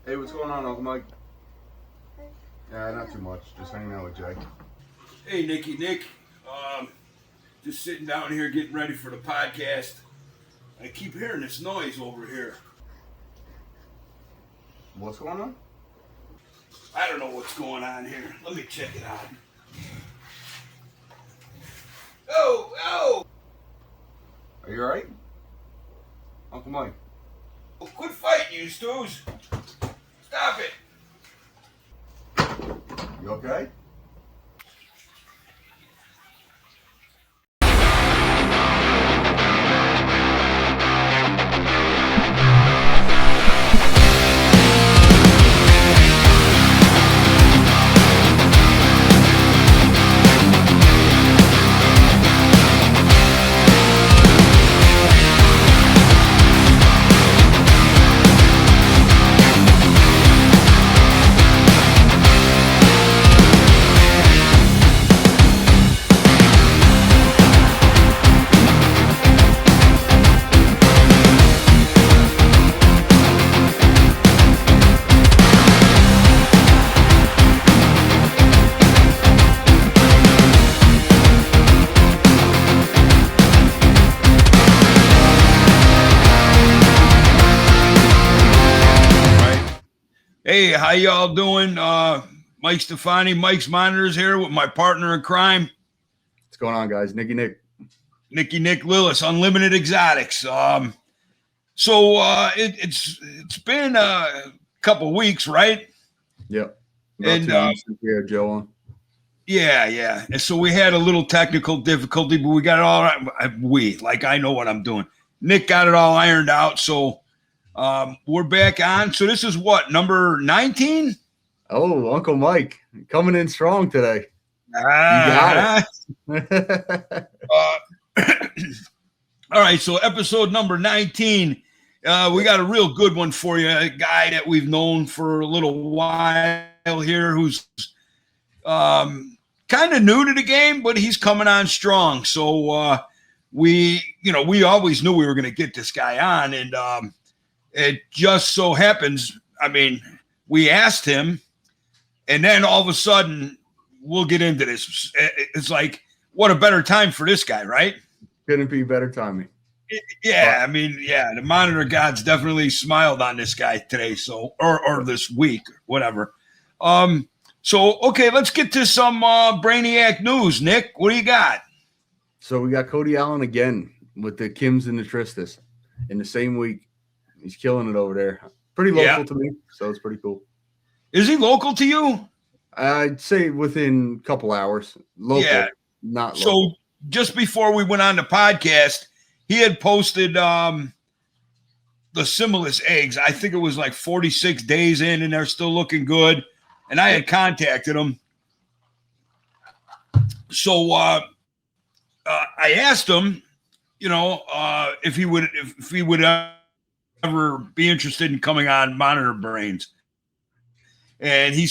Hey, what's going on, Uncle Mike? Not too much. Just hanging out with Jay. Hey, Nicky Nick. Just sitting down here getting ready for the podcast. I keep hearing this noise over here. What's going on? I don't know what's going on here. Let me check it out. Oh! Are you alright? Uncle Mike? Well, quit fighting, you stews. Stop it. You okay? Hey, how y'all doing? Mike Stefani, Mike's Monitors here with my partner in crime, What's going on, guys? Nicky Nick. Nicky Nick Lillis, Unlimited Exotics. It's been a couple weeks, right? Yep. And since we had Joe on. Yeah. And so we had a little technical difficulty, but we got it all right. I know what I'm doing. Nick got it all ironed out, so we're back on. So this is what, number 19? Oh, Uncle Mike coming in strong today. You got it. All right, so episode number 19. We got a real good one for you. A guy that we've known for a little while here who's kind of new to the game, but he's coming on strong. So we always knew we were going to get this guy on, and it just so happens, we asked him, and then all of a sudden, we'll get into this. It's like, what a better time for this guy, right? Couldn't be better timing. Yeah, the monitor gods definitely smiled on this guy today, so or this week, whatever. Okay, let's get to some Brainiac news. Nick, what do you got? So we got Cody Allen again with the Kims and the Tristis in the same week. He's killing it over there. Pretty local to me, so it's pretty cool. Is he local to you? I'd say within a couple hours. Local, not local. So just before we went on the podcast, he had posted the Similis eggs. I think it was like 46 days in, and they're still looking good. And I had contacted him. So I asked him, if he would ever be interested in coming on Monitor Brains. And he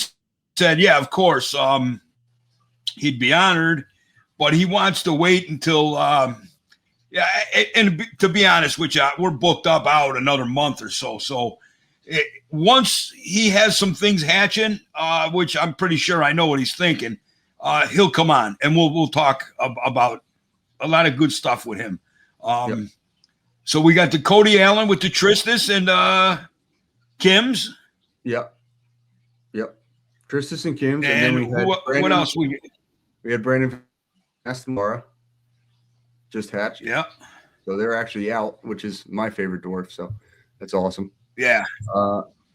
said, yeah, of course. He'd be honored, but he wants to wait until and to be honest with you, we're booked up out another month or so. So once he has some things hatching, which I'm pretty sure I know what he's thinking, he'll come on and we'll talk about a lot of good stuff with him. So we got the Cody Allen with the Tristis and Kims. Yep. Tristis and Kims. And then we had what else we had Brandon Astamara just hatched. Yeah. So they're actually out, which is my favorite dwarf. So that's awesome. Yeah.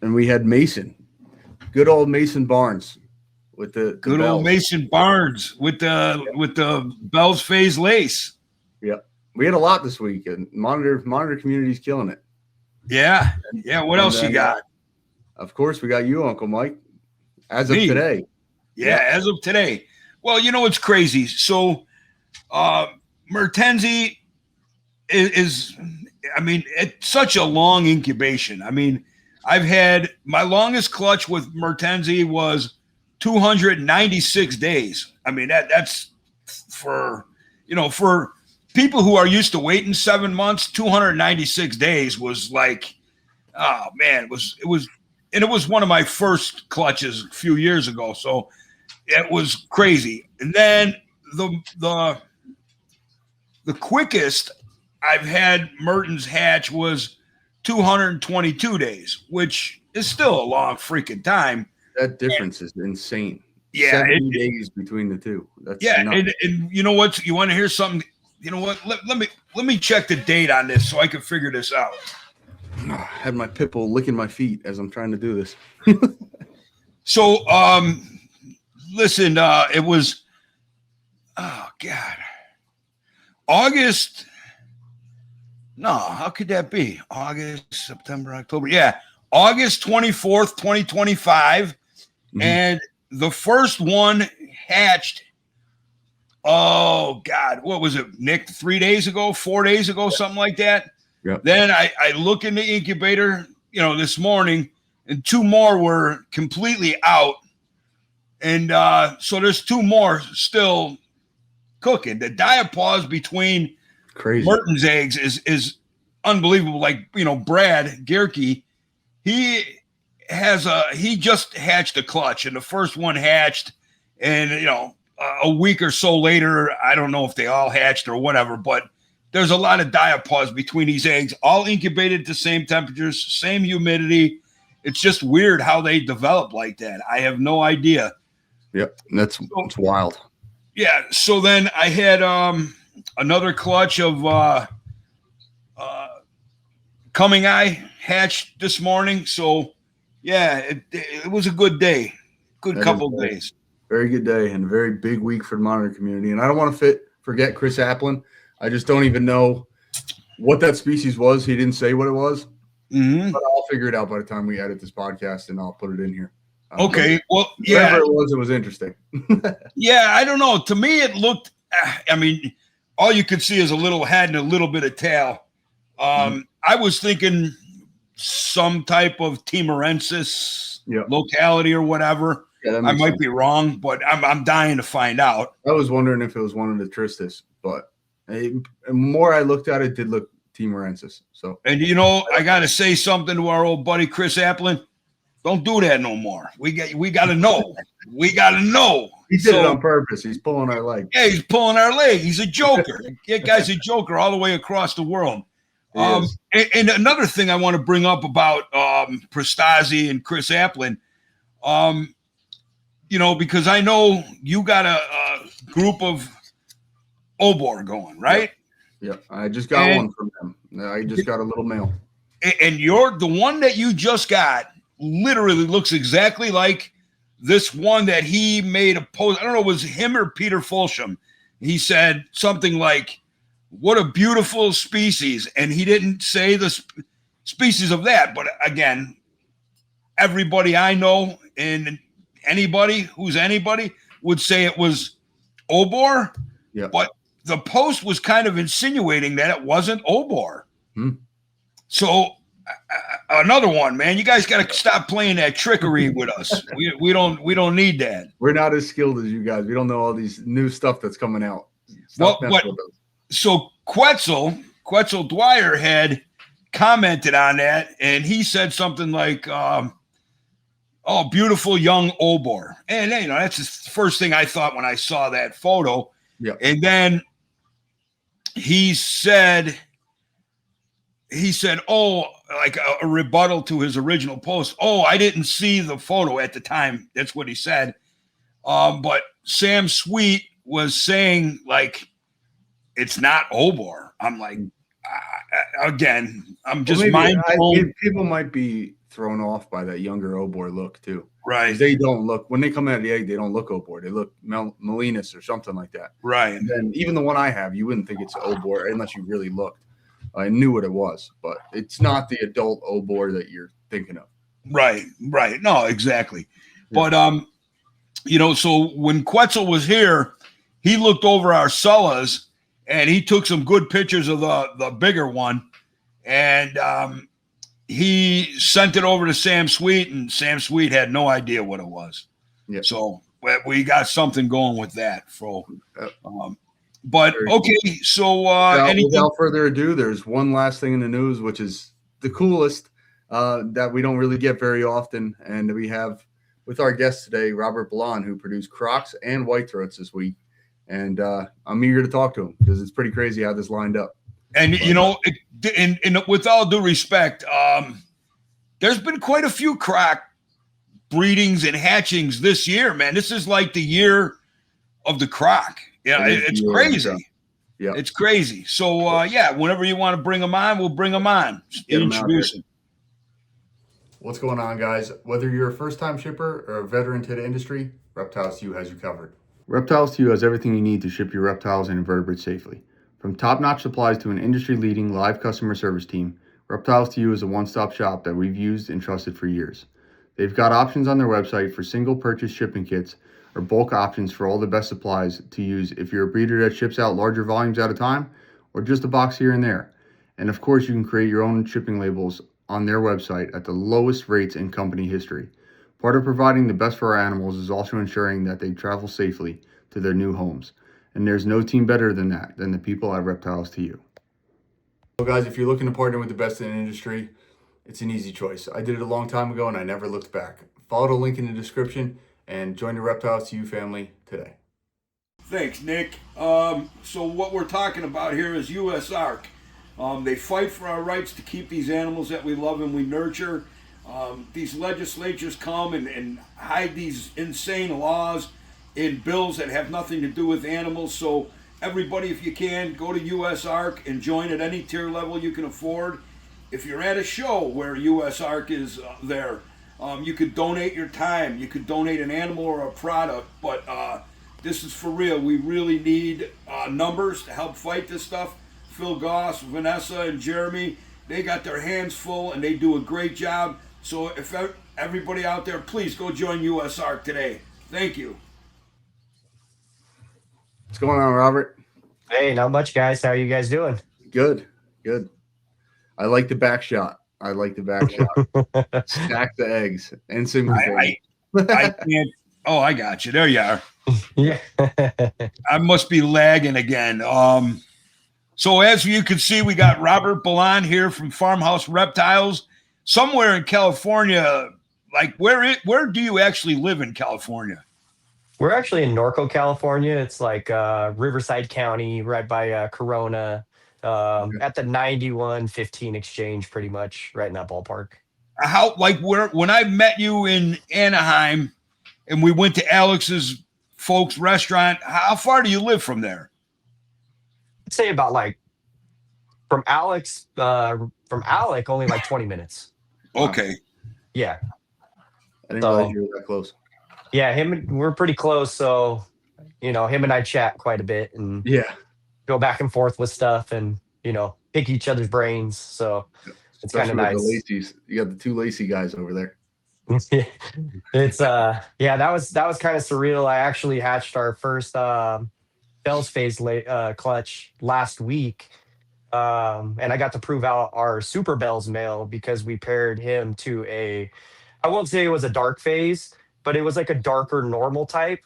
And we had Mason, good old Mason Barnes with the good bells. Old Mason Barnes with the Bell's Phase lace. Yep. We had a lot this week, and monitor community's killing it. Yeah. What else you got? Of course, we got you, Uncle Mike, as of today. Yeah, as of today. Well, it's crazy. So Mertenzi is it's such a long incubation. I've had my longest clutch with Mertenzi was 296 days. That's for people who are used to waiting 7 months, 296 days was like, oh man, it was and it was one of my first clutches a few years ago, so it was crazy. And then the quickest I've had Mertens hatch was 222 days, which is still a long freaking time. That difference is insane. Yeah, 70 days between the two. That's and you know what? You want to hear something? You know what? Let me check the date on this so I can figure this out. I had my pit bull licking my feet as I'm trying to do this. So, listen, it was, oh God, August. No, how could that be? August, September, October. Yeah, August 24th, 2025. Mm-hmm. And the first one hatched, oh God, what was it, Nick? 3 days ago, 4 days ago, something like that. Yep. Then I look in the incubator, this morning, and 2 more were completely out. And so there's 2 more still cooking. The diapause between Mertens eggs is unbelievable. Like, Brad Gierke, he just hatched a clutch, and the first one hatched, and a week or so later, I don't know if they all hatched or whatever, but there's a lot of diapause between these eggs, all incubated at the same temperatures, same humidity. It's just weird how they develop like that. I have no idea. Yep, it's wild. Yeah, so then I had another clutch of Coming Eye hatched this morning. So, yeah, it was a good day. Good couple of days. Very good day and a very big week for the monitor community. And I don't want to forget Chris Applin. I just don't even know what that species was. He didn't say what it was. Mm-hmm. But I'll figure it out by the time we edit this podcast, and I'll put it in here. Okay. Well, yeah. Whatever it was interesting. Yeah, I don't know. To me, it looked, all you could see is a little head and a little bit of tail. I was thinking some type of Timorensis locality or whatever. Yeah, I might be wrong, but I'm dying to find out. I was wondering if it was one of the Tristis, but the more I looked at it, did look Timorensis. So, and I got to say something to our old buddy Chris Applin. Don't do that no more. We got to know. We got to know. He did it on purpose. He's pulling our leg. Yeah, he's pulling our leg. He's a joker. That guy's a joker all the way across the world. And another thing I want to bring up about Prestasi and Chris Applin, because I know you got a group of Obor going, right? Yeah, I just got one from them. I just got a little mail. And the one that you just got literally looks exactly like this one that he made a post. I don't know, it was him or Peter Fulsham. He said something like, "What a beautiful species." And he didn't say the species of that. But again, everybody I know and anybody who's anybody would say it was Obor. Yeah. But the post was kind of insinuating that it wasn't Obor. So another one, man. You guys got to stop playing that trickery with us. We don't need that. We're not as skilled as you guys. We don't know all these new stuff that's coming out. So Quetzal Dwyer had commented on that, and he said something like, "Oh, beautiful young Obor," and that's the first thing I thought when I saw that photo. Yeah, and then he said, "Oh, like a rebuttal to his original post. Oh, I didn't see the photo at the time." That's what he said. But Sam Sweet was saying like, it's not Obor. I'm like, again, I'm just mind blown. People might be thrown off by that younger Obor look too. Right. They don't look, when they come out of the egg, they don't look Obor. They look Molinas or something like that. Right. And then even the one I have, you wouldn't think it's Obor unless you really looked. I knew what it was, but it's not the adult Obor that you're thinking of. Right. No, exactly. Yeah. But, so when Quetzal was here, he looked over our Sullas and he took some good pictures of the bigger one. And he sent it over to Sam Sweet, and Sam Sweet had no idea what it was. Yeah. So we got something going with that. But okay, so without further ado, there's one last thing in the news, which is the coolest. that we don't really get very often. And we have with our guest today, Robert Balan, who produced Crocs and White Throats this week. And I'm eager to talk to him because it's pretty crazy how this lined up. And, with all due respect, there's been quite a few Croc breedings and hatchings this year, man. This is like the year of the Croc. Yeah, it's crazy. Yeah, it's crazy. So, whenever you want to bring them on, we'll bring them on. Introduce them. What's going on, guys? Whether you're a first-time shipper or a veteran to the industry, Reptiles to You has you covered. Reptiles to You has everything you need to ship your reptiles and invertebrates safely. From top-notch supplies to an industry-leading live customer service team, Reptiles to You is a one-stop shop that we've used and trusted for years. They've got options on their website for single-purchase shipping kits or bulk options for all the best supplies to use if you're a breeder that ships out larger volumes at a time or just a box here and there. And of course, you can create your own shipping labels on their website at the lowest rates in company history. Part of providing the best for our animals is also ensuring that they travel safely to their new homes. And there's no team better than the people at Reptiles to You. So guys, if you're looking to partner with the best in the industry, it's an easy choice. I did it a long time ago and I never looked back. Follow the link in the description and join the Reptiles to You family today. Thanks, Nick. So what we're talking about here is USARK. They fight for our rights to keep these animals that we love and we nurture. These legislatures come and hide these insane laws in bills that have nothing to do with animals. So everybody, if you can, go to USARK and join at any tier level you can afford. If you're at a show where USARK is there, you could donate your time. You could donate an animal or a product. But this is for real. We really need numbers to help fight this stuff. Phil Goss, Vanessa, and Jeremy, they got their hands full and they do a great job. So if everybody out there, please go join USARK today. Thank you. What's going on, Robert? Hey, not much, guys. How are you guys doing? Good. I like the back shot. Stack the eggs and sympathy. I can't. Oh, I got you. There you are. Yeah. I must be lagging again. So as you can see, we got Robert Balan here from Farmhouse Reptiles, somewhere in California. Like where do you actually live in California? We're actually in Norco, California. It's like Riverside County, right by Corona, at the 9115 exchange, pretty much right in that ballpark. When I met you in Anaheim and we went to Alex's folks restaurant, how far do you live from there? I'd say about like from Alec, only like 20 minutes. Okay. Yeah. I didn't realize you were that close. Yeah, we're pretty close. So, him and I chat quite a bit and go back and forth with stuff and, pick each other's brains. So it's kind of nice. The Lacey's. You got the two Lacey guys over there. It's that was kind of surreal. I actually hatched our first Bell's phase clutch last week. And I got to prove out our Super Bell's male because we paired him to I won't say it was a dark phase, but it was like a darker normal type.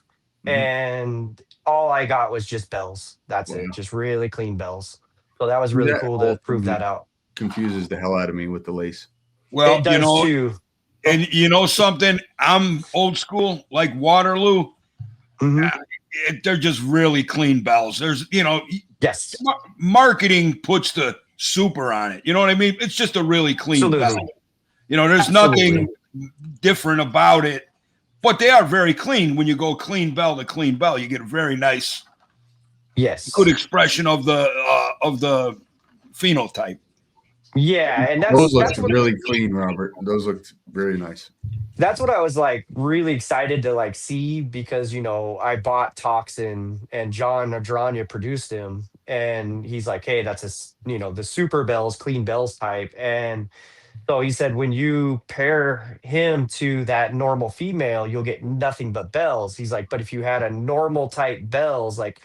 Mm-hmm. And all I got was just bells. That's it. Just really clean bells. So that was really cool to prove that out. Confuses the hell out of me with the lace. Well, it does too. And you know something? I'm old school, like Waterloo. Mm-hmm. They're just really clean bells. There's, yes, marketing puts the super on it. You know what I mean? It's just a really clean bell. There's nothing different about it, but they are very clean. When you go clean bell to clean bell, you get a very nice, good expression of the phenotype. Yeah, and those look really clean, Robert. Those look very nice. That's what I was like really excited to see because I bought Toxin and John Adranya produced him and he's like, hey, that's the super bells, clean bells type. And so he said when you pair him to that normal female, you'll get nothing but bells. He's like, but if you had a normal type bells, like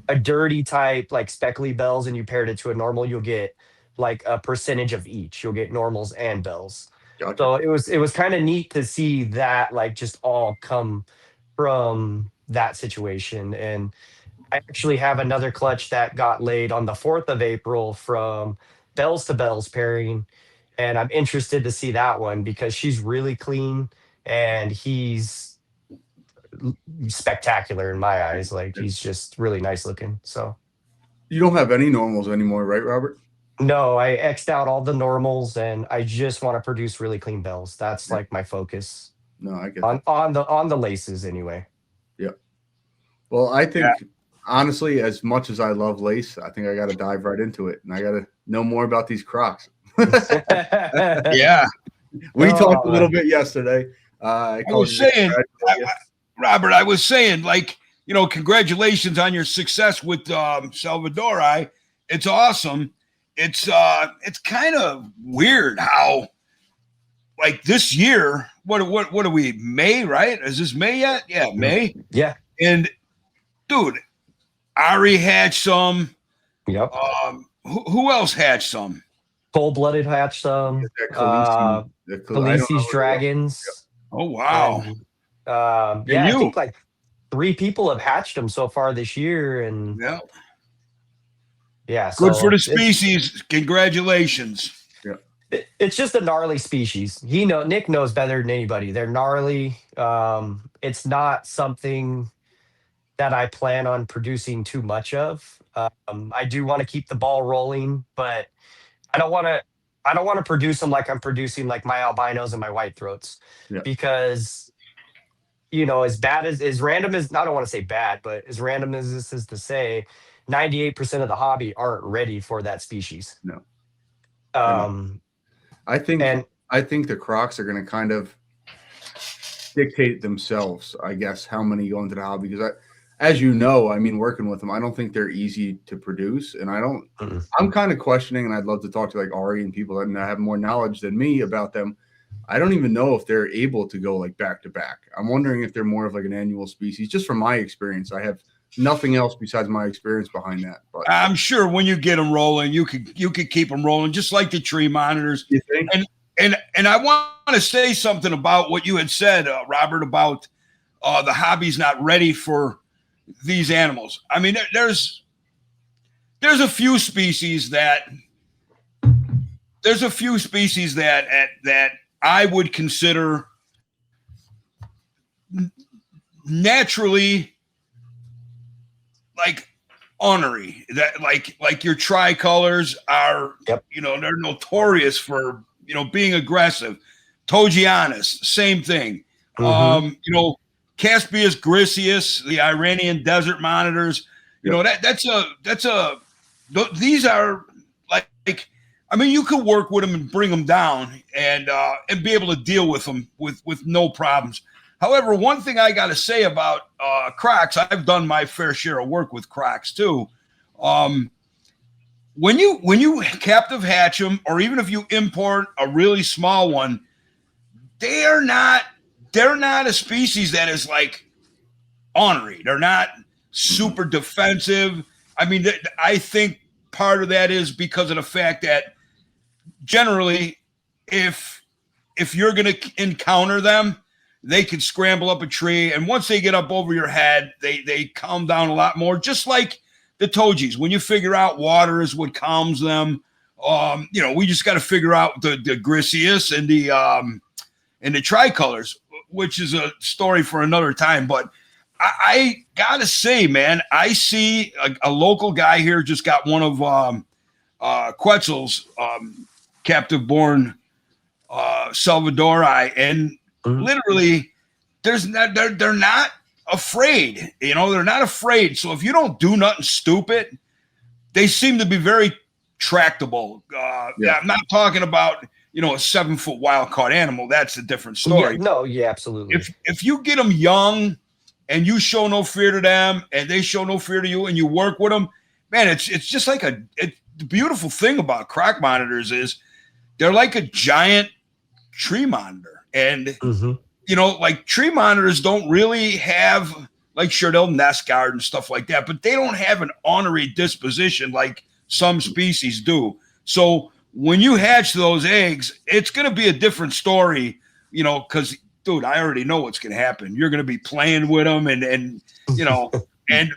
a dirty type, like speckly bells, and you paired it to a normal, you'll get like a percentage of each. You'll get normals and bells. Gotcha. So it was kind of neat to see that just all come from that situation. And I actually have another clutch that got laid on the 4th of April from bells to bells pairing. and I'm interested to see that one because she's really clean and he's spectacular in my eyes. Like he's just really nice looking. So You don't have any normals anymore, right, Robert? no, I X'd out all the normals and I just want to produce really clean bells. That's Yeah. like my focus No, I get on that. on the laces anyway. Yeah. Well, I Yeah. think honestly, as much as I love lace, I think I got to dive right into it, and I got to know more about these Crocs. Yeah. We talked a Oh, little bit yesterday. I was saying, Robert, I was saying, like, you know, congratulations on your success with Salvadori. It's awesome. It's kind of weird how, like, this year, what are we, May, right? Is this May yet? Yeah, May. yeah. And dude, Ari hatched some. Yep. Who else hatched some? Cold-blooded hatch I don't know Khaleesi's what it dragons. Oh wow. And And yeah, I you? think like 3 people have hatched them so far this year, and Yeah. yeah, Good so for the species. Congratulations. it's just a gnarly species. Nick knows better than anybody. They're gnarly. It's not something that I plan on producing too much of. I do want to keep the ball rolling, but I don't want to. I don't want to produce them like I'm producing like my albinos and my white throats, Yeah. because as bad as random as, I don't want to say bad, but as random as this is to say, 98% of the hobby aren't ready for that species. No. Um, I think and the Crocs are going to kind of dictate themselves, I guess, how many go into the hobby. Because as you know, I mean, working with them, I don't think they're easy to produce, and I'm kind of questioning, and I'd love to talk to like Ari and people that have more knowledge than me about them. I don't even know if they're able to go like back to back. I'm wondering if they're more of like an annual species. Just from my experience, I have nothing else besides my experience behind that. But I'm sure when you get them rolling, you could keep them rolling, just like the tree monitors. You think? And I want to say something about what you had said, Robert, about the hobby's not ready for these animals. I mean, there's a few species that that I would consider naturally like ornery, that like your tricolors are, Yep. They're notorious for, being aggressive. Togianus, same thing. Mhm. Caspius griseus, the Iranian desert monitors, Yep. these are like, I mean, you could work with them and bring them down and be able to deal with them with no problems. However, one thing I got to say about Crocs, I've done my fair share of work with Crocs too. When you captive hatch them, or even if you import a really small one, they're not a species that is like ornery. They're not super defensive. I mean, I think part of that is because of the fact that generally, if you're going to encounter them, they can scramble up a tree, and once they get up over your head, they calm down a lot more. Just like the Togis, when you figure out water is what calms them, we just got to figure out the griseus and the tricolors, which is a story for another time. But I gotta say, man, I see a local guy here just got one of Quetzal's captive born Salvadori, and literally they're not afraid. They're not afraid. So if you don't do nothing stupid, they seem to be very tractable. Yeah. I'm not talking about a 7-foot wild caught animal. That's a different story. Yeah, absolutely. If you get them young and you show no fear to them and they show no fear to you, and you work with them, man, it's just like the beautiful thing about Croc monitors is they're like a giant tree monitor. And like tree monitors don't really have, like, sure, they'll nest guard and stuff like that, but they don't have an ornery disposition like some species do. So when you hatch those eggs, it's going to be a different story, because, dude, I already know what's going to happen. You're going to be playing with them, and and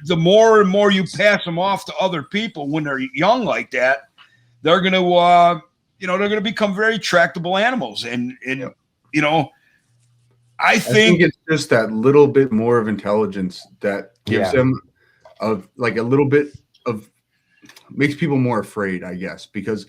the more and more you pass them off to other people when they're young like that, they're going to, they're going to become very tractable animals. And you know, I I think it's just that little bit more of intelligence that gives them of like a little bit of makes people more afraid, I guess, because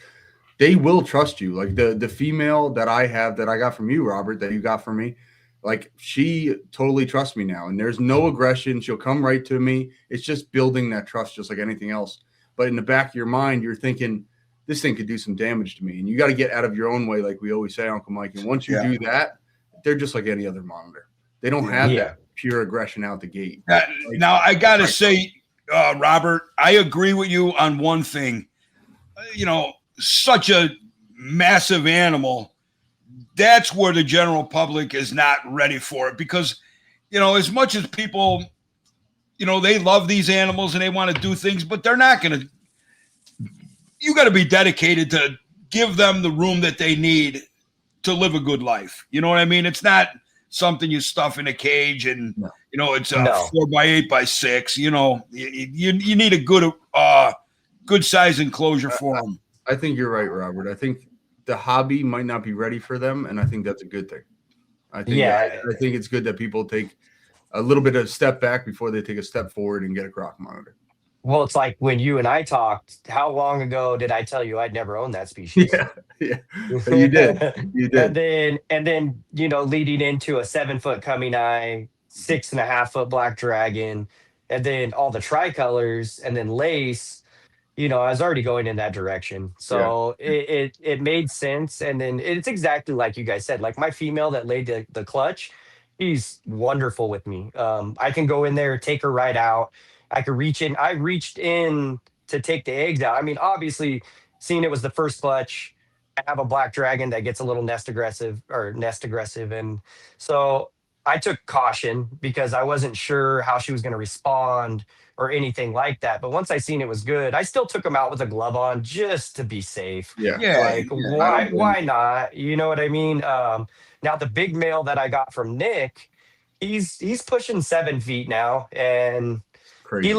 they will trust you. Like the female that I have that I got from you, Robert, that you got from me, like she totally trusts me now, and there's no aggression. She'll come right to me. It's just building that trust, just like anything else. But in the back of your mind, you're thinking this thing could do some damage to me, and you got to get out of your own way, like we always say, Uncle Mike. And once you do that, they're just like any other monitor. They don't have that pure aggression out the gate. Now I gotta say, Robert, I agree with you on one thing. Such a massive animal, that's where the general public is not ready for it, because as much as people they love these animals and they want to do things, but they're not going to. You got to be dedicated to give them the room that they need to live a good life. You know what I mean? It's not something you stuff in a cage and it's a 4x8 by 6. You need a good size enclosure for them. I think you're right, Robert. I think the hobby might not be ready for them, and I think that's a good thing. I think it's good that people take a little bit of a step back before they take a step forward and get a croc monitor. Well, it's like when you and I talked, how long ago did I tell you I'd never owned that species? Yeah. You did. You did. And then, leading into a 7-foot coming eye, 6.5-foot black dragon, and then all the tricolors and then lace, I was already going in that direction. So it made sense. And then it's exactly like you guys said, like my female that laid the clutch, she's wonderful with me. I can go in there, take her right out. I could reach in. I reached in to take the eggs out. I mean, obviously, seeing it was the first clutch, I have a black dragon that gets a little nest aggressive. And so I took caution because I wasn't sure how she was going to respond or anything like that. But once I seen it was good, I still took him out with a glove on just to be safe. Why not? You know what I mean? Now the big male that I got from Nick, he's pushing 7 feet now, and crazy. He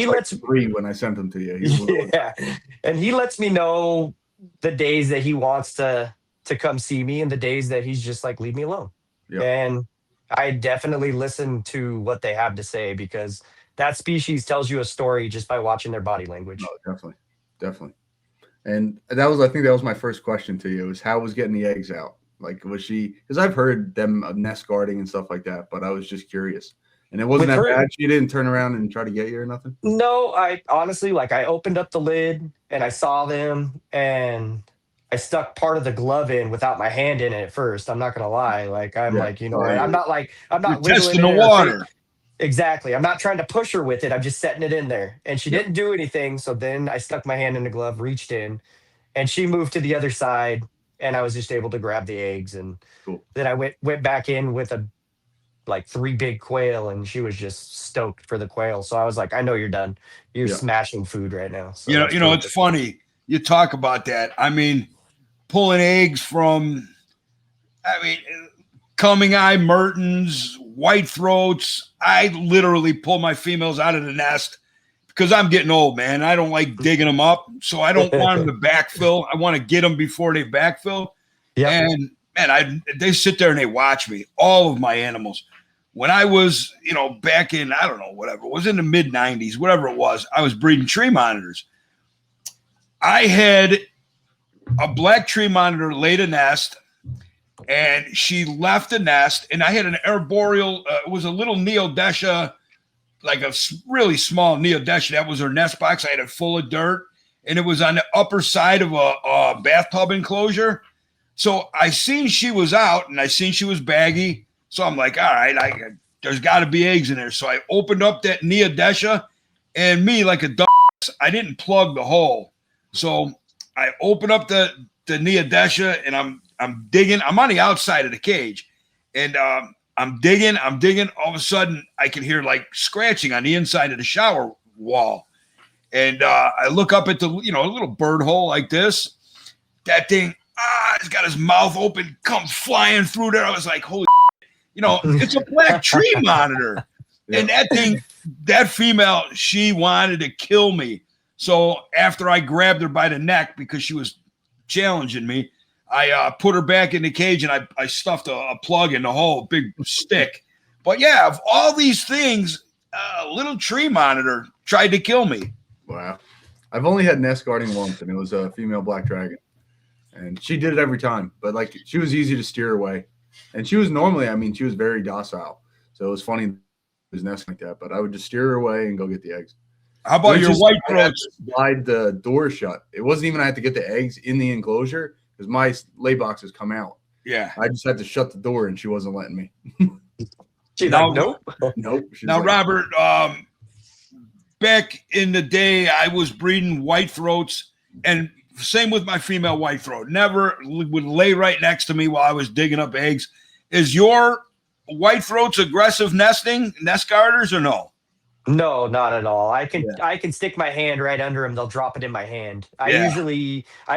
lets 3 when I sent him to you. And he lets me know the days that he wants to come see me and the days that he's just like, leave me alone. Yep. And I definitely listen to what they have to say, because that species tells you a story just by watching their body language. Oh, definitely. And I think that was my first question to you, is how was getting the eggs out? Like, was she, because I've heard them nest guarding and stuff like that, but I was just curious. And it wasn't that bad. She didn't turn around and try to get you or nothing? No, I honestly, I opened up the lid and I saw them, and I stuck part of the glove in without my hand in it at first. I'm not going to lie. I'm not testing the water. Exactly. I'm not trying to push her with it. I'm just setting it in there, and she didn't do anything. So then I stuck my hand in the glove, reached in, and she moved to the other side, and I was just able to grab the eggs. And then I went back in with 3 big quail, and she was just stoked for the quail. So I was like, I know you're done. You're smashing food right now. So it's funny. You talk about that. I mean, pulling eggs from, coming eye Mertens, white throats. I literally pull my females out of the nest because I'm getting old, man. I don't like digging them up. So I don't want them to backfill. I want to get them before they backfill. Yeah. And man, they sit there and they watch me, all of my animals. When I was, back in, I don't know, whatever, it was in the mid 90s, whatever it was, I was breeding tree monitors. I had a black tree monitor laid a nest, and she left the nest, and I had an arboreal, it was a little neodesha, like a really small neodesha. That was her nest box. I had it full of dirt, and it was on the upper side of a bathtub enclosure. So I seen she was out, and I seen she was baggy. So I'm like, all right, there's got to be eggs in there. So I opened up that neodesha, and me, like a dumbass, I didn't plug the hole. So I opened up the neodesha, and I'm digging. I'm on the outside of the cage, and I'm digging. All of a sudden, I can hear scratching on the inside of the shower wall, and I look up at the a little bird hole like this. That thing, he's got his mouth open, comes flying through there. I was like, holy. It's a black tree monitor. And that female, she wanted to kill me. So after I grabbed her by the neck because she was challenging me. I put her back in the cage and I stuffed a plug in the hole, big stick. But yeah, of all these things, a little tree monitor tried to kill me. Wow. I've only had nest guarding once, and it was a female black dragon. And she did it every time. But, like, she was easy to steer away. And she was normally, I mean, she was very docile. So it was funny it was nest like that. But I would just steer her away and go get the eggs. How about your white throats? Slide the door shut. It wasn't even I had to get the eggs in the enclosure because my lay boxes come out. Yeah. I just had to shut the door, and she wasn't letting me. She's like, nope. Nope. Now, like, Robert, back in the day, I was breeding white throats, and same with my female white throat. Never would lay right next to me while I was digging up eggs. Is your white throats aggressive nest guarders, or no? No, not at all. I can stick my hand right under them. They'll drop it in my hand. I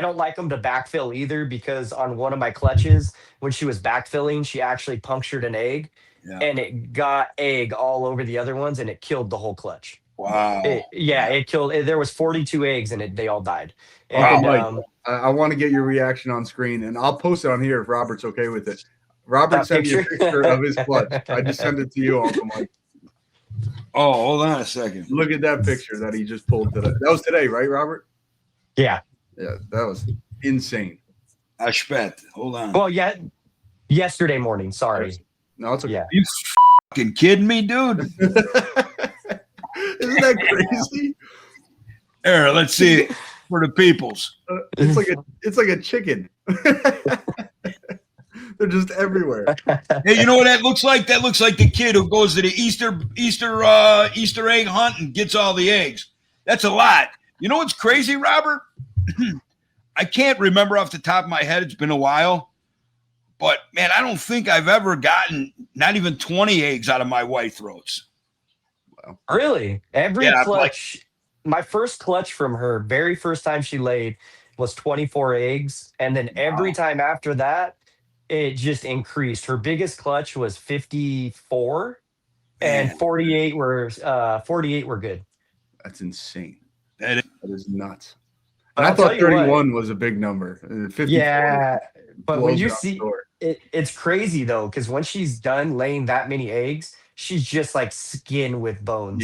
don't like them to backfill either because on one of my clutches, when she was backfilling, she actually punctured an egg and it got egg all over the other ones and it killed the whole clutch. Wow. It killed. There was 42 eggs and they all died. Wow. And, I want to get your reaction on screen, and I'll post it on here if Robert's okay with it. Robert sent me a picture of his clutch. I just sent it to you, Uncle Mike. Oh, hold on a second. Look at that picture that he just pulled today. That was today, right, Robert? Yeah. Yeah, that was insane. I bet. Hold on. Well, yeah. Yesterday morning. Sorry. No, it's okay. Yeah. You fucking kidding me, dude? Isn't that crazy? Here, let's see for the peoples. It's like a chicken. They're just everywhere. Hey, you know what that looks like? That looks like the kid who goes to the Easter egg hunt and gets all the eggs. That's a lot. You know what's crazy, Robert? I can't remember off the top of my head. It's been a while. But, man, I don't think I've ever gotten not even 20 eggs out of my white throats. Wow. Really? Every clutch, my first clutch from her, very first time she laid, was 24 eggs. And then every time after that, it just increased. Her biggest clutch was 54 and 48 were good. That's insane. That is nuts. But and I thought 31 was a big number. 54 yeah, but when you see it, it's crazy though, because when she's done laying that many eggs, she's just like skin with bones.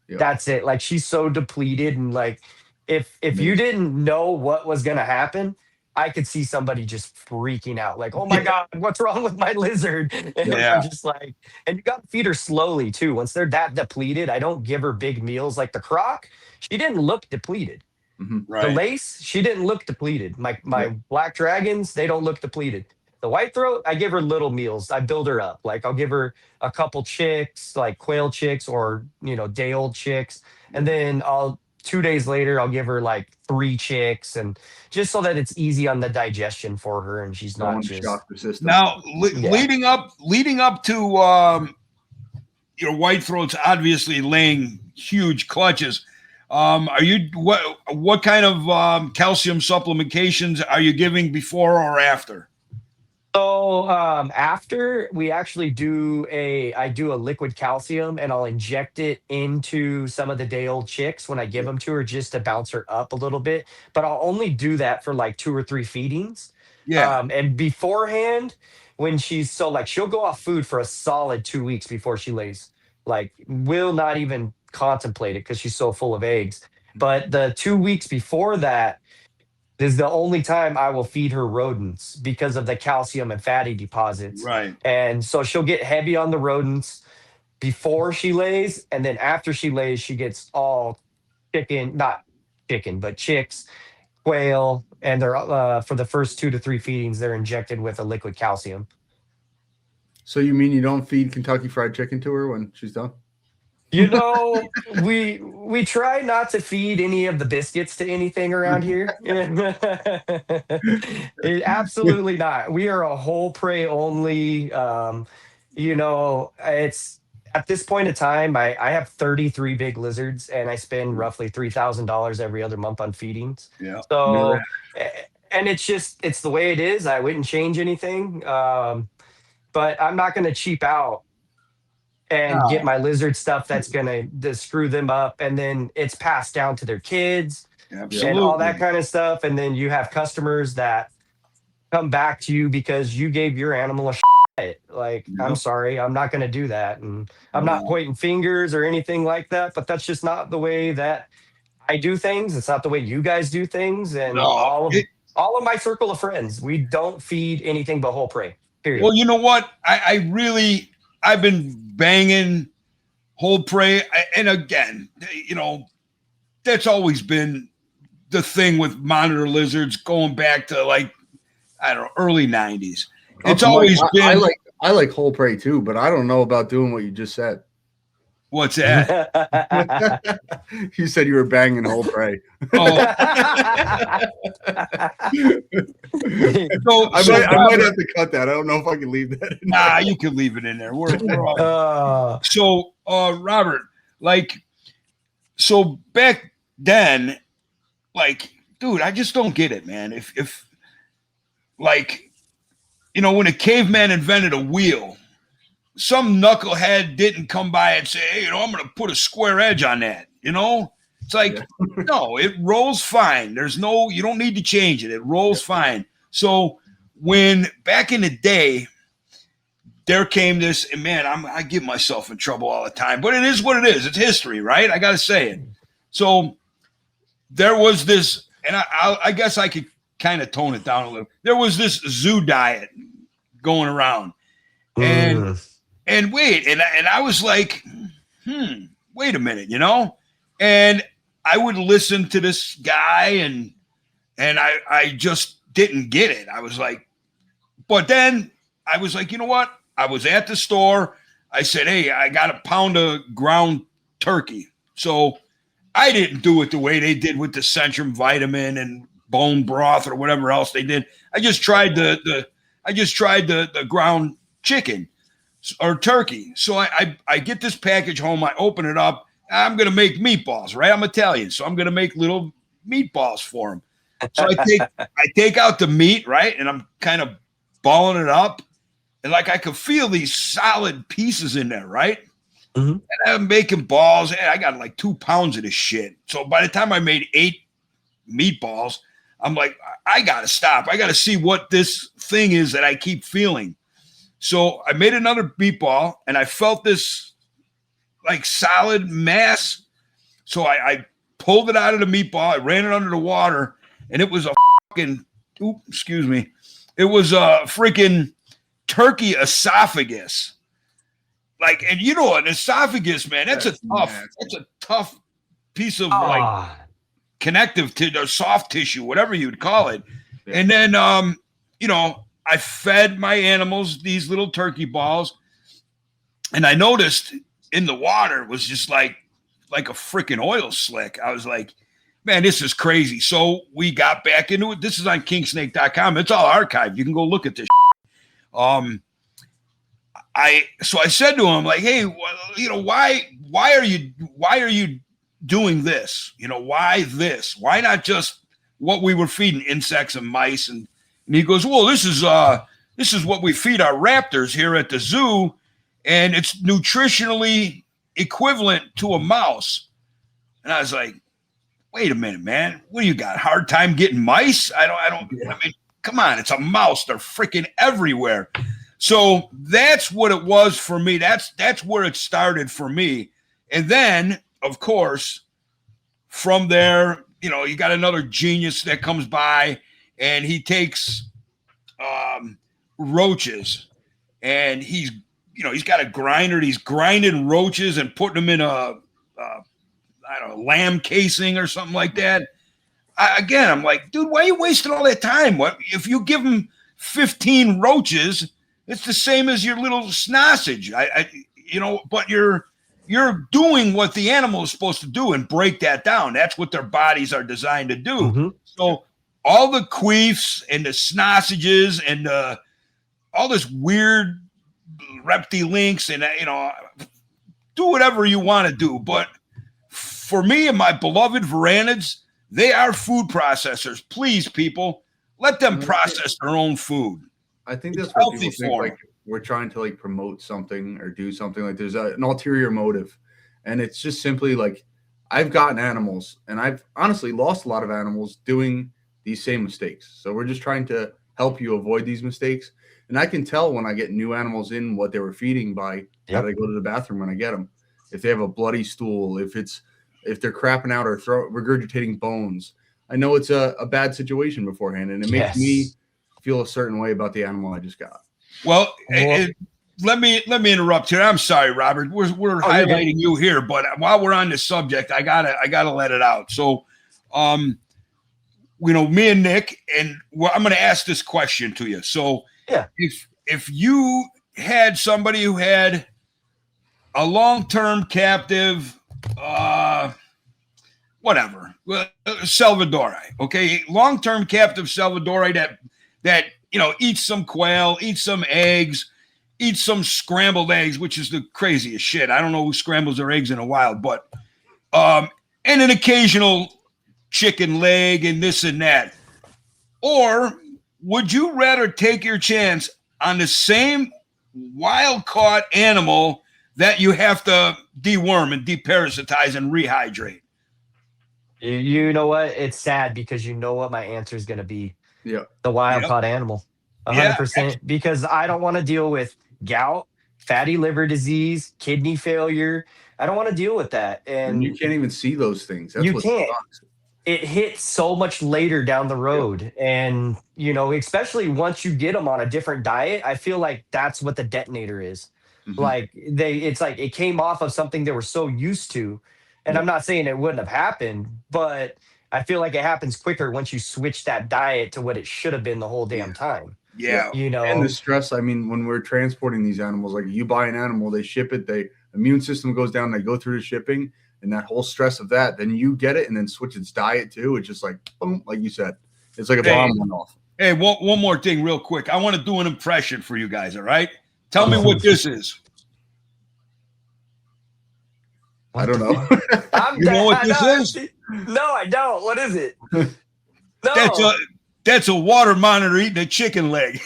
Yeah. That's it. Like she's so depleted, and like if you didn't know what was gonna happen, I could see somebody just freaking out, like, oh my God, what's wrong with my lizard? And I'm just like, and you got to feed her slowly too. Once they're that depleted, I don't give her big meals like the croc. She didn't look depleted. Mm-hmm. Right. The lace, she didn't look depleted. My black dragons, they don't look depleted. The white throat, I give her little meals. I build her up. Like I'll give her a couple chicks, like quail chicks or, day old chicks. And then 2 days later, I'll give her like 3 chicks, and just so that it's easy on the digestion for her, and she's not just shock the system. Now, leading up to your white throats, obviously laying huge clutches. Are you what kind of calcium supplementations are you giving before or after? So after we actually I do a liquid calcium, and I'll inject it into some of the day old chicks when I give them to her just to bounce her up a little bit. But I'll only do that for like 2 or 3 feedings. Yeah. And beforehand, when she'll go off food for a solid 2 weeks before she lays. Like will not even contemplate it because she's so full of eggs. But the 2 weeks before that, this is the only time I will feed her rodents because of the calcium and fatty deposits. Right. And so she'll get heavy on the rodents before she lays. And then after she lays, she gets all not chicken, but chicks, quail. And they're for the first 2 to 3 feedings, they're injected with a liquid calcium. So you mean you don't feed Kentucky Fried Chicken to her when she's done? We try not to feed any of the biscuits to anything around here. Absolutely not. We are a whole prey only. It's at this point in time, I have 33 big lizards, and I spend roughly $3,000 every other month on feedings. Yeah. So, and it's the way it is. I wouldn't change anything. But I'm not going to cheap out and get my lizard stuff that's going to screw them up. And then it's passed down to their kids. Absolutely. and all that kind of stuff. And then you have customers that come back to you because you gave your animal a shit. Like, I'm Yep. sorry, I'm not going to do that. And I'm Yeah. not pointing fingers or anything like that, but that's just not the way that I do things. It's not the way you guys do things. And No. all of my circle of friends, we don't feed anything but whole prey. Period. Well, you know what? I've been banging whole prey. And again, that's always been the thing with monitor lizards going back to like, I don't know, early 90s. It's always been. I like whole prey too, but I don't know about doing what you just said. What's that? You said you were banging whole prey. Oh. I might have to cut that. I don't know if I can leave that in there. You can leave it in there. We're all So, Robert, so back then, dude, I just don't get it, man. If when a caveman invented a wheel, some knucklehead didn't come by and say, hey, I'm going to put a square edge on that. It's like, no, it rolls fine. You don't need to change it. It rolls fine. So when back in the day, there came this, and man, I get myself in trouble all the time, but it is what it is. It's history, right? I got to say it. So there was this, and I guess I could kind of tone it down a little. There was this zoo diet going around, and I was like, wait a minute, and I would listen to this guy, and I just didn't get it. I was like, but then I was like, you know what? I was at the store. I said, hey, I got a pound of ground turkey. So I didn't do it the way they did with the Centrum vitamin and bone broth or whatever else they did. I just tried the ground chicken or turkey. So I get this package home. I open it up. I'm going to make meatballs, right? I'm Italian, so I'm going to make little meatballs for them. So I take out the meat, right? And I'm kind of balling it up. And I could feel these solid pieces in there, right? Mm-hmm. And I'm making balls. And I got like 2 pounds of this shit. So by the time I made 8 meatballs, I'm like, I got to stop. I got to see what this thing is that I keep feeling. So I made another meatball, and I felt this solid mass. So I pulled it out of the meatball. I ran it under the water, and it was a fucking, it was a freaking turkey esophagus. And an esophagus, man, that's a tough piece of connective to soft tissue, whatever you'd call it. Yeah. And then, I fed my animals these little turkey balls, and I noticed in the water was just like a freaking oil slick. I was like, man, this is crazy. So we got back into it. This is on kingsnake.com. It's all archived. You can go look at this. So I said to him, like, hey, why are you doing this? Why this? Why not just what we were feeding, insects and mice? And he goes, well, this is what we feed our raptors here at the zoo, and it's nutritionally equivalent to a mouse. And I was like, wait a minute, man. What do you got? Hard time getting mice? I mean, come on, it's a mouse. They're freaking everywhere. So that's what it was for me. That's where it started for me. And then, of course, from there, you got another genius that comes by, and he takes roaches, and he's got a grinder. He's grinding roaches and putting them in a lamb casing or something like that. I'm like, dude, why are you wasting all that time? What if you give them 15 roaches? It's the same as your little sausage. But you're doing what the animal is supposed to do and break that down. That's what their bodies are designed to do. Mm-hmm. So all the queefs and the sausages and all this weird reptilinks and do whatever you want to do. But for me and my beloved Veranids, they are food processors. Please, people, let them process their own food. I think that's what people think, we're trying to promote something or do something. There's an ulterior motive, and it's just simply I've gotten animals, and I've honestly lost a lot of animals doing these same mistakes. So we're just trying to help you avoid these mistakes. And I can tell when I get new animals in what they were feeding by how they go to the bathroom when I get them. If they have a bloody stool, if they're crapping out or regurgitating bones. I know it's a bad situation beforehand, and it makes me feel a certain way about the animal I just got. Well, let me interrupt here. I'm sorry, Robert. We're highlighting you here, but while we're on the subject, I gotta let it out. So, me and Nick, and I'm going to ask this question to you. So, if you had somebody who had a long-term captive, Salvadori, okay, long-term captive Salvadori that eats some quail, eats some eggs, eats some scrambled eggs, which is the craziest shit. I don't know who scrambles their eggs in the wild, but and an occasional chicken leg and this and that. Or would you rather take your chance on the same wild-caught animal that you have to deworm and deparasitize and rehydrate? You know what? It's sad because you know what my answer is going to be. Yeah. The wild-caught animal. 100%. Because I don't want to deal with gout, fatty liver disease, kidney failure. I don't want to deal with that. And you can't even see those things. That's you what can't. sucks. It hits so much later down the road. And, especially once you get them on a different diet, I feel like that's what the detonator is. Mm-hmm. Like it's like it came off of something they were so used to. And I'm not saying it wouldn't have happened, but I feel like it happens quicker once you switch that diet to what it should have been the whole damn time. Yeah. And the stress, I mean, when we're transporting these animals, like you buy an animal, they ship it, immune system goes down, they go through the shipping, and that whole stress of that, then you get it and then switch its diet too. It's just like, boom, like you said, it's like a bomb went off. Hey, one more thing real quick. I want to do an impression for you guys, all right? Tell me what this is. I don't know. You know what this is? No, I don't. What is it? No. That's a water monitor eating a chicken leg.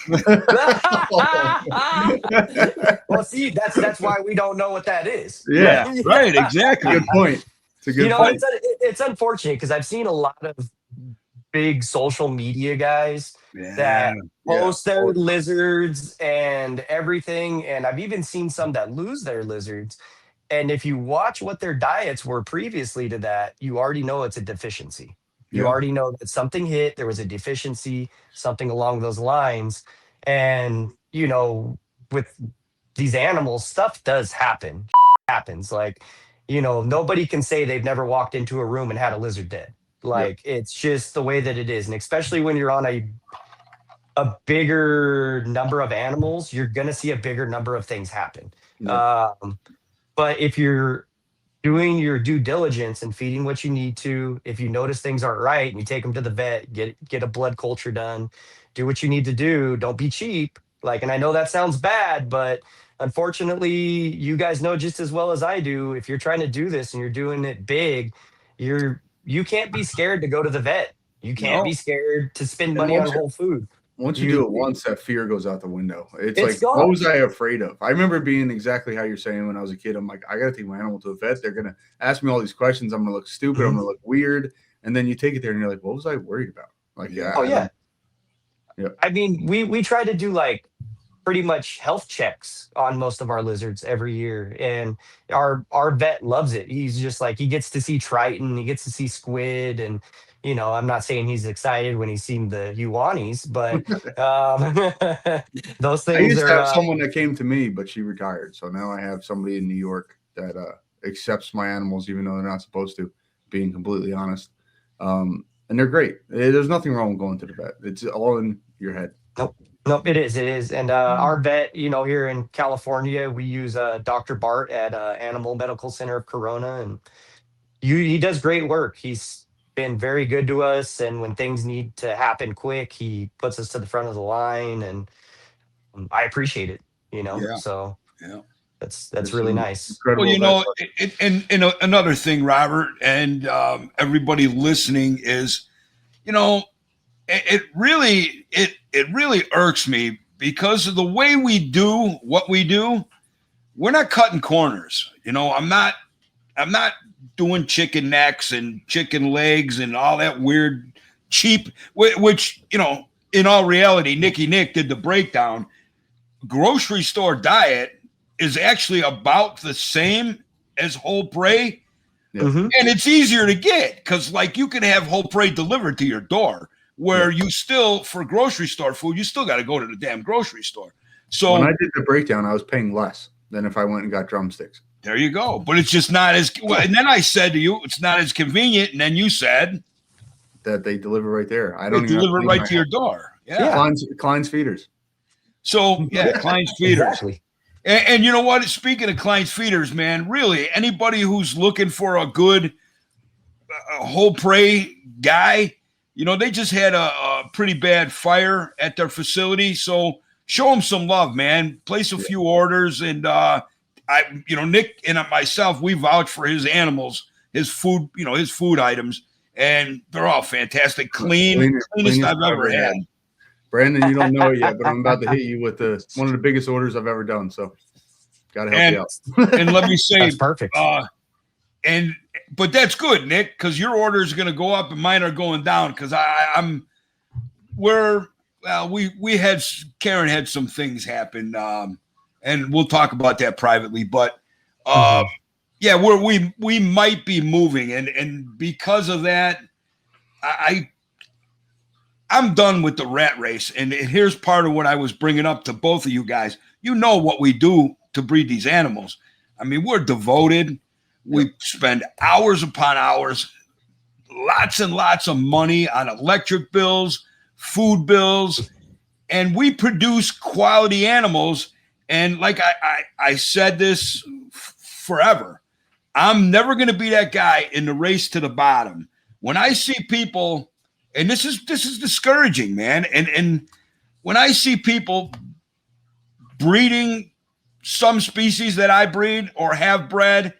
Well, see, that's why we don't know what that is. Yeah, right, exactly. Good point. It's a good point. It's unfortunate because I've seen a lot of big social media guys that post their lizards and everything, and I've even seen some that lose their lizards. And if you watch what their diets were previously to that, you already know it's a deficiency. You already know that something hit, there was a deficiency, something along those lines. And, with these animals, stuff does happen. Happens. Like, nobody can say they've never walked into a room and had a lizard dead. Like, it's just the way that it is. And especially when you're on a bigger number of animals, you're going to see a bigger number of things happen. But if you're doing your due diligence and feeding what you need to, if you notice things aren't right and you take them to the vet, get a blood culture done, do what you need to do. Don't be cheap. Like, and I know that sounds bad, but unfortunately, you guys know just as well as I do, if you're trying to do this and you're doing it big, you can't be scared to go to the vet. You can't be scared to spend money on whole food. Once you do it once, that fear goes out the window. It's like, gone. What was I afraid of? I remember being exactly how you're saying when I was a kid. I'm like, I got to take my animal to a vet. They're going to ask me all these questions. I'm going to look stupid. I'm going to look weird. And then you take it there and you're like, what was I worried about? Like, yeah. I mean, we try to do like pretty much health checks on most of our lizards every year. And our vet loves it. He's just like, he gets to see Triton, he gets to see squid, and I'm not saying he's excited when he's seen the Uwanis, but those things I used to have someone that came to me, but she retired. So now I have somebody in New York that accepts my animals, even though they're not supposed to, being completely honest. And they're great. There's nothing wrong with going to the vet. It's all in your head. Nope, it is. And our vet, here in California, we use Dr. Bart at Animal Medical Center of Corona, and he does great work. He's been very good to us, and when things need to happen quick, he puts us to the front of the line, and I appreciate it. So that's really nice. Well, and another thing, Robert, and everybody listening is, it really irks me because of the way we do what we do. We're not cutting corners. I'm not doing chicken necks and chicken legs and all that weird cheap, which, you know, in all reality, Nicky Nick did the breakdown. Grocery store diet is actually about the same as whole prey. Yeah. And it's easier to get because, like, you can have whole prey delivered to your door, where you still, for grocery store food, you still got to go to the damn grocery store. So when I did the breakdown, I was paying less than if I went and got drumsticks. There you go. But it's just not as well. And then I said to you, it's not as convenient. And then you said that they deliver right there. I they don't even deliver have to right to your door. Yeah. Klein's feeders. So yeah, Klein's feeders. Exactly. And you know what? Speaking of Klein's feeders, man, really, anybody who's looking for a good whole prey guy, you know, they just had a pretty bad fire at their facility. So show them some love, man. Place a few orders, and Nick and myself, we vouch for his animals, his food, you know, his food items, and they're all fantastic, cleanest I've ever had. Brandon, you don't know it yet, but I'm about to hit you with one of the biggest orders I've ever done. So, gotta help you out. And let me say, that's perfect. But that's good, Nick, because your order is going to go up and mine are going down. Because Karen had some things happen, and we'll talk about that privately. But we might be moving, and because of that, I'm done with the rat race. And here's part of what I was bringing up to both of you guys. You know what we do to breed these animals. I mean, we're devoted. We spend hours upon hours, lots and lots of money on electric bills, food bills, and we produce quality animals. And like I said this forever, I'm never going to be that guy in the race to the bottom. When I see people, and this is discouraging, man. And when I see people breeding some species that I breed or have bred,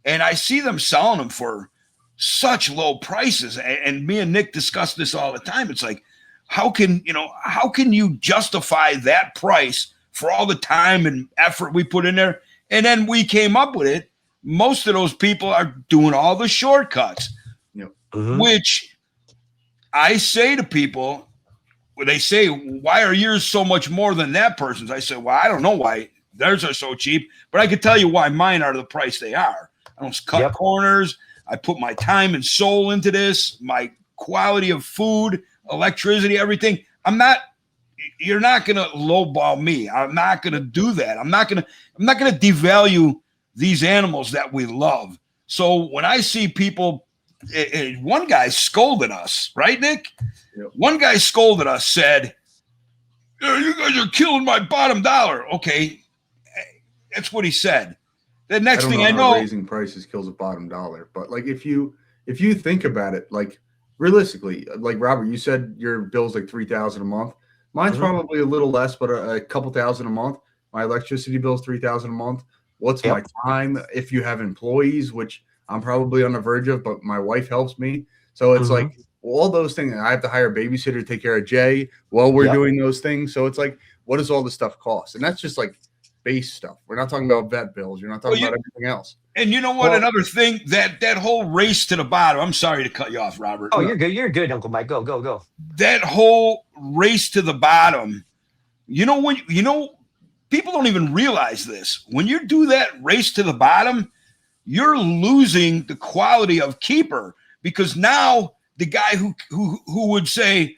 and I see them selling them for such low prices, and me and Nick discuss this all the time. It's like, how can you justify that price for all the time and effort we put in there? And then we came up with it. Most of those people are doing all the shortcuts, which I say to people, when they say, why are yours so much more than that person's? I say, well, I don't know why theirs are so cheap, but I can tell you why mine are the price they are. I don't cut corners. I put my time and soul into this, my quality of food, electricity, everything. You're not going to lowball me. I'm not going to do that. I'm not going to devalue these animals that we love. So when I see people, one guy scolded us, right, Nick? Yep. One guy scolded us, said, you guys are killing my bottom dollar. Okay. That's what he said. The next thing I know, raising prices kills a bottom dollar. But like, if you think about it, like realistically, like Robert, you said your bill's like $3,000 a month. Mine's probably a little less, but a couple thousand a month. My electricity bill's $3,000 a month. What's my time? If you have employees, which I'm probably on the verge of, but my wife helps me. So it's like all those things. I have to hire a babysitter to take care of Jay while we're doing those things. So it's like, what does all this stuff cost? And that's just like base stuff. We're not talking about vet bills. You're not talking about everything else. And you know what? Another thing, that whole race to the bottom. I'm sorry to cut you off, Robert. Oh, you're good. You're good, Uncle Mike. Go. That whole race to the bottom. People don't even realize this. When you do that race to the bottom, you're losing the quality of keeper, because now the guy who would say,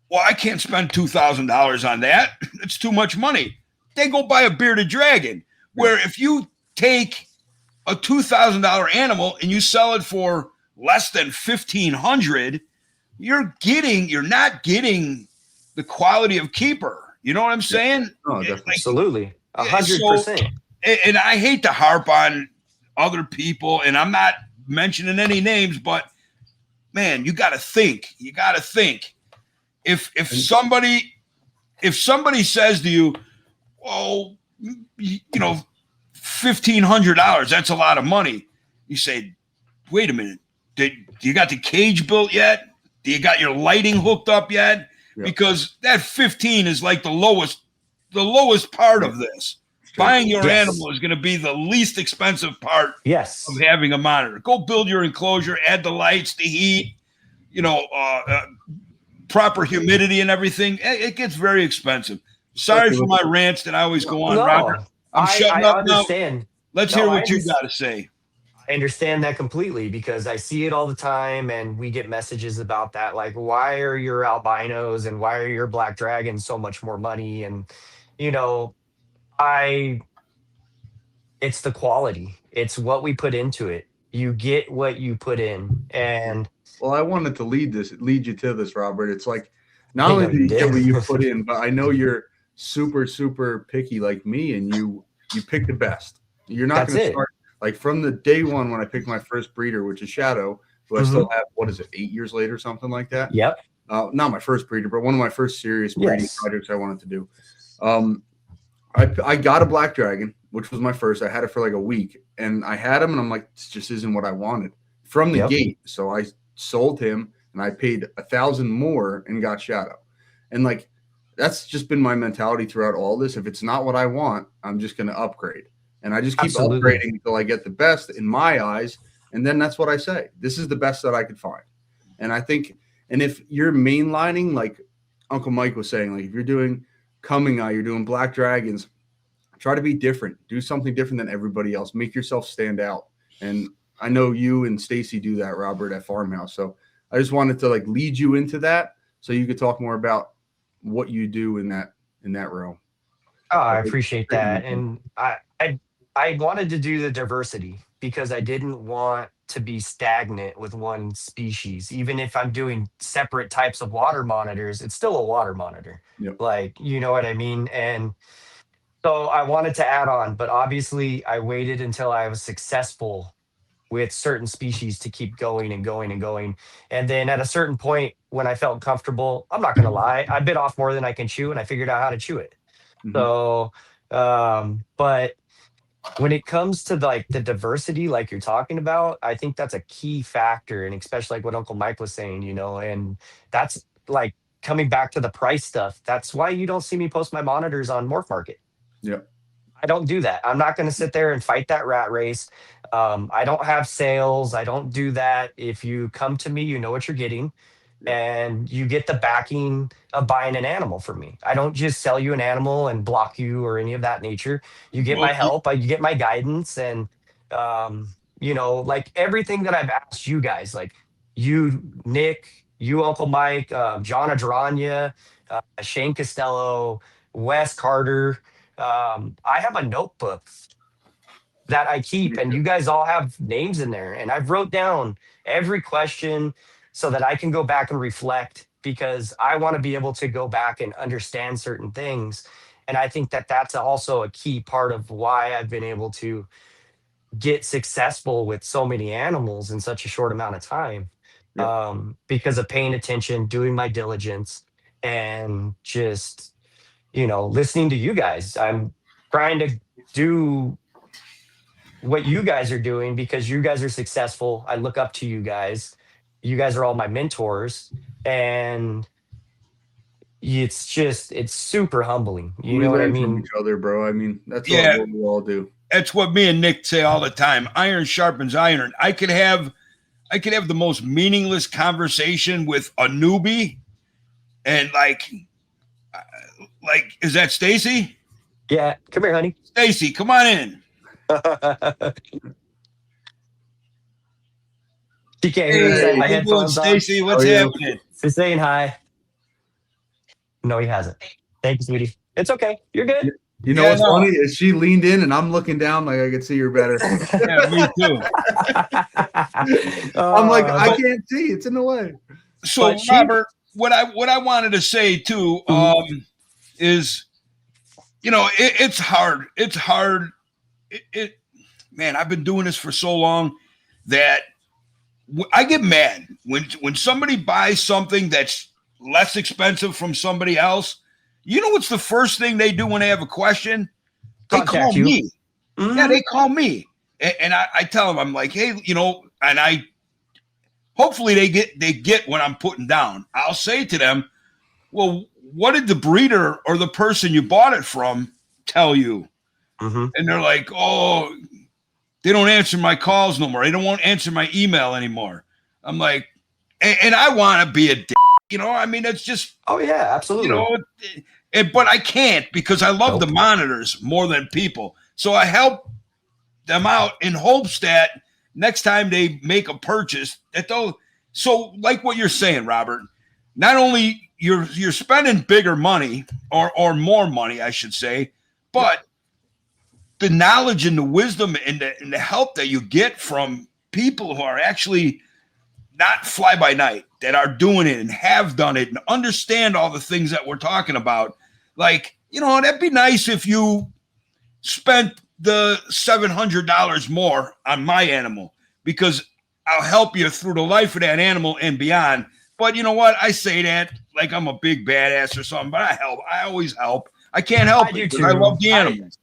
well, I can't spend $2,000 on that. It's too much money. They go buy a bearded dragon, where if you take a $2,000 animal and you sell it for less than $1,500, you're not getting the quality of keeper. You know what I'm saying? Oh, definitely. Absolutely. 100%. And I hate to harp on other people, and I'm not mentioning any names, but man, you got to think. If somebody says to you, oh, $1,500, that's a lot of money. You say, wait a minute. Do you got the cage built yet? Do you got your lighting hooked up yet? Yeah. Because that 15 is like the lowest part of this. Buying your Yes. animal is going to be the least expensive part Yes. of having a monitor. Go build your enclosure, add the lights, the heat, proper humidity and everything. It gets very expensive. Sorry for my rants that I always go on, No, Robert. I'm shutting I up now. understand. Let's No, hear I what you got to say. I understand that completely because I see it all the time and we get messages about that. Like, why are your albinos and why are your black dragons so much more money? And, you know, I, it's the quality, it's what we put into it. You get what you put in. And Well, I wanted to lead you to this, Robert. It's like not I only know do you you get what you did. put in, but I know you're super, super picky like me, and you pick the best. You're not That's going to it. start like from the day one when I picked my first breeder, which is Shadow, who I Mhm. still have. What is it, 8 years later, something like that? Yep. Not my first breeder, but one of my first serious breeding Yes. projects I wanted to do. I got a black dragon, which was my first. I had it for like a week, and I had him, and I'm like, this just isn't what I wanted from the Yep. gate. So I sold him, and I paid $1,000 more and got Shadow. And like that's just been my mentality throughout all this. If it's not what I want, I'm just going to upgrade, and I just keep Absolutely. upgrading until I get the best in my eyes. And then that's what I say. This is the best that I could find. And I think, and if you're mainlining, like Uncle Mike was saying, like if you're doing Coming Eye, you're doing Black Dragons, try to be different. Do something different than everybody else. Make yourself stand out. And I know you and Stacy do that, Robert, at Farmhouse. So I just wanted to like lead you into that so you could talk more about what you do in that realm. Oh, I appreciate that. And I wanted to do the diversity because I didn't want to be stagnant with one species. Even if I'm doing separate types of water monitors, it's still a water monitor. Yep. Like, you know what I mean? And so I wanted to add on, but obviously I waited until I was successful with certain species to keep going and going and going. And then at a certain point when I felt comfortable, I'm not going to lie, I bit off more than I can chew and I figured out how to chew it. Mhm. So, but when it comes to like the diversity, like you're talking about, I think that's a key factor. And especially like what Uncle Mike was saying, and that's like coming back to the price stuff. That's why you don't see me post my monitors on Morph Market. Yeah. I don't do that. I'm not going to sit there and fight that rat race. I don't have sales. I don't do that. If you come to me, you know what you're getting and you get the backing of buying an animal from me. I don't just sell you an animal and block you or any of that nature. You get Well, my help, you get my guidance, and like everything that I've asked you guys, like you, Nick, you, Uncle Mike, John Adranya, Shane Costello, Wes Carter. I have a notebook that I keep, and you guys all have names in there, and I've wrote down every question so that I can go back and reflect because I want to be able to go back and understand certain things. And I think that that's also a key part of why I've been able to get successful with so many animals in such a short amount of time, Yep. because of paying attention, doing my diligence, and just, listening to you guys. I'm trying to do what you guys are doing because you guys are successful. I look up to you guys. You guys are all my mentors. And it's super humbling. You We know what I learn from mean? each other, bro. I mean, that's Yeah. what we all do. That's what me and Nick say all the time. Iron sharpens iron. I could have the most meaningless conversation with a newbie, and like, is that Stacy? Yeah. Come here, honey. Stacy, come on in. She can't hear me. Hey, My how you doing, headphones on. Stacy? What's How are you? happening? She's saying hi. No, he hasn't. Thank you, sweetie. It's okay. You're good. You know what's funny is she leaned in and I'm looking down like I could see her better. Yeah, me too. I'm like, I can't see. It's in the way. So, Robert, what I wanted to say too is, it's hard. It's hard. Man, I've been doing this for so long that I get mad when somebody buys something that's less expensive from somebody else. You know what's the first thing they do when they have a question? They call me. Mm-hmm. Yeah, they call me. And I tell them, I'm like, hey, and I hopefully they get what I'm putting down. I'll say to them, well, what did the breeder or the person you bought it from tell you? and they're like, oh, they don't answer my calls no more. They don't want to answer my email anymore. I'm like, and I want to be a dick, you know? I mean, it's just, Oh yeah, absolutely. you know, but I can't because I love the monitors more than people. So I help them out in hopes that next time they make a purchase that they'll, so like what you're saying, Robert, not only you're spending bigger money or more money, I should say, but the knowledge and the wisdom and the help that you get from people who are actually not fly by night, that are doing it and have done it and understand all the things that we're talking about. Like, you know, that'd be nice if you spent the $700 more on my animal, because I'll help you through the life of that animal and beyond. But you know what? I say that like I'm a big badass or something, but I help. I always help. I can't help it because I love the animals.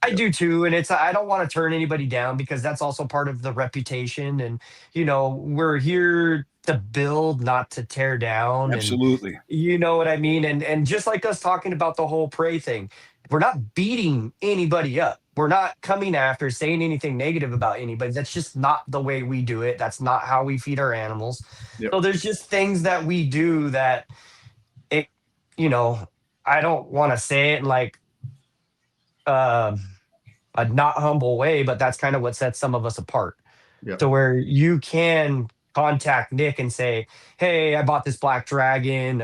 I do too. And I don't want to turn anybody down, because that's also part of the reputation. And, you know, we're here to build, not to tear down. Absolutely. And you know what I mean? And just like us talking about the whole prey thing, we're not beating anybody up. We're not coming after, saying anything negative about anybody. That's just not the way we do it. That's not how we feed our animals. So there's just things that we do that it, you know, I don't want to say it like, a not humble way, but that's kind of what sets some of us apart. To where you can contact Nick and say, hey, I bought this black dragon.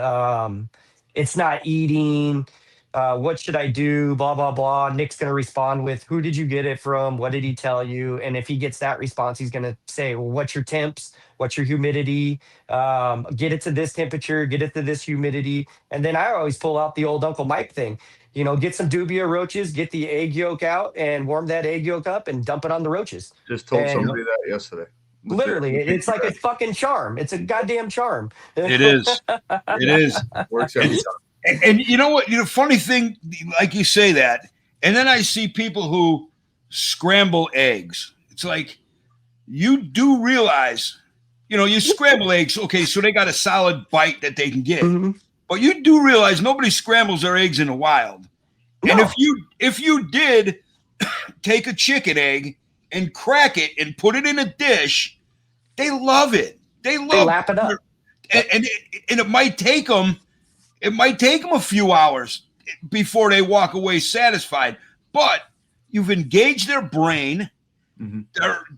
It's not eating. What should I do? Blah, blah, blah. Nick's going to respond with, who did you get it from? What did he tell you? And if he gets that response, he's going to say, well, what's your temps? What's your humidity? Get it to this temperature, get it to this humidity. And then I always pull out the old Uncle Mike thing. You know, get some dubia roaches, get the egg yolk out and warm that egg yolk up and dump it on the roaches. Just told somebody that yesterday. Literally, it's like a fucking charm. It's a goddamn charm. It is. It is. Works every time. And you know what? You know, funny thing, like you say that, and then I see people who scramble eggs. It's like, you do realize, you know, you scramble eggs. Okay, so they got a solid bite that they can get. But you do realize nobody scrambles their eggs in the wild. No. And if you did take a chicken egg and crack it and put it in a dish, they love it. They lap it up. And it might take them a few hours before they walk away satisfied. But you've engaged their brain.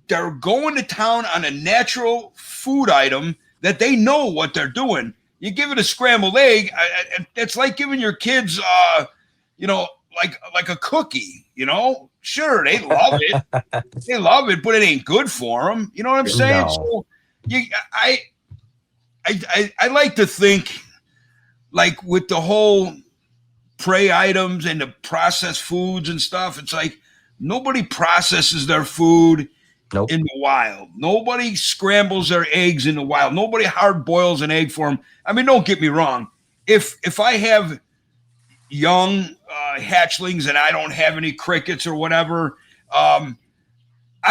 They're going to town on a natural food item that they know what they're doing. You give it a scrambled egg, it's like giving your kids, you know, like a cookie, you know? Sure, they love it. They love it, but it ain't good for them. You know what I'm saying? No. So I like to think, like with the whole prey items and the processed foods and stuff, it's like nobody processes their food in the wild. Nobody scrambles their eggs in the wild. Nobody hard boils an egg for them. I mean, don't get me wrong. If I have young hatchlings and I don't have any crickets or whatever, I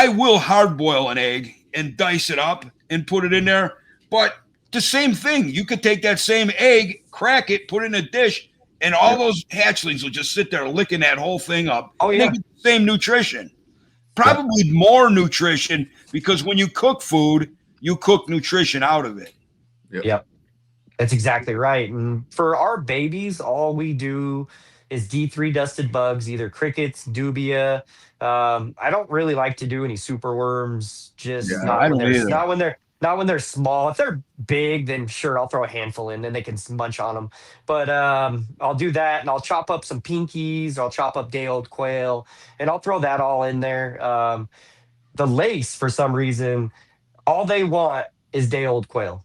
will hard boil an egg and dice it up and put it in there. But the same thing, you could take that same egg, crack it, put it in a dish, and all those hatchlings will just sit there licking that whole thing up. Oh, yeah. They get the same nutrition. Probably more nutrition, because when you cook food, you cook nutrition out of it. Yep. That's exactly right. And for our babies, all we do is D3 dusted bugs, either crickets, dubia. I don't really like to do any super worms. Not when they're small. If they're big, then sure, I'll throw a handful in and they can munch on them. But I'll do that, and I'll chop up some pinkies. I'll chop up day-old quail, and I'll throw that all in there. The lace, for some reason, all they want is day-old quail.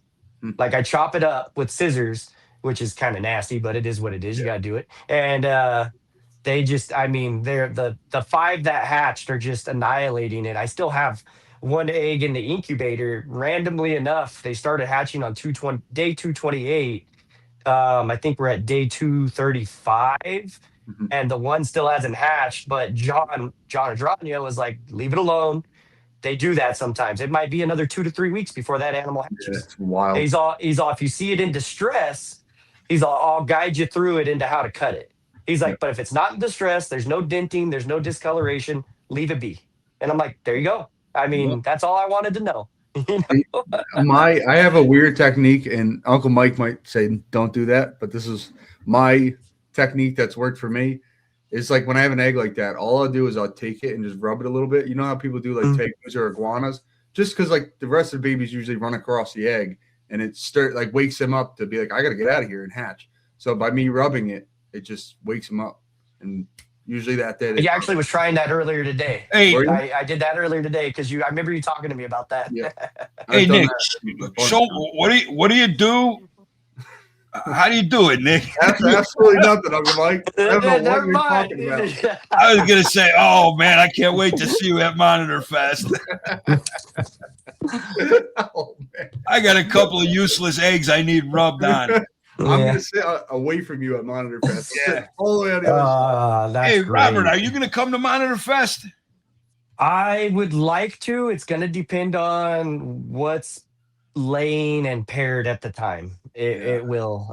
Like, I chop it up with scissors, which is kind of nasty, but it is what it is. You got to do it. And they just, I mean, they're the 5 that hatched are just annihilating it. I still have one egg in the incubator. Randomly enough, they started hatching on day 228. I think we're at day 235, and the one still hasn't hatched. But John Adrania was like, leave it alone. They do that sometimes. It might be another 2 to 3 weeks before that animal hatches. Yeah, it's wild. He's all, if you see it in distress, he's all, I'll guide you through it into how to cut it. He's like, but if it's not in distress, there's no denting, there's no discoloration, leave it be. And I'm like, there you go. I mean, that's all I wanted to know. You know? I have a weird technique, and Uncle Mike might say don't do that, but this is my technique that's worked for me. It's like when I have an egg like that, all I'll do is I'll take it and just rub it a little bit. You know how people do like tegus or iguanas, just because like the rest of the babies usually run across the egg, and it wakes them up to be like, I got to get out of here and hatch. So by me rubbing it, it just wakes them up, and usually that day. He actually was trying that earlier today. Hey, I did that earlier today because I remember you talking to me about that. Yeah. Hey Nick, so what do you do? How do you do it, Nick? That's absolutely nothing, Uncle Mike. I don't know what Never you're mind. talking about. I was gonna say, oh man, I can't wait to see you at Monitor Fest. Oh, man. I got a couple of useless eggs I need rubbed on. I'm gonna sit away from you at Monitor Fest. Yeah. All the way on the other side. That's Hey, great. Robert, are you gonna come to Monitor Fest? I would like to. It's going to depend on what's laying and paired at the time. It will.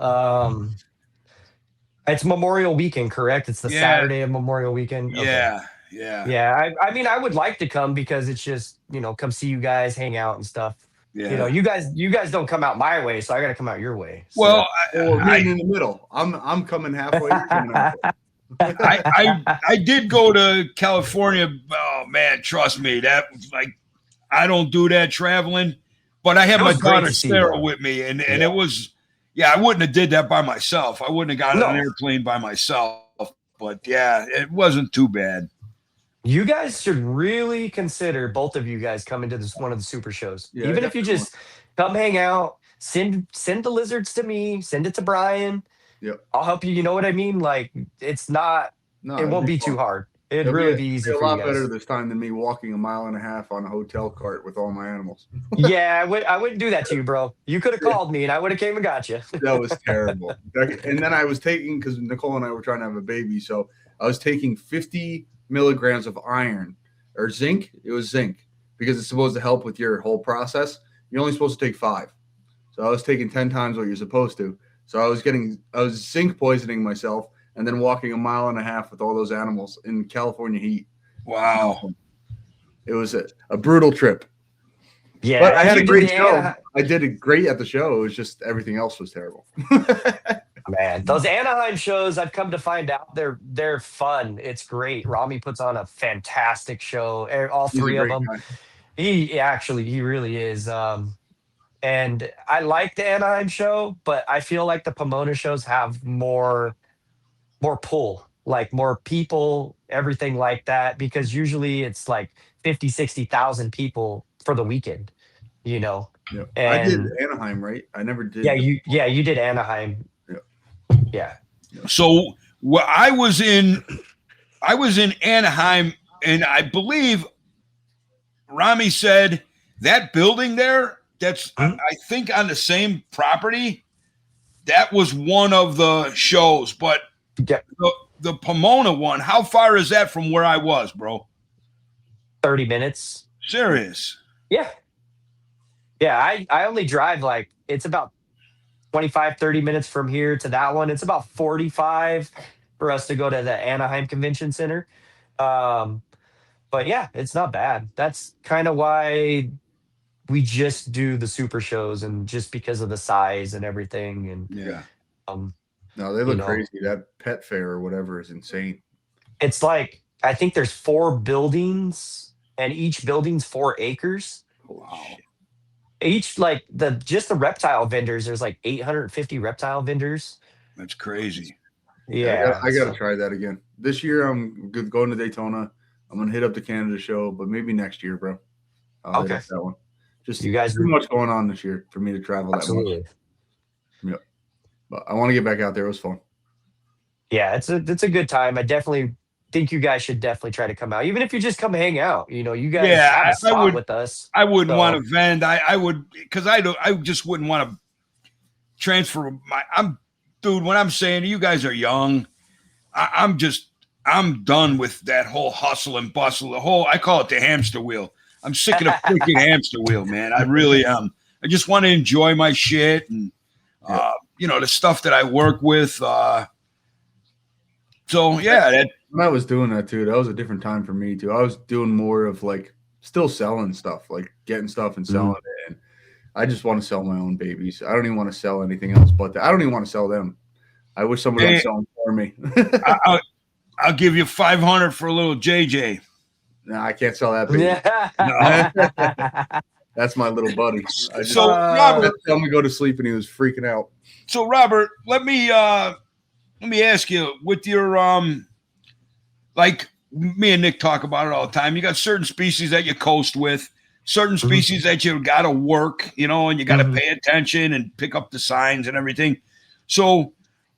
It's Memorial Weekend, correct? It's the Saturday of Memorial Weekend. Okay. Yeah. I mean, I would like to come because it's just come see you guys, hang out and stuff. Yeah. You guys don't come out my way, so I got to come out your way. So. Well, Or meeting in the middle. I'm coming halfway. You're coming halfway. I did go to California. Oh man, trust me, that was like I don't do that traveling, but I had my daughter Sarah with me, and it was I wouldn't have did that by myself. I wouldn't have got on an airplane by myself. But yeah, it wasn't too bad. You guys should really consider, both of you guys, coming to one of the super shows. Yeah, Even if you just come hang out, send the lizards to me, send it to Brian. Yep. I'll help you. You know what I mean? Like, it won't be too hard. It'd really be easy for you guys. A lot better this time than me walking 1.5 miles on a hotel cart with all my animals. Yeah, I wouldn't do that to you, bro. You could have called me and I would have came and got you. That was terrible. And then I was taking, because Nicole and I were trying to have a baby, so I was taking 50 milligrams of iron or zinc. It was zinc because it's supposed to help with your whole process. You're only supposed to take 5. So I was taking 10 times what you're supposed to. So I was zinc poisoning myself and then walking 1.5 miles with all those animals in California heat. Wow. It was a brutal trip. Yeah. But I had a great show. I did it great at the show. It was just everything else was terrible. Man, those Anaheim shows, I've come to find out they're fun. It's great. Rami puts on a fantastic show. All 3 of them. Guy. He really is. And I like the Anaheim show, but I feel like the Pomona shows have more pull, like more people, everything like that, because usually it's like 50, 60,000 people for the weekend, Yeah. And I did Anaheim, right? I never did. You did Anaheim. Yeah. So I was in Anaheim, and I believe Rami said that building there, that's I think on the same property. That was one of the shows, but the Pomona one, how far is that from where I was, bro? 30 minutes. Serious? Yeah. Yeah, I only drive it's about 25, 30 minutes from here to that one. It's about 45 for us to go to the Anaheim Convention Center. But yeah, it's not bad. That's kind of why we just do the super shows, and just because of the size and everything. And no, they look crazy. That pet fair or whatever is insane. It's like, I think there's 4 buildings, and each building's 4 acres. Wow. Each just the reptile vendors, there's 850 reptile vendors. That's crazy. Yeah, I gotta try that again. This year I'm going to Daytona. I'm gonna hit up the Canada show, but maybe next year, bro. I'll hit up that one. Just you guys, too much going on this year for me to travel that much. Yeah, but I want to get back out there. It was fun. Yeah, it's a good time. I definitely think you guys should definitely try to come out, even if you just come hang out. You guys have a spot with us. I wouldn't want to vend. I would, because I just wouldn't want to transfer dude. When I'm saying you guys are young, I'm done with that whole hustle and bustle. I call it the hamster wheel. I'm sick of the freaking hamster wheel, man. I really am. I just want to enjoy my shit and, the stuff that I work with. So yeah, When I was doing that too, that was a different time for me too. I was doing more of like still selling stuff, like getting stuff and selling it. And I just want to sell my own babies. I don't even want to sell anything else but that. I don't even want to sell them. I wish somebody would sell them for me. I'll give you 500 for a little JJ. No, I can't sell that baby. Yeah. That's my little buddy. So Robert, tell him to go to sleep, and he was freaking out. So Robert, let me ask you, with your like me and Nick talk about it all the time. You got certain species that you coast with, certain species that you got to work, you know, and you got to pay attention and pick up the signs and everything. So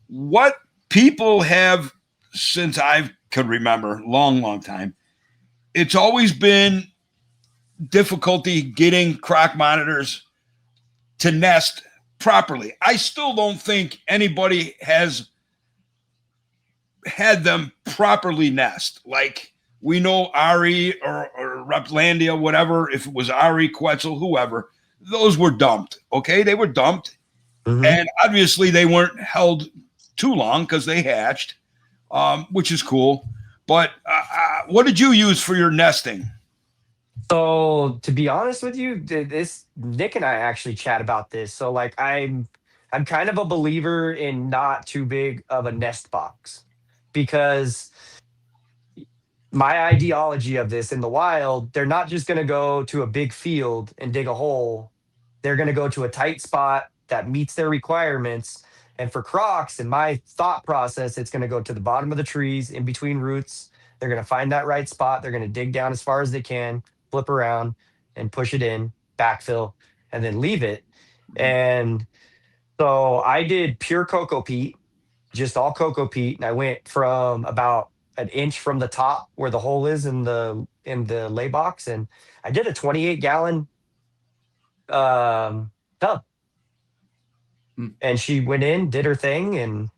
what people have, since I could remember, long time, it's always been difficulty getting croc monitors to nest properly. I still don't think anybody has had them properly nest. Like we know Ari or Replandia, whatever, if it was Ari, Quetzal, whoever, those were dumped. Okay, they were dumped. And obviously they weren't held too long because they hatched, which is cool. But what did you use for your nesting? So to be honest with you, this Nick and I actually chat about this. So like I'm kind of a believer in not too big of a nest box, because my ideology of this in the wild, they're not just going to go to a big field and dig a hole. They're going to go to a tight spot that meets their requirements. And for crocs, in my thought process, it's going to go to the bottom of the trees in between roots. They're going to find that right spot. They're going to dig down as far as they can, flip around and push it in, backfill, and then leave it. And so I did pure cocoa peat, just all cocoa peat. And I went from about an inch from the top where the hole is in the lay box. And I did a 28-gallon tub. And she went in, did her thing, and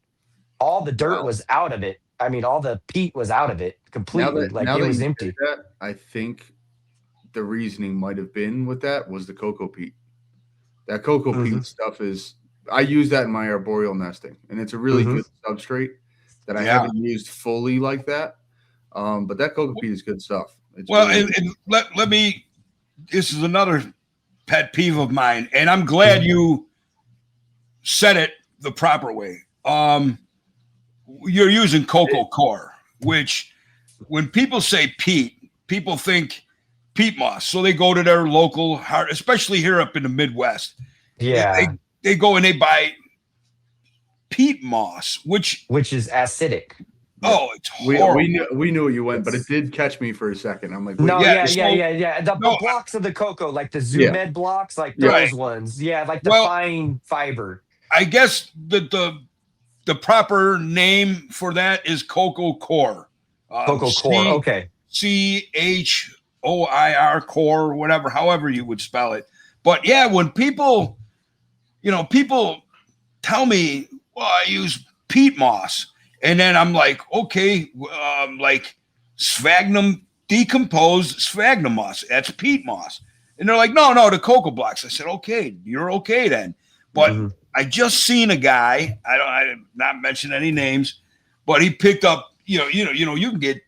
all the dirt was out of it. I mean, all the peat was out of it completely. It was empty. I think the reasoning might have been with that was the cocoa peat. That cocoa peat stuff is, I use that in my arboreal nesting, and it's a really good substrate that I haven't used fully like that. But that cocoa peat is good stuff. It's and let me, this is another pet peeve of mine, and I'm glad you said it the proper way. You're using cocoa core, which when people say peat, people think peat moss. So they go to their local, especially here up in the Midwest. Yeah. They go and they buy peat moss, which is acidic. Oh, it's horrible. We knew you went, but it did catch me for a second. I'm like, no, yeah. The blocks of the cocoa, like the Zoomed blocks, like those ones. Yeah, like the fine fiber. I guess the proper name for that is cocoa core. Cocoa core, okay. CHOIR core, whatever, however you would spell it. But yeah, when people tell me, well, I use peat moss, and then I'm like, okay, like sphagnum, decomposed sphagnum moss, that's peat moss. And they're like, no, the cocoa blocks. I said, okay, you're okay then. But I just seen a guy, I'm not mention any names, but he picked up, you can get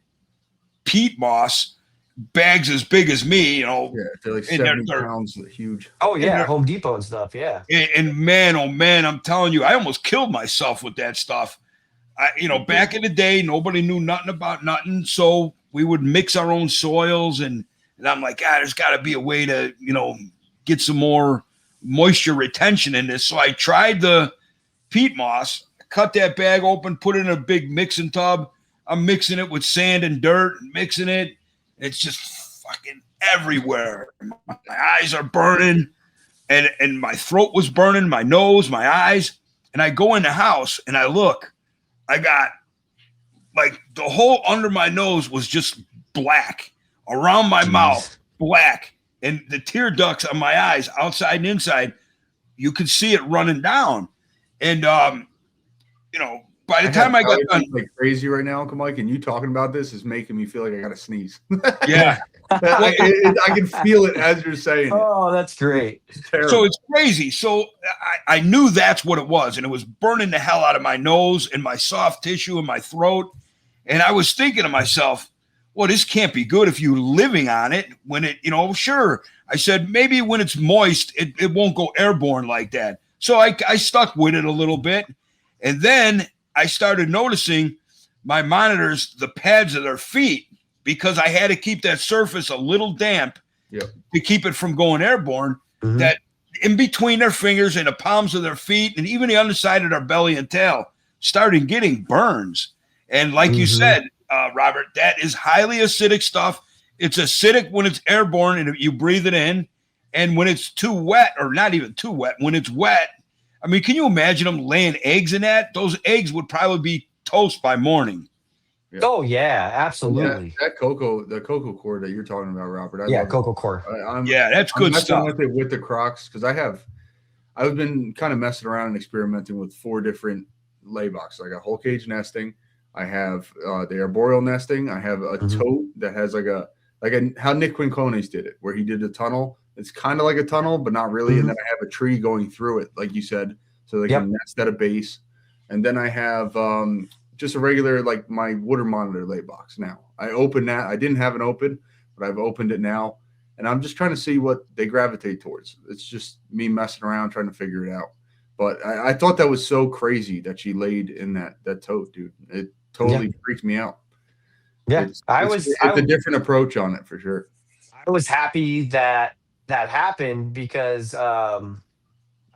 peat moss bags as big as me, they're like 70 pounds, huge. Oh yeah, Home Depot and stuff, yeah. And man, oh man, I'm telling you, I almost killed myself with that stuff. Back in the day, nobody knew nothing about nothing, so we would mix our own soils, and I'm like, there's got to be a way to, get some more moisture retention in this. So I tried the peat moss, cut that bag open, put it in a big mixing tub. I'm mixing it with sand and dirt, mixing it. It's just fucking everywhere. My eyes are burning, and my throat was burning, my nose, my eyes. And I go in the house and I look. I got like the whole under my nose was just black, around my mouth, black. And the tear ducts on my eyes, outside and inside, you could see it running down. And, by the time I got done. Like crazy right now, Uncle Mike, and you talking about this is making me feel like I got to sneeze. Yeah. I can feel it as you're saying it. Oh, that's great. So it's crazy. So I knew that's what it was. And it was burning the hell out of my nose and my soft tissue in my throat. And I was thinking to myself, well, this can't be good if you're living on it when it, sure. I said, maybe when it's moist, it won't go airborne like that. So I stuck with it a little bit. And then I started noticing my monitors, the pads of their feet, because I had to keep that surface a little damp to keep it from going airborne, that in between their fingers and the palms of their feet and even the underside of their belly and tail started getting burns. And like you said, Robert, that is highly acidic stuff. It's acidic when it's airborne and you breathe it in. And when it's too wet, or not even too wet, when it's wet, I mean, can you imagine them laying eggs in that? Those eggs would probably be toast by morning. Yeah. Oh yeah, absolutely. The cocoa core that you're talking about, Robert. I love cocoa core. That's good stuff. With it with the Crocs, because I've been kind of messing around and experimenting with 4 different lay boxes. I got whole cage nesting. I have the arboreal nesting. I have a tote that has like a how Nick Quincones did it, where he did a tunnel. It's kind of like a tunnel, but not really. And then I have a tree going through it, like you said, so they can nest at a base. And then I have just a regular, like my water monitor lay box. Now I opened that. I didn't have it open, but I've opened it now, and I'm just trying to see what they gravitate towards. It's just me messing around trying to figure it out. But I thought that was so crazy that she laid in that tote, dude. It totally freaked me out. Yeah, it's a different approach on it for sure. I was happy that happened because I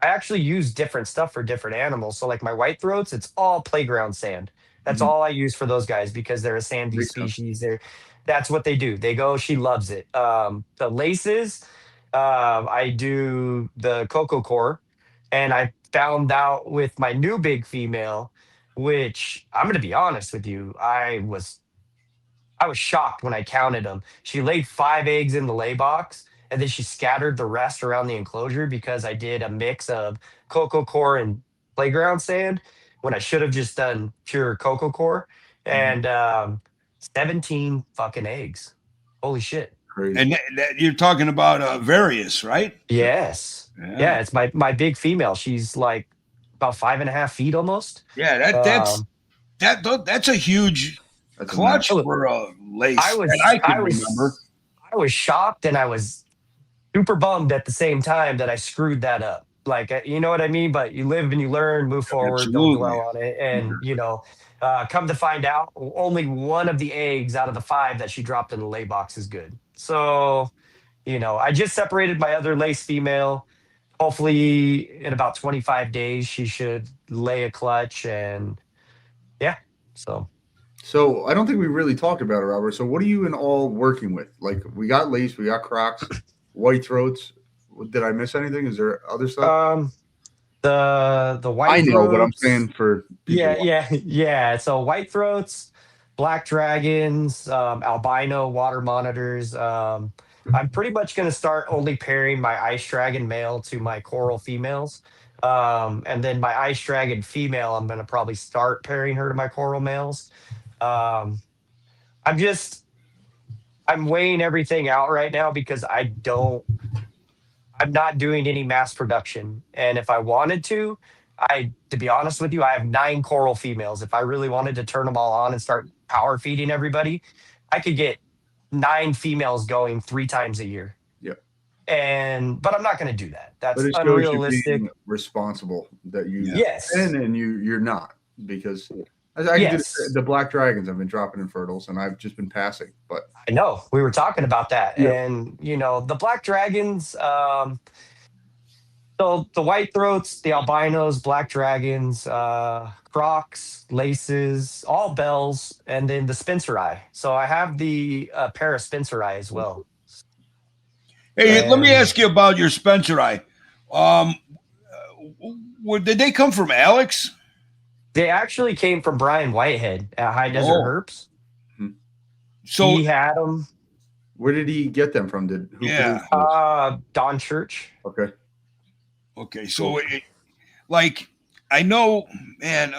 actually use different stuff for different animals. So like my white throats, it's all playground sand. That's all I use for those guys because they're a sandy species. That's what they do. They go, she loves it. The laces, I do the cocoa core, and I found out with my new big female, which I'm going to be honest with you, I was shocked when I counted them. She laid 5 eggs in the lay box, and then she scattered the rest around the enclosure because I did a mix of cocoa core and playground sand when I should have just done pure cocoa core. And 17 fucking eggs. Holy shit. Crazy. And you're talking about various, right? Yes. Yeah, it's my big female. She's like about 5.5 feet almost. Yeah, that's a huge clutch for a lace. I was shocked, and I was super bummed at the same time that I screwed that up. Like, you know what I mean? But you live and you learn, move forward, Absolutely. don't dwell on it. And, come to find out, only one of the eggs out of the 5 that she dropped in the lay box is good. So, I just separated my other lace female. Hopefully in about 25 days, she should lay a clutch. And yeah, so I don't think we really talked about it, Robert. So what are you in all working with? Like, we got lace, we got Crocs, white throats. Did I miss anything? Is there other stuff? The white I know, throats, but I'm saying for people. Yeah. So white throats, black dragons, albino water monitors. I'm pretty much going to start only pairing my ice dragon male to my coral females. And then my ice dragon female, I'm going to probably start pairing her to my coral males. I'm weighing everything out right now because I'm not doing any mass production. And if I wanted to be honest with you, I have 9 coral females. If I really wanted to turn them all on and start power feeding everybody, I could get 9 females going 3 times a year. Yep. But I'm not going to do that. That's but it unrealistic. Shows you being responsible that you yes, and you're not, because I can do the black dragons. I've been dropping in fertiles, and I've just been passing. But I know we were talking about that, and the black dragons. So the white throats, the albinos, black dragons, Crocs, laces, all bells, and then the Spenceri. So I have the pair of Spenceri as well. Hey, let me ask you about your Spenceri. Did they come from Alex? They actually came from Brian Whitehead at High Desert Herps. So he had them. Where did he get them from? Don Church. Okay. So I know, man,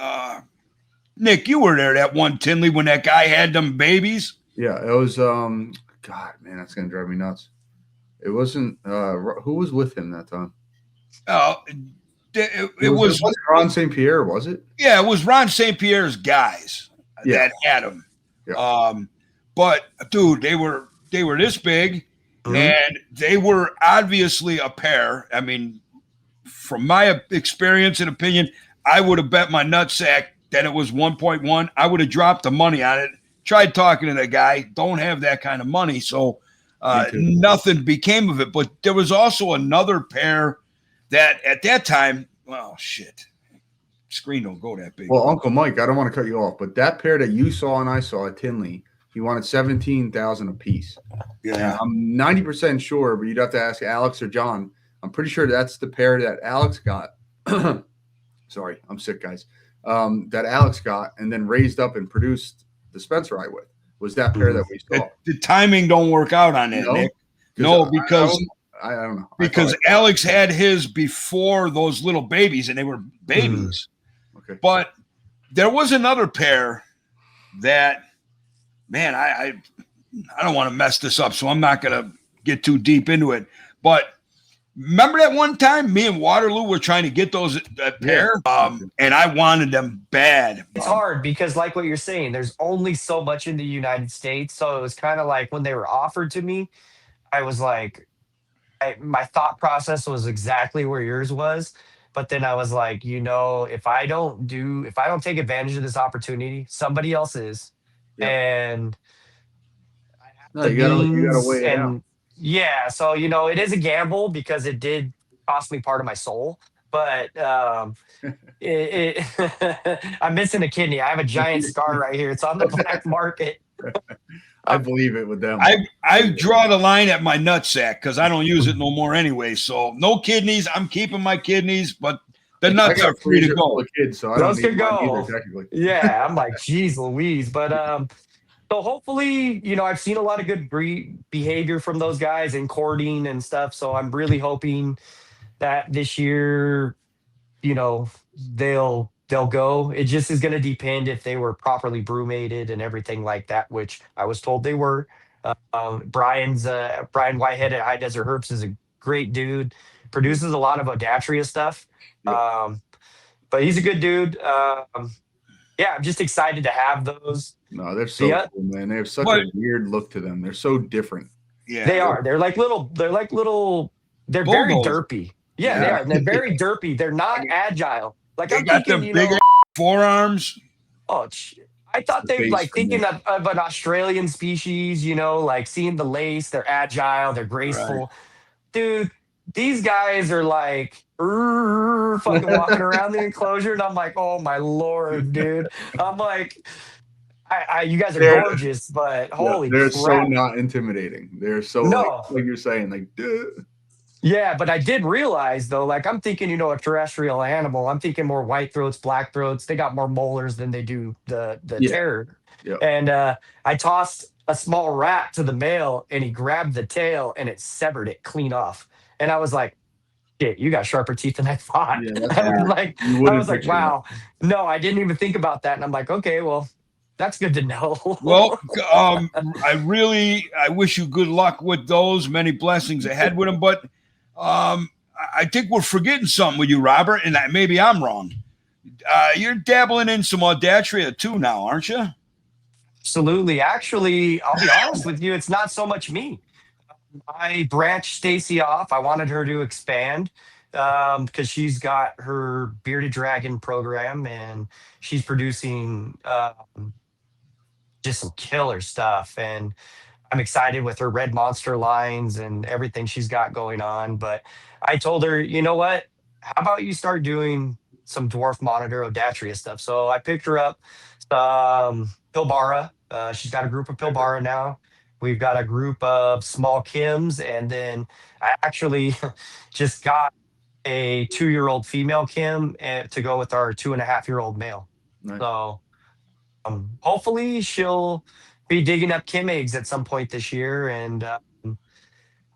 Nick, you were there that one Tinley when that guy had them babies. Yeah, it was God, man, that's gonna drive me nuts. It wasn't who was with him that time? It was Ron St. Pierre, was it? Yeah, it was Ron St. Pierre's guys that had him. Yeah. But dude, they were this big, and they were obviously a pair. I mean, from my experience and opinion, I would have bet my nutsack that it was 1.1. I would have dropped the money on it. Tried talking to the guy. Don't have that kind of money, so nothing became of it. But there was also another pair that at that time, well, shit, screen don't go that big. Well, Uncle Mike, I don't want to cut you off, but that pair that you saw and I saw at Tinley, he wanted 17,000 a piece. Yeah, I'm 90% sure, but you'd have to ask Alex or John. I'm pretty sure that's the pair that Alex got. Sorry, I'm sick, guys. That Alex got and then raised up and produced the Spencer I with was that pair that we saw. the timing don't work out on that, Nick. No, because I don't know. Because Alex had his before those little babies, and they were babies. Okay. But there was another pair that, man, I don't want to mess this up, so I'm not going to get too deep into it. But remember that one time me and Waterloo were trying to get that pair, and I wanted them bad. It's hard because, like what you're saying, there's only so much in the United States. So it was kind of like when they were offered to me, I was like, my thought process was exactly where yours was. But then I was like, if I don't take advantage of this opportunity, somebody else is. Yep. And I have No, you gotta weigh it out. Yeah, so it is a gamble because it did cost me part of my soul. But I'm missing a kidney. I have a giant scar right here. It's on the black market. I believe it with them. I draw the line at my nutsack because I don't use it no more anyway. So no kidneys. I'm keeping my kidneys, but the nuts are free to go. Kids, so I Those don't can need mine go. either, technically. Yeah, I'm like, geez Louise. But so hopefully, I've seen a lot of good behavior from those guys in courting and stuff. So I'm really hoping that this year, they'll go. It just is going to depend if they were properly brumated and everything like that, which I was told they were. Brian Whitehead at High Desert Herbs is a great dude, produces a lot of Odatria stuff. Yep. But he's a good dude. Yeah, I'm just excited to have those. No, they're so cool, man. They have such a weird look to them. They're so different. Yeah, they are. They're like little. They're very derpy. Yeah, they are. And they're very derpy. They're not agile. Like they I'm got thinking, them big forearms. Oh, I thought they like thinking of an Australian species. Like seeing the lace. They're agile. They're graceful. Right. Dude, these guys are like fucking walking around the enclosure, and I'm like, oh my lord, dude. I'm like, you guys are gorgeous, but holy they're crap. so not intimidating. They're so like you're saying, like, duh. Yeah, but I did realize though, like I'm thinking, a terrestrial animal. I'm thinking more white throats, black throats. They got more molars than they do the terror. Yeah. And I tossed a small rat to the male, and he grabbed the tail, and it severed it clean off. And I was like, shit, you got sharper teeth than I thought. Yeah, I was like, wow. No, I didn't even think about that. And I'm like, okay, well, that's good to know. Well, I wish you good luck with those. Many blessings ahead with them. But I think we're forgetting something with you, Robert, and maybe I'm wrong. You're dabbling in some Audatria too now, aren't you? Absolutely. Actually, I'll be honest with you, it's not so much me. I branched Stacy off. I wanted her to expand because she's got her Bearded Dragon program, and she's producing just some killer stuff. And I'm excited with her Red Monster lines and everything she's got going on. But I told her, you know what? How about you start doing some Dwarf Monitor Odatria stuff? So I picked her up Pilbara. She's got a group of Pilbara now. We've got a group of small Kims, and then I actually just got a 2-year-old female Kim to go with our 2.5-year-old male. Nice. So hopefully she'll be digging up Kim eggs at some point this year. And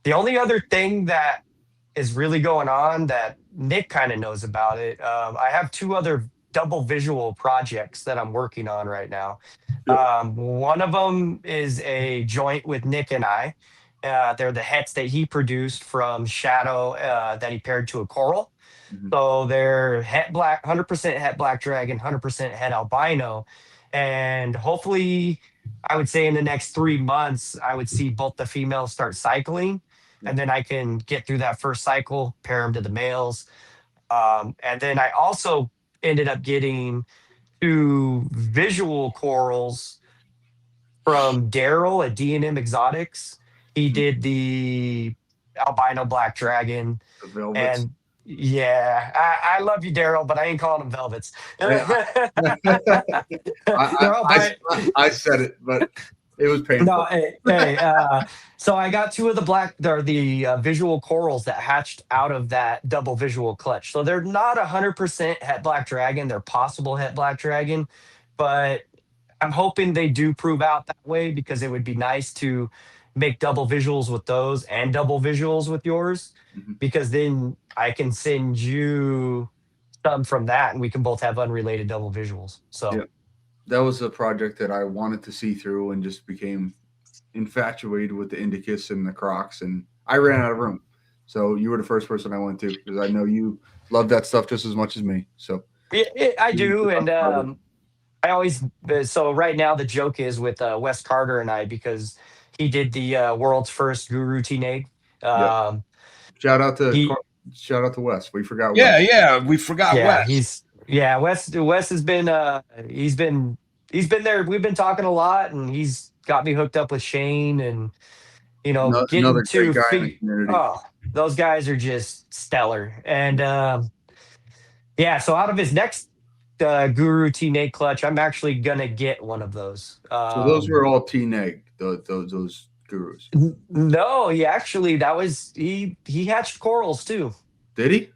the only other thing that is really going on that Nick kind of knows about it, I have 2 other double visual projects that I'm working on right now. One of them is a joint with Nick and I. They're the hets that he produced from Shadow that he paired to a coral. Mm-hmm. So they're het black, 100% het black dragon, 100% het albino. And hopefully I would say in the next 3 months, I would see both the females start cycling, Yeah. and then I can get through that first cycle, pair them to the males. And then I also ended up getting two visual corals from Daryl at D&M Exotics. He Mhm. did the albino black dragon, The velvets. and yeah, I love you, Daryl, but I ain't calling them velvets. I, They're all by I said it, but it was no, painful. so I got two of the black, they're the visual corals that hatched out of that double visual clutch. So they're not 100% het black dragon. They're possible het black dragon, but I'm hoping they do prove out that way because it would be nice to make double visuals with those and double visuals with yours, Mhm. because then I can send you some from that and we can both have unrelated double visuals. Yeah. So That was a project that I wanted to see through and just became infatuated with the Indicus and the Crocs, and I ran out of room. So you were the first person I went to because I know you love that stuff just as much as me. So I do. And I always, so right now the joke is with Wes Carter and I, because he did the world's first Guru Teen Egg. yeah, Um, shout out to he, shout out to Wes. We forgot Yeah, Wes. yeah. We forgot yeah, Wes. Wes has been, he's been there. We've been talking a lot, and he's got me hooked up with Shane, and, getting Another great to guy in the figure, community. oh, those guys are just stellar. And, yeah, so out of his next Guru Teen Egg clutch, I'm actually gonna get one of those. So those were all teen egg. Those gurus. No, he actually, that was, he hatched corals too. Did he?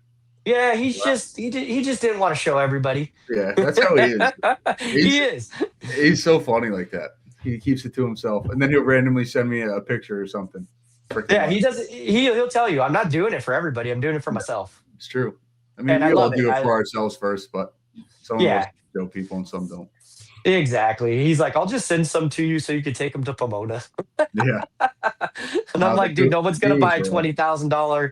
Yeah, Wow. he just didn't want to show everybody. Yeah, that's how he is. He He's is. he's so funny like that. He keeps it to himself, and then he'll randomly send me a picture or something. Freaking Yeah, love he it. does. He'll tell you, I'm not doing it for everybody. I'm doing it for Yeah, myself, it's true. I mean, and I we all love it. do it for ourselves first, but some of us Yeah, show people and some don't. exactly. He's like, I'll just send some to you so you can take them to Pomona. Yeah, And I'm the like, dude, no one's gonna gurus buy are all $20,000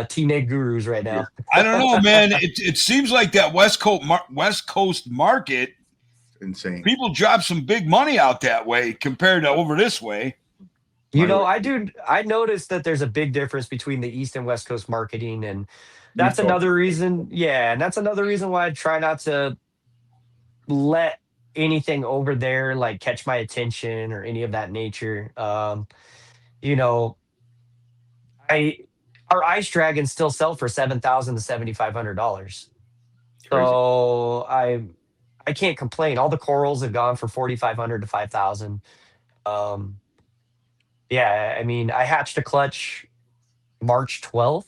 teenage gurus right yeah, now. I don't know, man. It seems like that West Coast market, insane. people drop some big money out that way compared to over this way. You My know, way. I noticed that there's a big difference between the East and West Coast marketing, and You that's talk. another reason. Yeah, and that's another reason why I try not to let anything over there like catch my attention or any of that nature. You know, I our ice dragons still sell for $7,000 to $7,500. Crazy. So I can't complain. All the corals have gone for 4,500 to 5,000. Um, yeah, I mean, I hatched a clutch March 12th,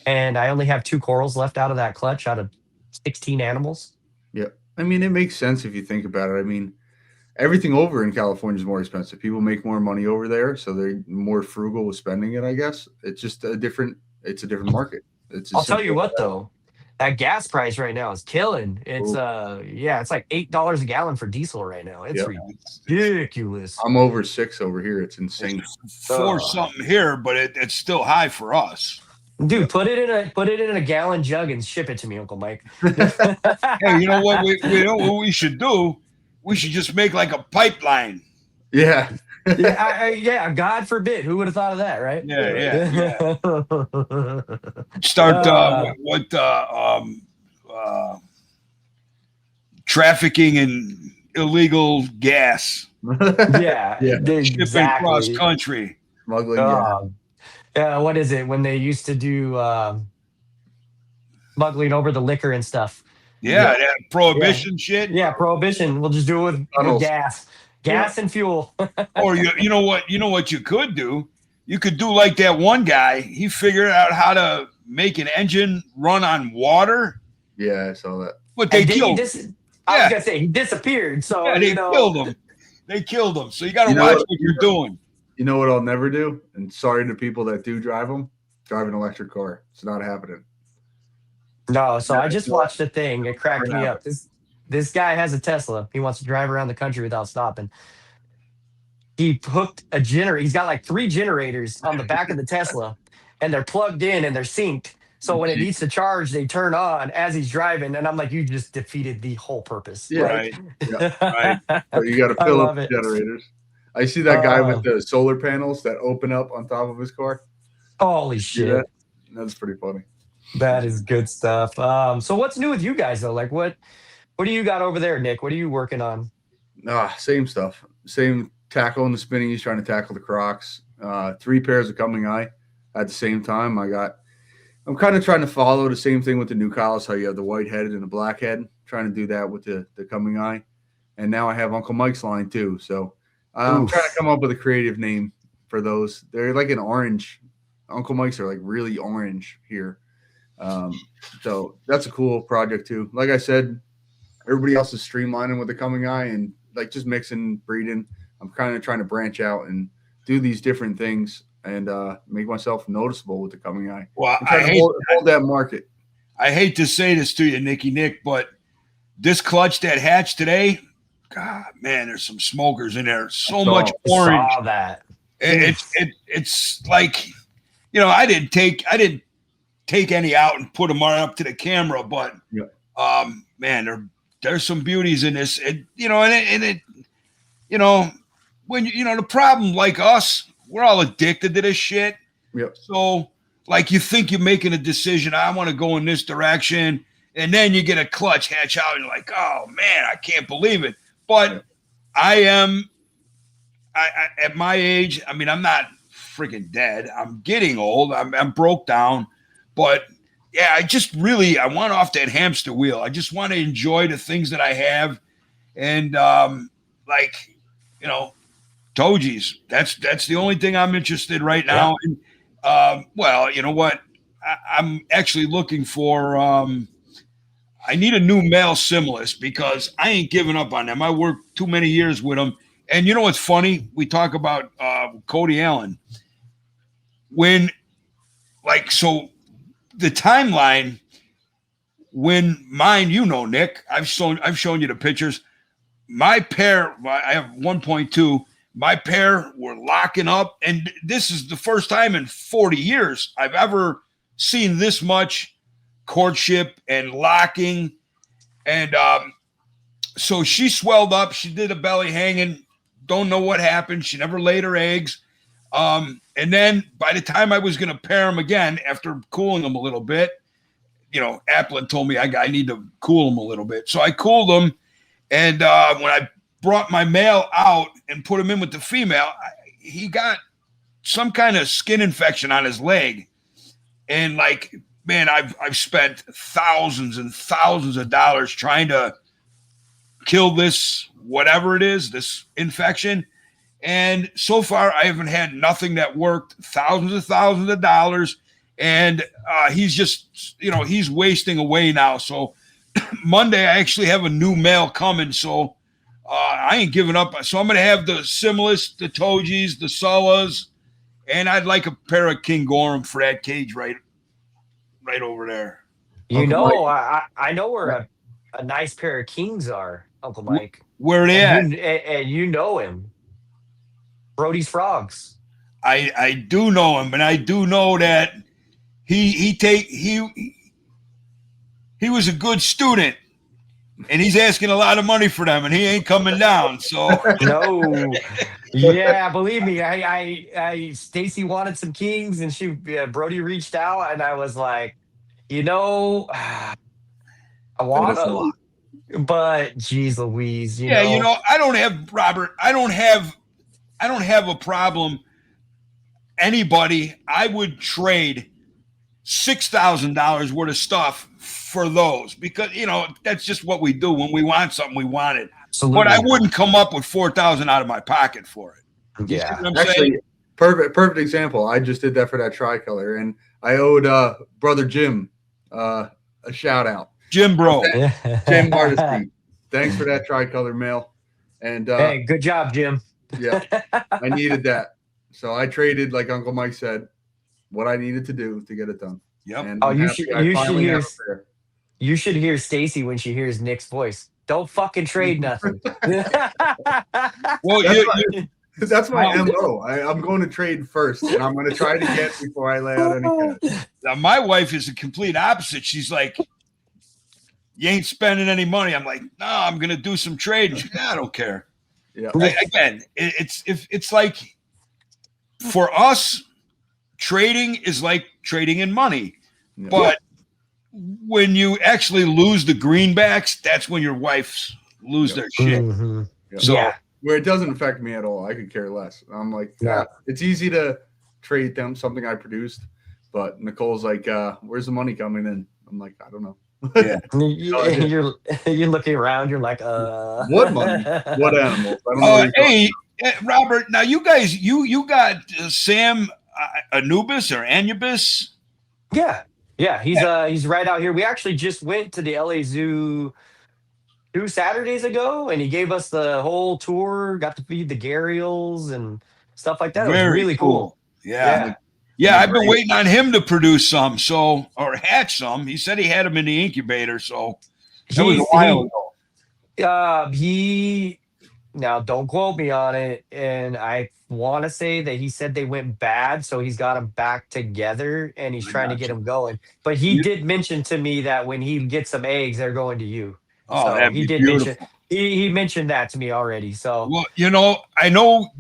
and I only have two corals left out of that clutch out of 16 animals. Yeah, I mean, it makes sense if you think about it. I mean, everything over in California is more expensive. People make more money over there, so they're more frugal with spending it. I guess it's just a different. It's a different market. It's I'll as tell simple you as what though, that gas price right now is killing. that. It's Oh, yeah, it's like $8 a gallon for diesel right now. It's yeah, ridiculous. I'm over 6 over here. It's insane. For Ugh. something here, but it's still high for us. Yeah. Dude, put it in a gallon jug and ship it to me, Uncle Mike. Hey, you know what we know what we should do? We should just make like a pipeline. Yeah. Yeah, yeah. God forbid, who would have thought of that, right? Yeah. Start Uh, what uh, trafficking in illegal gas, yeah, Yeah. shipping cross exactly. country. Smuggling gas. Yeah, what is it when they used to do smuggling over the liquor and stuff? Yeah, Yeah. that Yeah, prohibition shit. yeah. Prohibition. We'll just do it with Tunnels. gas, Yeah. gas and fuel. Or you know what you could do? You could do like that one guy. He figured out how to make an engine run on water, Yeah, I saw that. but they And did he killed. dis- I was Yeah, gonna say he disappeared. So yeah, they killed him. They killed him. So you got to You know watch what? what you're doing. You know what I'll never do? And sorry to people that do drive them. Drive an electric car. It's not happening. no. So I just Yeah. watched a thing. It cracked Never me happened. up. This guy has a Tesla. He wants to drive around the country without stopping. He hooked a generator. He's got like three generators on the back of the Tesla, and they're plugged in and they're synced. So when it needs to charge, they turn on as he's driving, and I'm like, you just defeated the whole purpose. Yeah. Like, Right. Yeah. Right. So you got to I fill up love the it. generators. I see that guy with Oh, the solar panels that open up on top of his car. holy See that? shit. That's pretty funny. That is good stuff. So what's new with you guys though? Like what do you got over there, Nick? What are you working on? Same stuff. Same tackle and the spinnies, trying to tackle the crocs. 3 pairs of coming eye at the same time. I'm kind of trying to follow the same thing with the new colors, how you have the white headed and the black head, trying to do that with the coming eye. And now I have Uncle Mike's line too. So I'm trying to come up with a creative name for those. They're like an orange. Uncle Mike's are like really orange here. So that's a cool project too. Like I said, everybody else is streamlining with the coming eye and like just mixing, breeding. I'm kind of trying to branch out and do these different things and make myself noticeable with the coming eye. Well, I'm trying to hold that market. I hate to say this to you, Nicky Nick, but this clutch that hatched today, God, man, there's some smokers in there. So much orange. Saw that. It's like, you know, I didn't take any out and put them right up to the camera, but man, there's some beauties in this. When the problem, like us, we're all addicted to this shit. Yep. So like you think you're making a decision, I want to go in this direction, and then you get a clutch hatch out and you're like, oh man, I can't believe it. But I at my age, I mean, I'm not freaking dead. I'm getting old. I'm broke down, but yeah, I want off that hamster wheel. I just want to enjoy the things that I have. And Toji's, that's the only thing I'm interested right now. Yeah. And well, you know what? I'm actually looking for I need a new male Similis because I ain't giving up on them. I worked too many years with them. And you know what's funny? We talk about Cody Allen. The timeline when mine, Nick, I've shown you the pictures. My pair, I have 1.2. My pair were locking up, and this is the first time in 40 years I've ever seen this much courtship and locking. And so she swelled up. She did a belly hanging. Don't know what happened. She never laid her eggs. And then by the time I was going to pair them again, after cooling them a little bit, Applin told me I need to cool them a little bit. So I cooled them. And when I brought my male out and put him in with the female, he got some kind of skin infection on his leg. And like, man, I've spent thousands and thousands of dollars trying to kill this, whatever it is, this infection. And so far, I haven't had nothing that worked. Thousands of dollars. And he's just, he's wasting away now. So Monday, I actually have a new male coming. So I ain't giving up. So I'm going to have the Similis, the Tojis, the Sullas, and I'd like a pair of King Gorham for that cage right over there. I know where a nice pair of Kings are, Uncle Mike. Where they at? And you know him. Brody's Frogs. I do know him, and I do know that he was a good student, and he's asking a lot of money for them, and he ain't coming down. So no, yeah, believe me, I Stacy wanted some Kings, and Brody reached out, and I was like, I want them, but geez Louise, I don't have Robert. I don't have a problem. Anybody, I would trade $6,000 worth of stuff for those because that's just what we do when we want something. We want it, absolutely. But I wouldn't come up with $4,000 out of my pocket for it. Yeah, actually, perfect example. I just did that for that tricolor, and I owed brother Jim a shout out. Jim, bro, Jim Hardesty. Thanks for that tricolor mail. And hey, good job, Jim. Yeah, I needed that. So I traded, like Uncle Mike said, what I needed to do to get it done. Yep. And you should hear Stacy when she hears Nick's voice. Don't fucking trade nothing. Well, That's my MO. I'm going to trade first, and I'm going to try to get before I lay out any cash. Now, my wife is the complete opposite. She's like, you ain't spending any money. I'm like, no, I'm going to do some trading. She's like, I don't care. Yeah. Again, it's like, for us, trading is like trading in money. Yeah. But when you actually lose the greenbacks, that's when your wives lose their shit. Mm-hmm. So Yeah. Where it doesn't affect me at all. I could care less. I'm like, Yeah. it's easy to trade them something I produced. But Nicole's like, where's the money coming in? I'm like, I don't know. Yeah. You're looking around. You're like, What money? What animals? I don't know what you're hey, Robert. Now you guys, you got Sam Anubis or Anubis? Yeah. He's right out here. We actually just went to the LA Zoo 2 Saturdays ago, and he gave us the whole tour. Got to feed the gharials and stuff like that. It was Very really cool. Yeah. I've been waiting on him to produce some, or hatch some. He said he had them in the incubator, so that was a while ago. He now don't quote me on it, and I want to say that he said they went bad, so he's got them back together, and he's trying to get them going. But he did mention to me that when he gets some eggs, they're going to you. Oh, so that'd he be did beautiful. mention he mentioned that to me already. So well, I know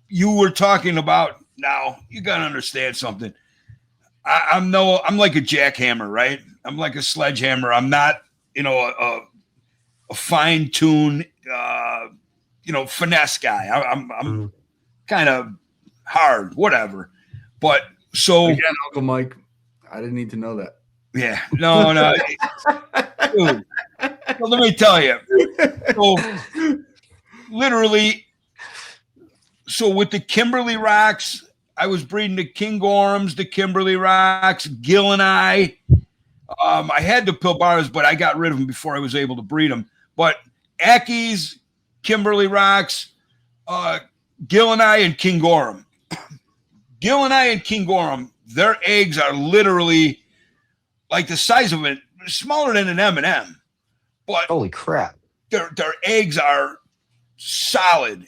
you were talking about. Now you got to understand something. I'm like a jackhammer, right? I'm like a sledgehammer. I'm not, a fine tune, finesse guy. I'm kind of hard, whatever. But so again, Uncle Mike, I didn't need to know that. Yeah, no. Dude, well, let me tell you. So literally, with the Kimberly Rocks, I was breeding the King Gorhams, the Kimberly Rocks, Gill and I had the Pilbaras, but I got rid of them before I was able to breed them. But Ackies, Kimberly Rocks, Gill and I, and King Gorham. Gill and I and King Gorham, their eggs are literally like the size of it, smaller than an M&M. But holy crap, their eggs are solid.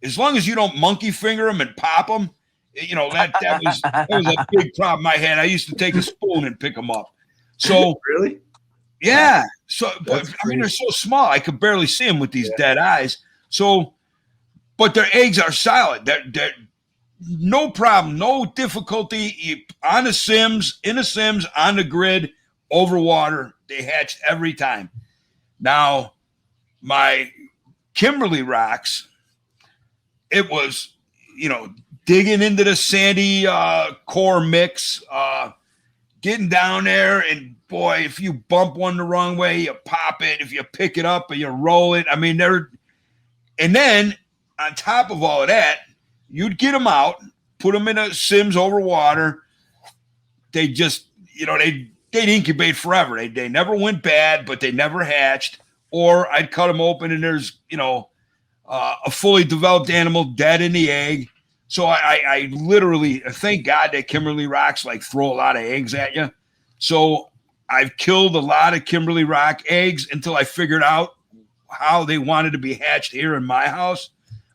As long as you don't monkey finger them and pop them, that was a big problem I had. I used to take a spoon and pick them up. So really, yeah. So, but I mean, they're so small I could barely see them with these dead eyes. So, but their eggs are solid. They're no problem, no difficulty on the Sims, in the Sims, on the grid, over water. They hatched every time. Now, my Kimberly Rocks, it was, digging into the sandy core mix, getting down there, and boy, if you bump one the wrong way, you pop it. If you pick it up and you roll it, I mean, and then on top of all of that, you'd get them out, put them in a Sims over water. They just, they'd incubate forever. They never went bad, but they never hatched. Or I'd cut them open and there's, a fully developed animal dead in the egg. So I literally, thank God that Kimberly Rocks throw a lot of eggs at you. So I've killed a lot of Kimberly Rock eggs until I figured out how they wanted to be hatched here in my house.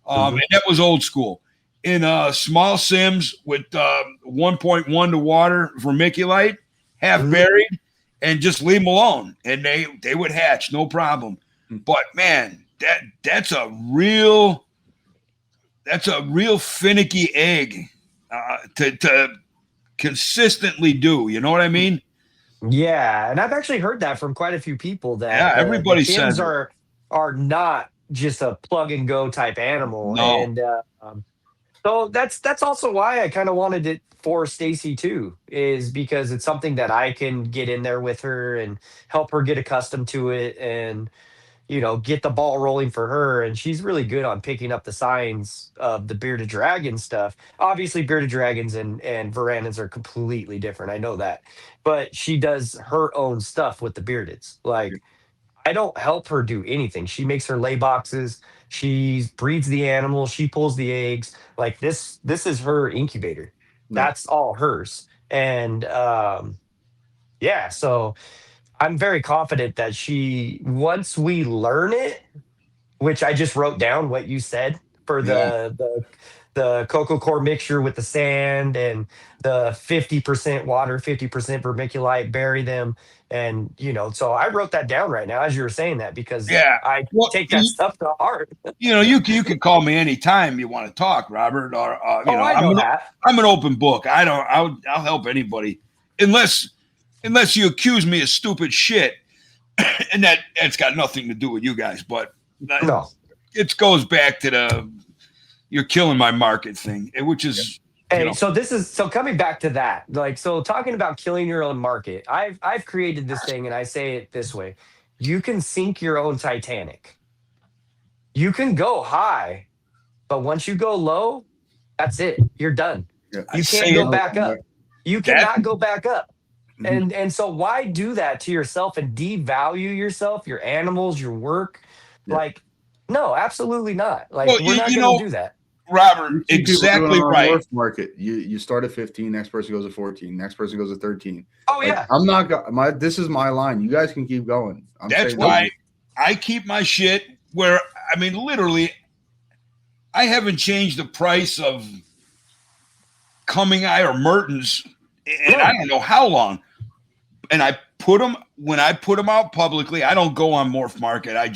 And that was old school. In small Sims with 1.1 to water vermiculite, half buried, and just leave them alone, and they would hatch, no problem. But man, that's a real finicky egg to consistently do. You know what I mean? Yeah, and I've actually heard that from quite a few people that everybody the Kims says are not just a plug and go type animal. No. And so that's also why I kind of wanted it for Stacy too, is because it's something that I can get in there with her and help her get accustomed to it, and get the ball rolling for her. And she's really good on picking up the signs of the bearded dragon stuff. Obviously, bearded dragons and Varandas are completely different. I know that, but she does her own stuff with the beardeds. Like, I don't help her do anything. She makes her lay boxes. She breeds the animal. She pulls the eggs. Like, this is her incubator. That's all hers. And yeah, so I'm very confident that once we learn it, which I just wrote down what you said, for the cocoa core mixture with the sand and the 50% water, 50% vermiculite, bury them. And, so I wrote that down right now as you were saying that because Yeah. I Well, take that stuff to heart. you can call me anytime you want to talk, Robert. Or I know that. I'm an open book. I'll help anybody unless you accuse me of stupid shit, and that's got nothing to do with you guys. But No. it goes back to the you're killing my market thing, which is. Hey, so coming back to that, so talking about killing your own market, I've created this thing and I say it this way. You can sink your own Titanic. You can go high, but once you go low, that's it. You're done. Yeah. You can't go back up. You cannot go back up. Mhm. And so why do that to yourself and devalue yourself, your animals, your work? Yeah. No, absolutely not. We're not going to do that. Robert, exactly right. Dwarf market. You start at 15, next person goes at 14, next person goes at 13. Oh yeah. I'm not this is my line. You guys can keep going. That's why I keep my shit where literally I haven't changed the price of Coming Eye or Mertens and I don't know how long. And I put them when I put them out publicly, I don't go on Morph Market. I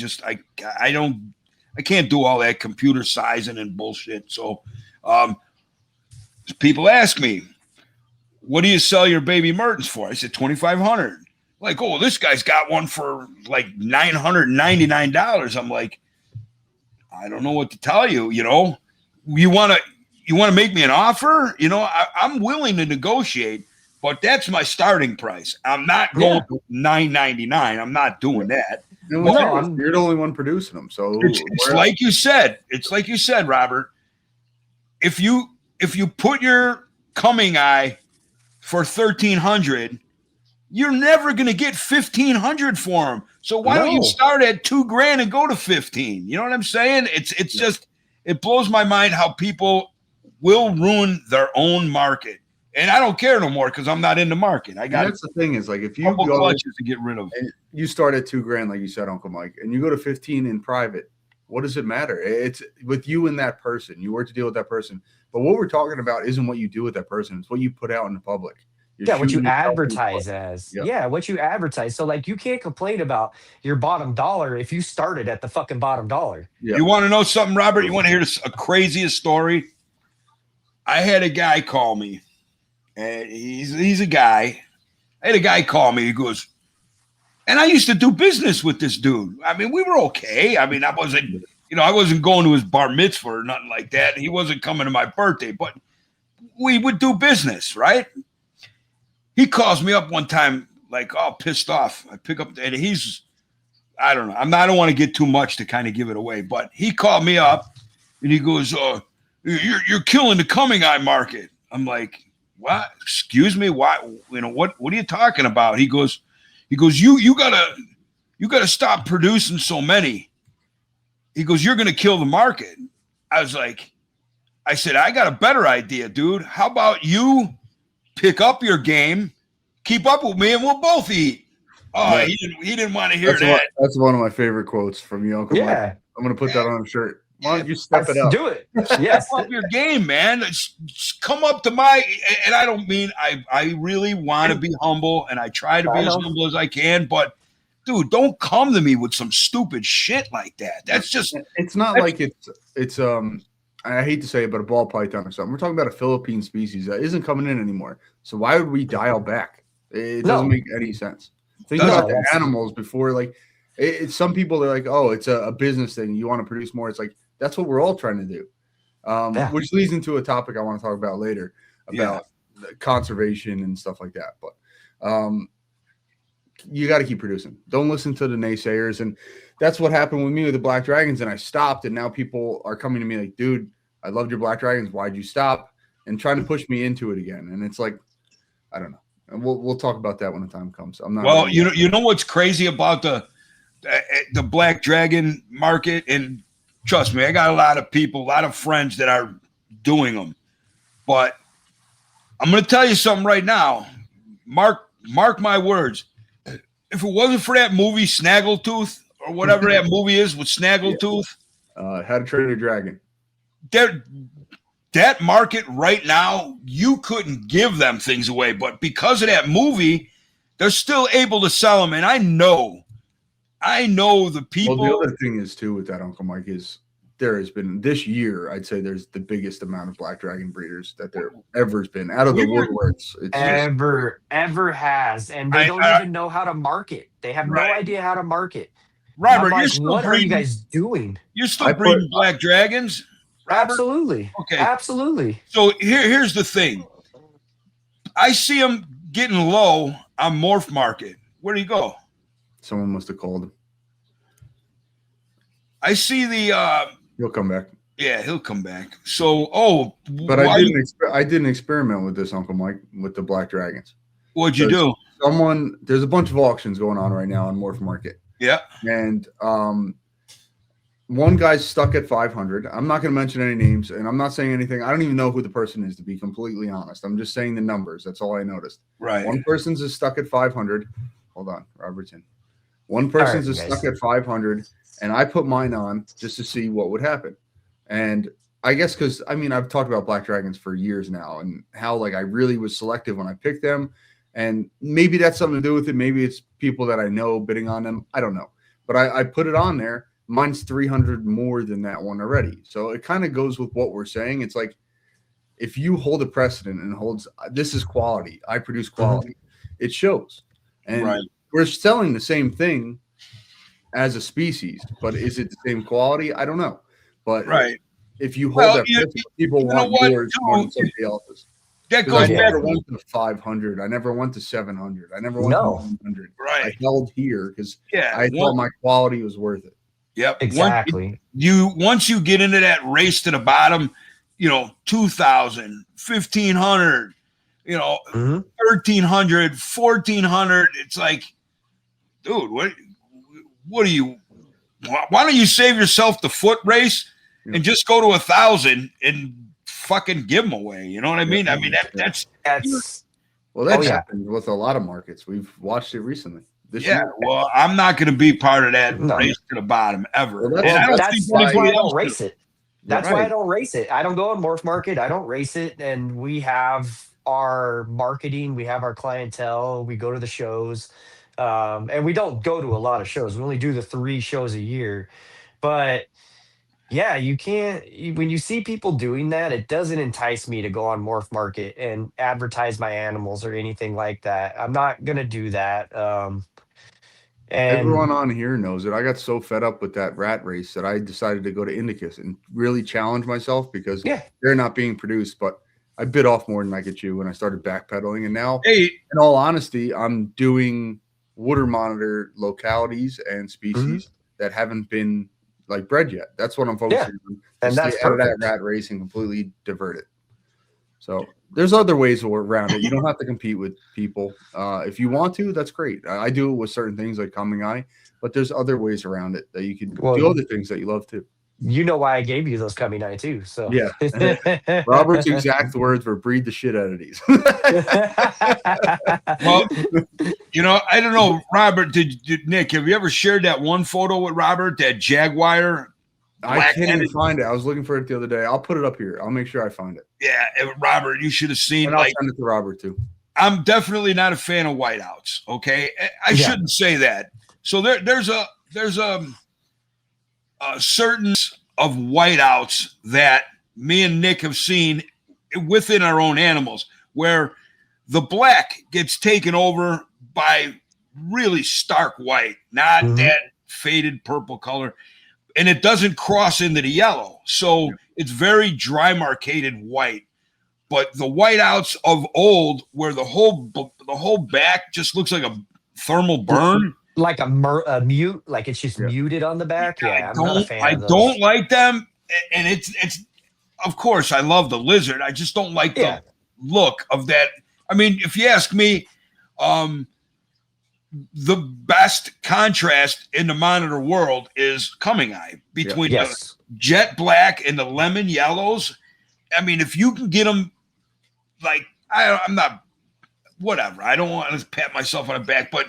can't do all that computer sizing and bullshit. So people ask me, what do you sell your baby Mertens for? I said, $2,500. Like, oh, this guy's got one for like $999. I'm like, I don't know what to tell you. You want to make me an offer? I'm willing to negotiate, but that's my starting price. I'm not going to $999. I'm not doing that. You're the only one producing them. So it's like you said. It's like you said, Robert. If you put your Coming Eye for $1,300, you're never going to get $1,500 for them. So why don't you start at $2,000 and go to 15? You know what I'm saying? It's just it blows my mind how people will ruin their own market. And I don't care no more because I'm not in the market. That's the thing is if you go clutches to get rid of. You start at $2,000, like you said, Uncle Mike, and you go to 15 in private. What does it matter? It's with you and that person. You work to deal with that person. But what we're talking about isn't what you do with that person. It's what you put out in the public. What you advertise as. Yep. Yeah, what you advertise. So you can't complain about your bottom dollar if you started at the fucking bottom dollar. Yep. You want to know something, Robert? You want to hear a craziest story? I had a guy call me. And he's a guy. I had a guy call me. He goes, and I used to do business with this dude. We were okay. I wasn't going to his bar mitzvah or nothing like that. He wasn't coming to my birthday, but we would do business, right? He calls me up one time, like, all pissed off. I pick up, and I don't know. I don't want to get too much to kind of give it away, but he called me up, and he goes, you're killing the Coming Eye market. I'm like, what? Excuse me? Why? What are you talking about? He goes, you gotta stop producing so many. He goes, you're gonna kill the market. I said, I got a better idea, dude. How about you pick up your game, keep up with me, and we'll both eat. Oh, yeah. He didn't want to hear that. That's one of my favorite quotes from you, Uncle Mike. I'm gonna put that on a shirt. Why don't you step it up? Do it. Yes. Step up your game, man. Just come up to my, and I don't mean, I really want to be humble, and I try to be as humble as I can, but dude, don't come to me with some stupid shit like that. That's just. It's not like it's I hate to say it, but a ball python or something. We're talking about a Philippine species that isn't coming in anymore. So why would we dial back? It doesn't make any sense. Think about the animals before, some people are like, oh, it's a business thing. You want to produce more. It's like, that's what we're all trying to do. Which leads into a topic I want to talk about later about conservation and stuff like that. But you got to keep producing. Don't listen to the naysayers. And that's what happened with me with the Black Dragons. And I stopped. And now people are coming to me like, dude, I loved your Black Dragons. Why'd you stop? And trying to push me into it again. And it's like, I don't know. And we'll talk about that when the time comes. I'm not. Well, you know what's crazy about the Black Dragon market, and trust me, I got a lot of people, a lot of friends that are doing them. But I'm going to tell you something right now. Mark my words. If it wasn't for that movie Snaggletooth or whatever that movie is with Snaggletooth, How to Train Your Dragon. that market right now, you couldn't give them things away, but because of that movie, they're still able to sell them. And I know the people. Well, the other thing is too with that, Uncle Mike, is there has been this year, I'd say there's the biggest amount of black dragon breeders that there ever's been out of the woodworks. It's ever has, and they don't even know how to market. They have no idea how to market. Robert, like, what are you guys doing? You're still breeding black dragons, Robert? Absolutely. Okay, absolutely. So here's the thing. I see them getting low on Morph Market. Where do you go? Someone must have called him. I see the. He'll come back. Yeah, he'll come back. So, but I didn't experiment with this, Uncle Mike, with the black dragons. What'd you do? There's a bunch of auctions going on right now on Morph Market. Yeah, and one guy's stuck at 500. I'm not going to mention any names, and I'm not saying anything. I don't even know who the person is, to be completely honest. I'm just saying the numbers. That's all I noticed. Right. One person's is stuck at 500. Hold on, Robertson. One person's is stuck at 500. And I put mine on just to see what would happen. And I guess because, I mean, I've talked about black dragons for years now and how, like, I really was selective when I picked them. And maybe that's something to do with it. Maybe it's people that I know bidding on them. I don't know. But I put it on there. Mine's 300 more than that one already. So it kind of goes with what we're saying. It's like, if you hold a precedent and holds, this is quality. I produce quality. It shows. And we're selling the same thing as a species, but is it the same quality? I don't know. But if you hold that principle, people want yours more than somebody else's. That goes I never went to 500. I never went to 700. I never went to 100. Right. I held here because I thought my quality was worth it. Yep. Exactly. Once you get into that race to the bottom, 2,000, 1,500, 1,300, 1,400. It's like, dude, what are you? Why don't you save yourself the foot race and just go to 1,000 and fucking give them away? You know what I mean? I mean that's well, that's happened with a lot of markets. We've watched it recently. Well, I'm not going to be part of that race to the bottom ever. Well, that's why I don't race it. That's why I don't race it. I don't go on Morph Market. I don't race it, and we have our marketing. We have our clientele. We go to the shows. And we don't go to a lot of shows. We only do the 3 shows a year. But yeah, you can't, when you see people doing that, it doesn't entice me to go on Morph Market and advertise my animals or anything like that. I'm not going to do that. And everyone on here knows it. I got so fed up with that rat race that I decided to go to Indicus and really challenge myself because they're not being produced. But I bit off more than I could chew when I started backpedaling. And now, in all honesty, I'm doing water monitor localities and species that haven't been like bred yet. That's what I'm focusing on. And that's out of that rat race and completely divert it. So there's other ways around it. You don't have to compete with people. If you want to, that's great. I do it with certain things like Coming Eye, but there's other ways around it that you can do other things that you love too. You know why I gave you those Coming Eye too. So Robert's exact words were breed the shit out of these. Well, I don't know, Robert, did Nick, have you ever shared that one photo with Robert, that Jaguar? I can't even find it. I was looking for it the other day. I'll put it up here. I'll make sure I find it. Yeah, Robert, you should have seen. And I'll send it to Robert too. I'm definitely not a fan of whiteouts. Okay, I shouldn't say that. So there's a certain of whiteouts that me and Nick have seen within our own animals, where the black gets taken over by really stark white, not that faded purple color, and it doesn't cross into the yellow. So it's very dry marcated white. But the whiteouts of old, where the whole back just looks like a thermal burn, like a mute, like it's just muted on the back. I'm not a fan of those. Don't like them, and it's of course I love the lizard. I just don't like the look of that. I mean, if you ask me, the best contrast in the monitor world is Coming Eye between the jet black and the lemon yellows. I mean, if you can get them, like I'm not, whatever. I don't want to pat myself on the back, but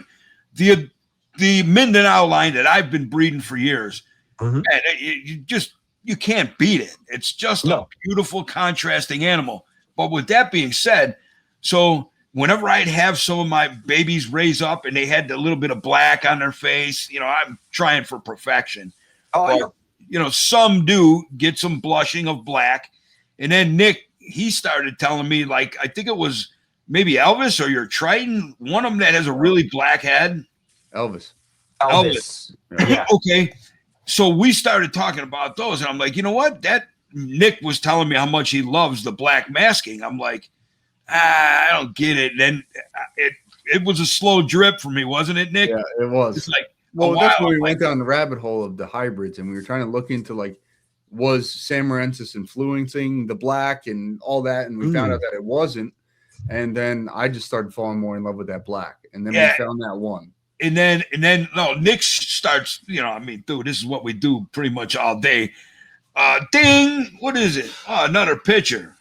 the Mindanao line that I've been breeding for years, man, you just you can't beat it. It's just a No. beautiful contrasting animal. But with that being said, so whenever I'd have some of my babies raise up and they had a little bit of black on their face, I'm trying for perfection. Oh, I But, know. some do get some blushing of black. And then Nick, he started telling me, like, I think it was maybe Elvis or your Triton, one of them that has a really black head. Elvis. Yeah. Okay. So we started talking about those, and I'm like, you know what? That Nick was telling me how much he loves the black masking. I'm like, I don't get it. And then it was a slow drip for me, wasn't it, Nick? Yeah, it was. It's like, well, that's where we went down the rabbit hole of the hybrids, and we were trying to look into like, was Samarensis influencing the black and all that, and we found out that it wasn't. And then I just started falling more in love with that black, and then we found that one. And then no, Nick starts, dude, this is what we do pretty much all day. Ding, what is it? Oh, another picture.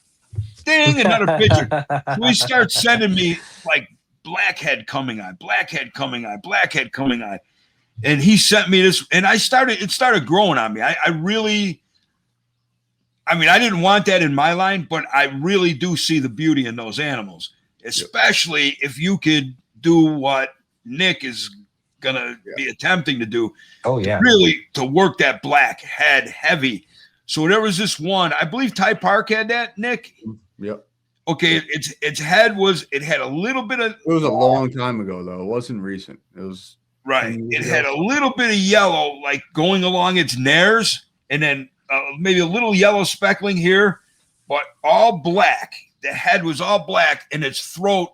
Ding, another picture. So he starts sending me like blackhead coming eye, blackhead coming eye, blackhead coming eye. And he sent me this, and it started growing on me. I didn't want that in my line, but I really do see the beauty in those animals, especially if you could do what Nick is going to be attempting to do. Oh, yeah. Really to work that black head heavy. So there was this one, I believe Ty Park had that, Nick. Yep. Okay. Its head it had a little bit of. It was a long time ago, though. It wasn't recent. It was. Right. It had a little bit of yellow, like going along its nares, and then maybe a little yellow speckling here, but all black. The head was all black, and its throat,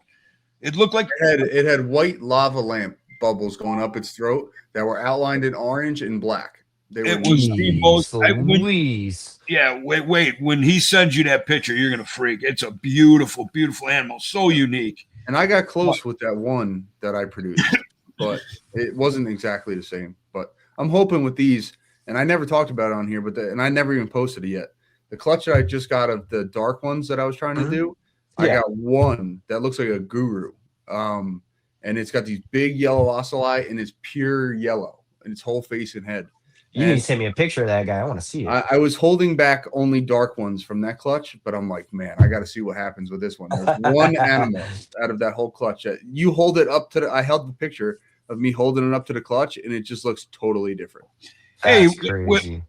it looked like it had white lava lamp bubbles going up its throat that were outlined in orange and black. It was the most. Louise. Wait. When he sends you that picture, you're gonna freak. It's a beautiful, beautiful animal, so unique. And I got close with that one that I produced, but it wasn't exactly the same. But I'm hoping with these, and I never talked about it on here, and I never even posted it yet. The clutch that I just got of the dark ones that I was trying to do, I got one that looks like a guru. And it's got these big yellow ocelli, and it's pure yellow in its whole face and head. You need to send me a picture of that guy. I want to see it. I was holding back only dark ones from that clutch, but I'm like, man, I got to see what happens with this one. There's one animal out of that whole clutch that you hold it up to I held the picture of me holding it up to the clutch, and it just looks totally different. Hey,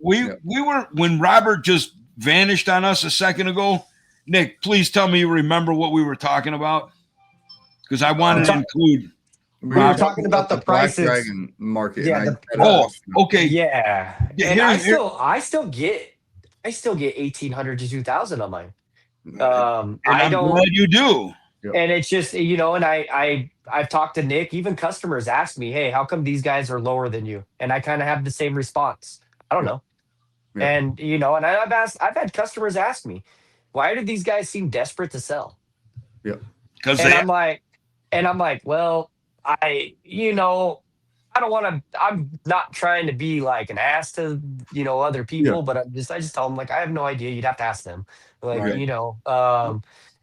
we were when Robert just vanished on us a second ago. Nick, please tell me you remember what we were talking about, because I wanted to include. We were talking about the prices. Black Dragon market. Yeah. Okay. Yeah. And I still get 1,800 to 2,000 on mine. I'm glad you do. And it's just, and I've talked to Nick, even customers ask me, hey, how come these guys are lower than you? And I kind of have the same response. I don't know. Yeah. And, and I've had customers ask me, why do these guys seem desperate to sell? Yeah. I'm like, well, I don't want to, I'm not trying to be like an ass to, other people, but I just tell them, like, I have no idea. You'd have to ask them. Like,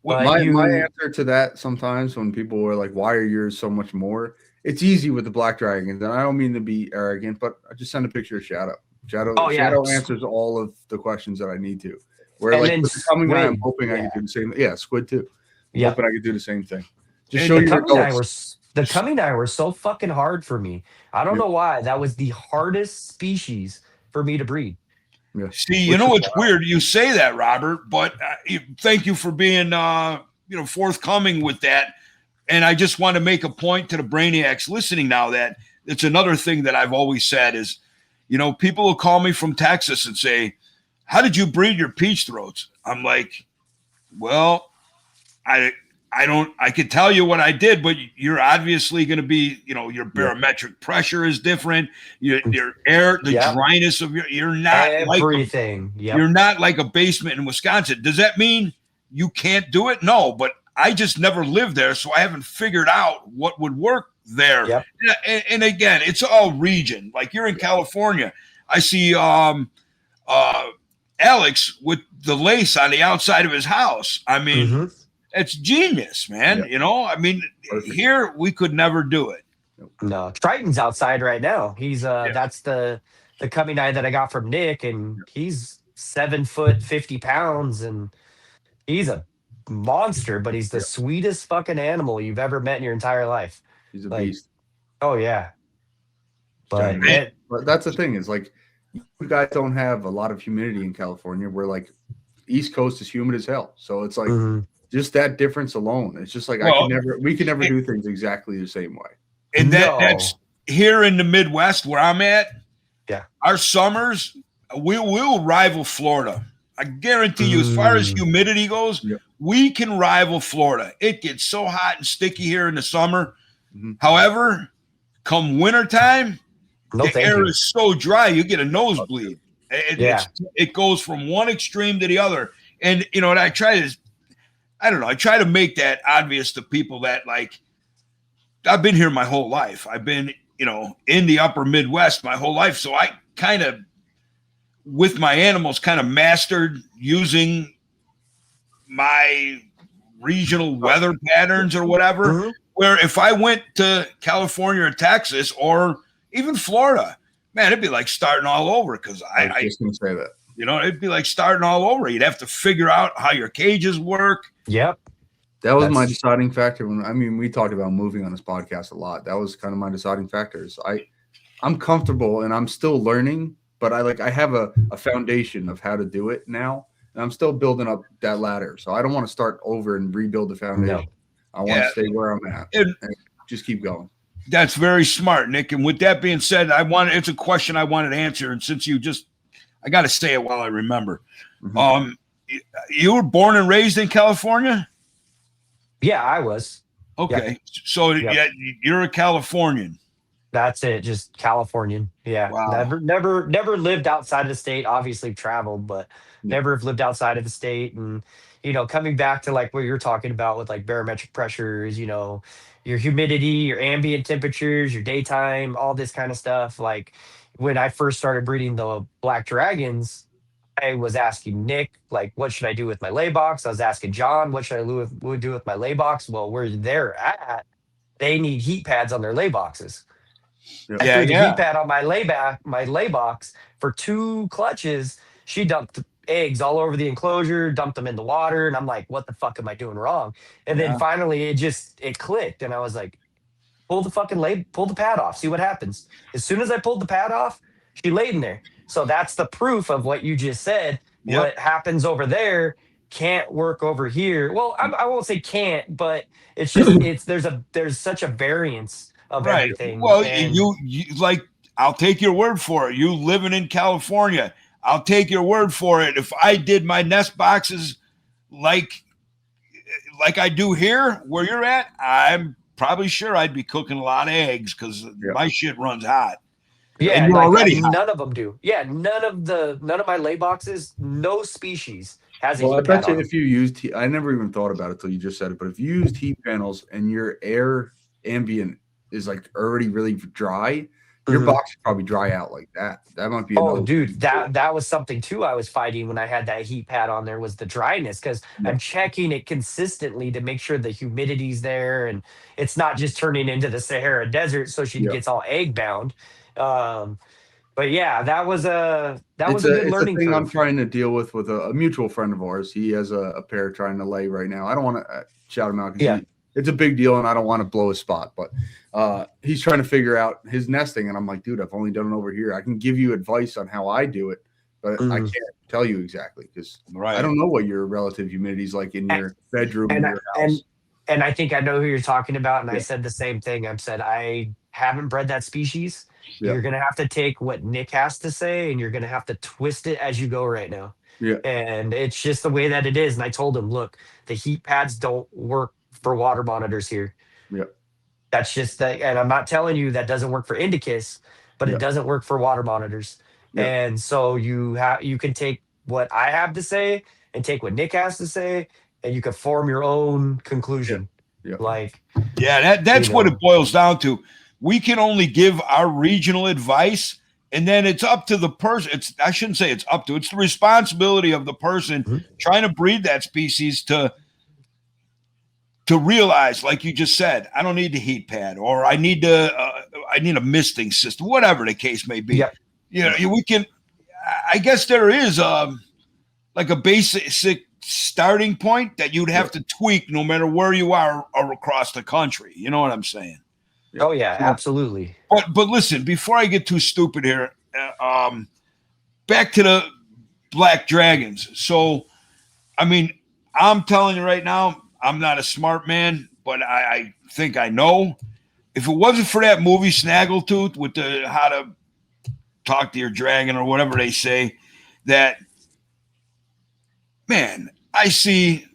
my answer to that sometimes when people are like, why are yours so much more? It's easy with the Black Dragons. And I don't mean to be arrogant, but I just send a picture of Shadow. Shadow answers all of the questions that I need to. Where and like coming out, I'm hoping I can do the same. Yeah, Squid too. Yeah, hoping I can do the same thing. Just show your results. The coming eye were so fucking hard for me. I don't know why. That was the hardest species for me to breed. Yeah. See, it's weird you say that, Robert, but thank you for being forthcoming with that. And I just want to make a point to the brainiacs listening now that it's another thing that I've always said is, people will call me from Texas and say, how did you breed your peach throats? I'm like, well, I could tell you what I did, but you're obviously going to be, your barometric pressure is different. Your air, the dryness of you're not everything. You're not like a basement in Wisconsin. Does that mean you can't do it? No, but I just never lived there, so I haven't figured out what would work there. Yep. And again, it's all region. Like you're in California, I see Alex with the lace on the outside of his house. I mean, it's genius, man. Yep. Perfect. Here we could never do it. No, Triton's outside right now. He's that's the coming eye that I got from Nick, and he's 7 foot 50 pounds, and he's a monster, but he's the Yeah, sweetest fucking animal you've ever met in your entire life. he's a Like, beast. oh yeah. But Giant. But that's the thing is like you guys don't have a lot of humidity in California. Where like East Coast is humid as hell. So it's like Mhm. just that difference alone. It's just like Well, we could never do things exactly the same way. and No. that's here in the Midwest where I'm at. Yeah. Our summers we'll rival Florida. I guarantee you, as far as Mm. humidity goes, Yep. we can rival Florida. It gets so hot and sticky here in the summer. Mhm. However, come wintertime, No, the thank air you. is so dry, you get a nosebleed. It goes from one extreme to the other. And, you know, and I try to make that obvious to people that, like, I've been here my whole life. I've been, you know, in the upper Midwest my whole life. So I kind of, with my animals, kind of mastered using my regional weather patterns or whatever. Mhm. Where if I went to California or Texas or even Florida, man, it'd be like starting all over because I was just going to say that. you know, it'd be like starting all over. You'd have to figure out how your cages work. Yep. That was my That's- deciding factor. We talked about moving on this podcast a lot. That was kind of my deciding factors. I'm comfortable and I'm still learning, but I have a foundation of how to do it now. And I'm still building up that ladder. So I don't want to start over and rebuild the foundation. No. I want to stay where I'm at and just keep going. That's very smart, Nick. And with that being said, it's a question I wanted to answer. And since I got to say it while I remember. Mhm. You were born and raised in California? Yeah, I was. Okay. Yep. So Yep. you're a Californian. That's it. Just Californian. Yeah. Wow. Never lived outside of the state. Obviously traveled, but Yeah. never have lived outside of the state. And, you know, coming back to like what you're talking about with like barometric pressures, you know, your humidity, your ambient temperatures, your daytime, all this kind of stuff. Like when I first started breeding the black dragons, I was asking Nick, like, what should I do with my lay box? I was asking John, what should I do with my lay box? Well, where they're at, they need heat pads on their lay boxes. Yeah. I threw the heat pad on my lay box for 2 clutches. She dumped eggs all over the enclosure, dumped them in the water, and I'm like, "What the fuck am I doing wrong?" And then Yeah. finally, it clicked, and I was like, pull the pad off, see what happens." As soon as I pulled the pad off, she laid in there. So that's the proof of what you just said. Yep. What happens over there can't work over here. Well, I won't say can't, but it's just there's such a variance of Right. everything. Well, and you like, I'll take your word for it. You living in California, I'll take your word for it. If I did my nest boxes like I do here where you're at, I'm probably sure I'd be cooking a lot of eggs because my shit runs hot. Yeah, and you're like already hot. none of them do. Yeah, none of my lay boxes, no species has a Well, I heat pad bet you on if you used, I never even thought about it till you just said it, but if you used heat panels and your air ambient is like already really dry, your Mhm. box should probably dry out like that. That might be Oh, another. dude, that was something too I was fighting when I had that heat pad on there was the dryness because Yeah. I'm checking it consistently to make sure the humidity's there and it's not just turning into the Sahara Desert so she Yeah. gets all egg bound. But yeah, that was a good It's a learning thing I'm curve. trying to deal with a mutual friend of ours. He has a pair trying to lay right now. I don't want to shout him out because Yeah. it's a big deal and I don't want to blow his spot, but he's trying to figure out his nesting. And I'm like, dude, I've only done it over here. I can give you advice on how I do it, but I can't tell you exactly because I don't know what your relative humidity is like in your bedroom in your house. And I think I know who you're talking about. And I said the same thing. I've said, I haven't bred that species. Yeah. You're going to have to take what Nick has to say and you're going to have to twist it as you go right now. Yeah. And it's just the way that it is. And I told him, look, the heat pads don't work for water monitors here. Yeah. That's just that. And I'm not telling you that doesn't work for Indicus, but it doesn't work for water monitors. Yeah. And so you can take what I have to say and take what Nick has to say, and you can form your own conclusion. Yeah. Like, that's what it boils down to. We can only give our regional advice, and then it's up to the person. I shouldn't say it's up to. It's the responsibility of the person trying to breed that species to realize, like you just said, I don't need the heat pad, or I need a misting system, whatever the case may be. Yep. You know, we can. I guess there is like a basic starting point that you'd have to tweak no matter where you are or across the country. You know what I'm saying? Oh yeah, absolutely. But listen, before I get too stupid here, back to the Black Dragons. So, I mean, I'm telling you right now, I'm not a smart man, but I think I know. If it wasn't for that movie Snaggletooth with the how to talk to your dragon or whatever they say, that, man, I see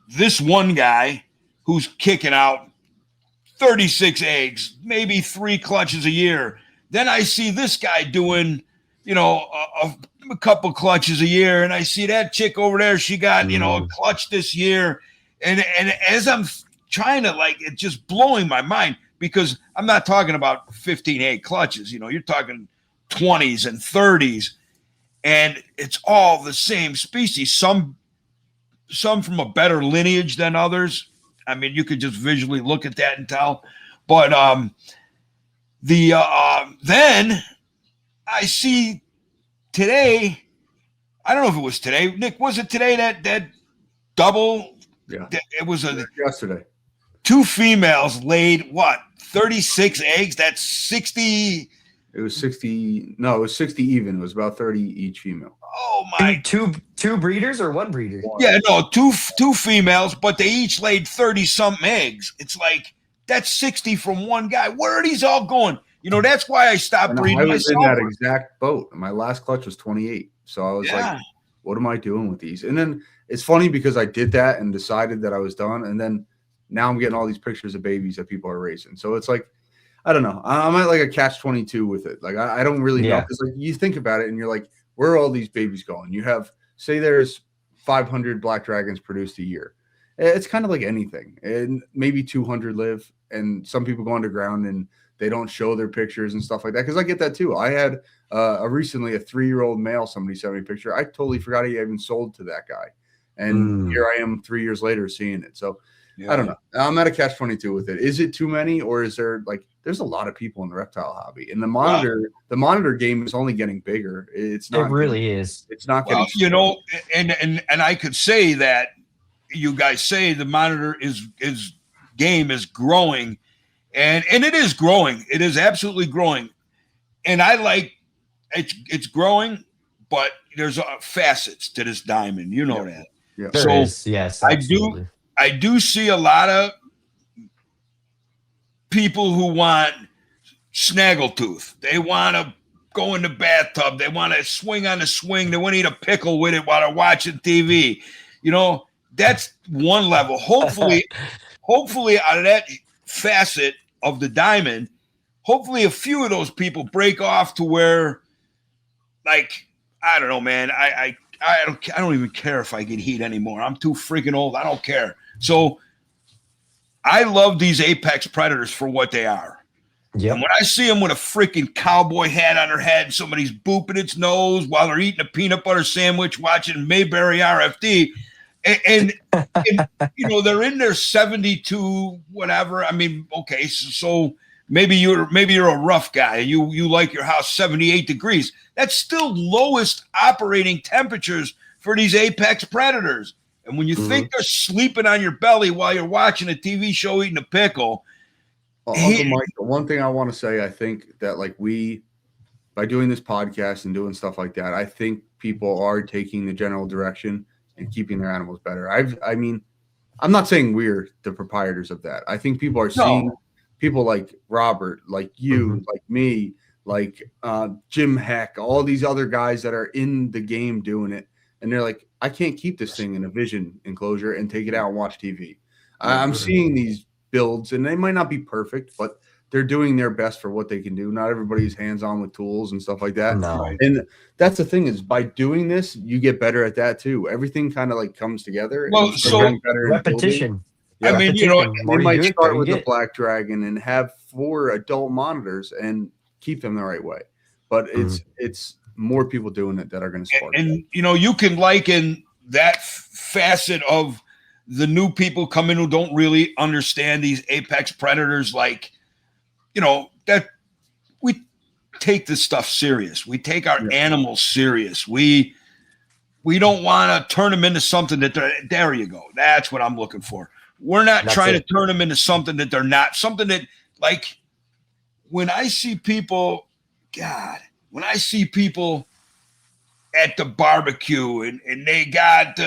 this one guy who's kicking out 36 eggs, maybe 3 clutches a year. Then I see this guy doing, you know, a couple clutches a year. And I see that chick over there, she got, you know, a clutch this year. And as I'm trying to, like, it's just blowing my mind, because I'm not talking about 15 egg clutches. You know, you're talking 20s and 30s. And it's all the same species. Some from a better lineage than others. I mean, you could just visually look at that and tell. But then I see today, I don't know if it was today, Nick, was it today that double? Yeah. It was yesterday. 2 females laid what? 36 eggs? That's 60. It was 60. No, it was 60 even. It was about 30 each female. Oh my! Two breeders or one breeder? Yeah, no, two females, but they each laid 30-something eggs. It's like, that's 60 from one guy. Where are these all going? You know, that's why I stopped breeding I was myself. in that exact boat. My last clutch was 28. So I was like, what am I doing with these? And then it's funny because I did that and decided that I was done. And then now I'm getting all these pictures of babies that people are raising. So it's like, I don't know. I'm at like a catch-22 with it. Like, I don't really know. Because like you think about it and you're like, where are all these babies going? You have, say there's 500 black dragons produced a year. It's kind of like anything. And maybe 200 live. And some people go underground and they don't show their pictures and stuff like that. Because I get that too. I had recently a 3-year-old male, somebody sent me a picture. I totally forgot he even sold to that guy. And here I am 3 years later seeing it. So I don't know. I'm at a catch-22 with it. Is it too many, or is there like, there's a lot of people in the reptile hobby, and the monitor game is only getting bigger. It's not. It really is. It's not Well, getting. You know, and I could say that you guys say the monitor is game is growing, and it is growing. It is absolutely growing, and I like it's growing, but there's facets to this diamond. You know that. Yeah. There is. Yes, absolutely. I do see a lot of people who want snaggletooth. They want to go in the bathtub. They want to swing on the swing. They want to eat a pickle with it while they're watching TV. You know, that's one level. Hopefully out of that facet of the diamond, hopefully a few of those people break off to where, like, I don't know, man. I don't even care if I get heat anymore. I'm too freaking old. I don't care. So I love these apex predators for what they are. Yep. And when I see them with a freaking cowboy hat on their head and somebody's booping its nose while they're eating a peanut butter sandwich, watching Mayberry RFD, and you know, they're in their 72, whatever. I mean, okay, so maybe you're a rough guy. You like your house 78 degrees. That's still lowest operating temperatures for these apex predators. And when you think they're sleeping on your belly while you're watching a TV show eating a pickle. Uncle Mike, the one thing I want to say, I think that like by doing this podcast and doing stuff like that, I think people are taking the general direction and keeping their animals better. I mean, I'm not saying we're the proprietors of that. I think people are seeing people like Robert, like you, like me, like Jim Heck, all these other guys that are in the game doing it. And they're like, I can't keep this thing in a vision enclosure and take it out and watch TV. I'm seeing these builds, and they might not be perfect, but they're doing their best for what they can do. Not everybody's hands-on with tools and stuff like that. No. And that's the thing, is by doing this, you get better at that too. Everything kind of like comes together. Well, so repetition. I mean, you know, they might start with the Black Dragon and have 4 adult monitors and keep them the right way. But it's more people doing it that are going to spark. And you know, you can liken that facet of the new people coming who don't really understand these apex predators, like, you know, that we take this stuff serious. We take our animals serious. We we don't want to turn them into something that they're. There you go. That's what I'm looking for. We're not trying to turn them into something that they're not. Something that, like, when I see people, when I see people at the barbecue and they got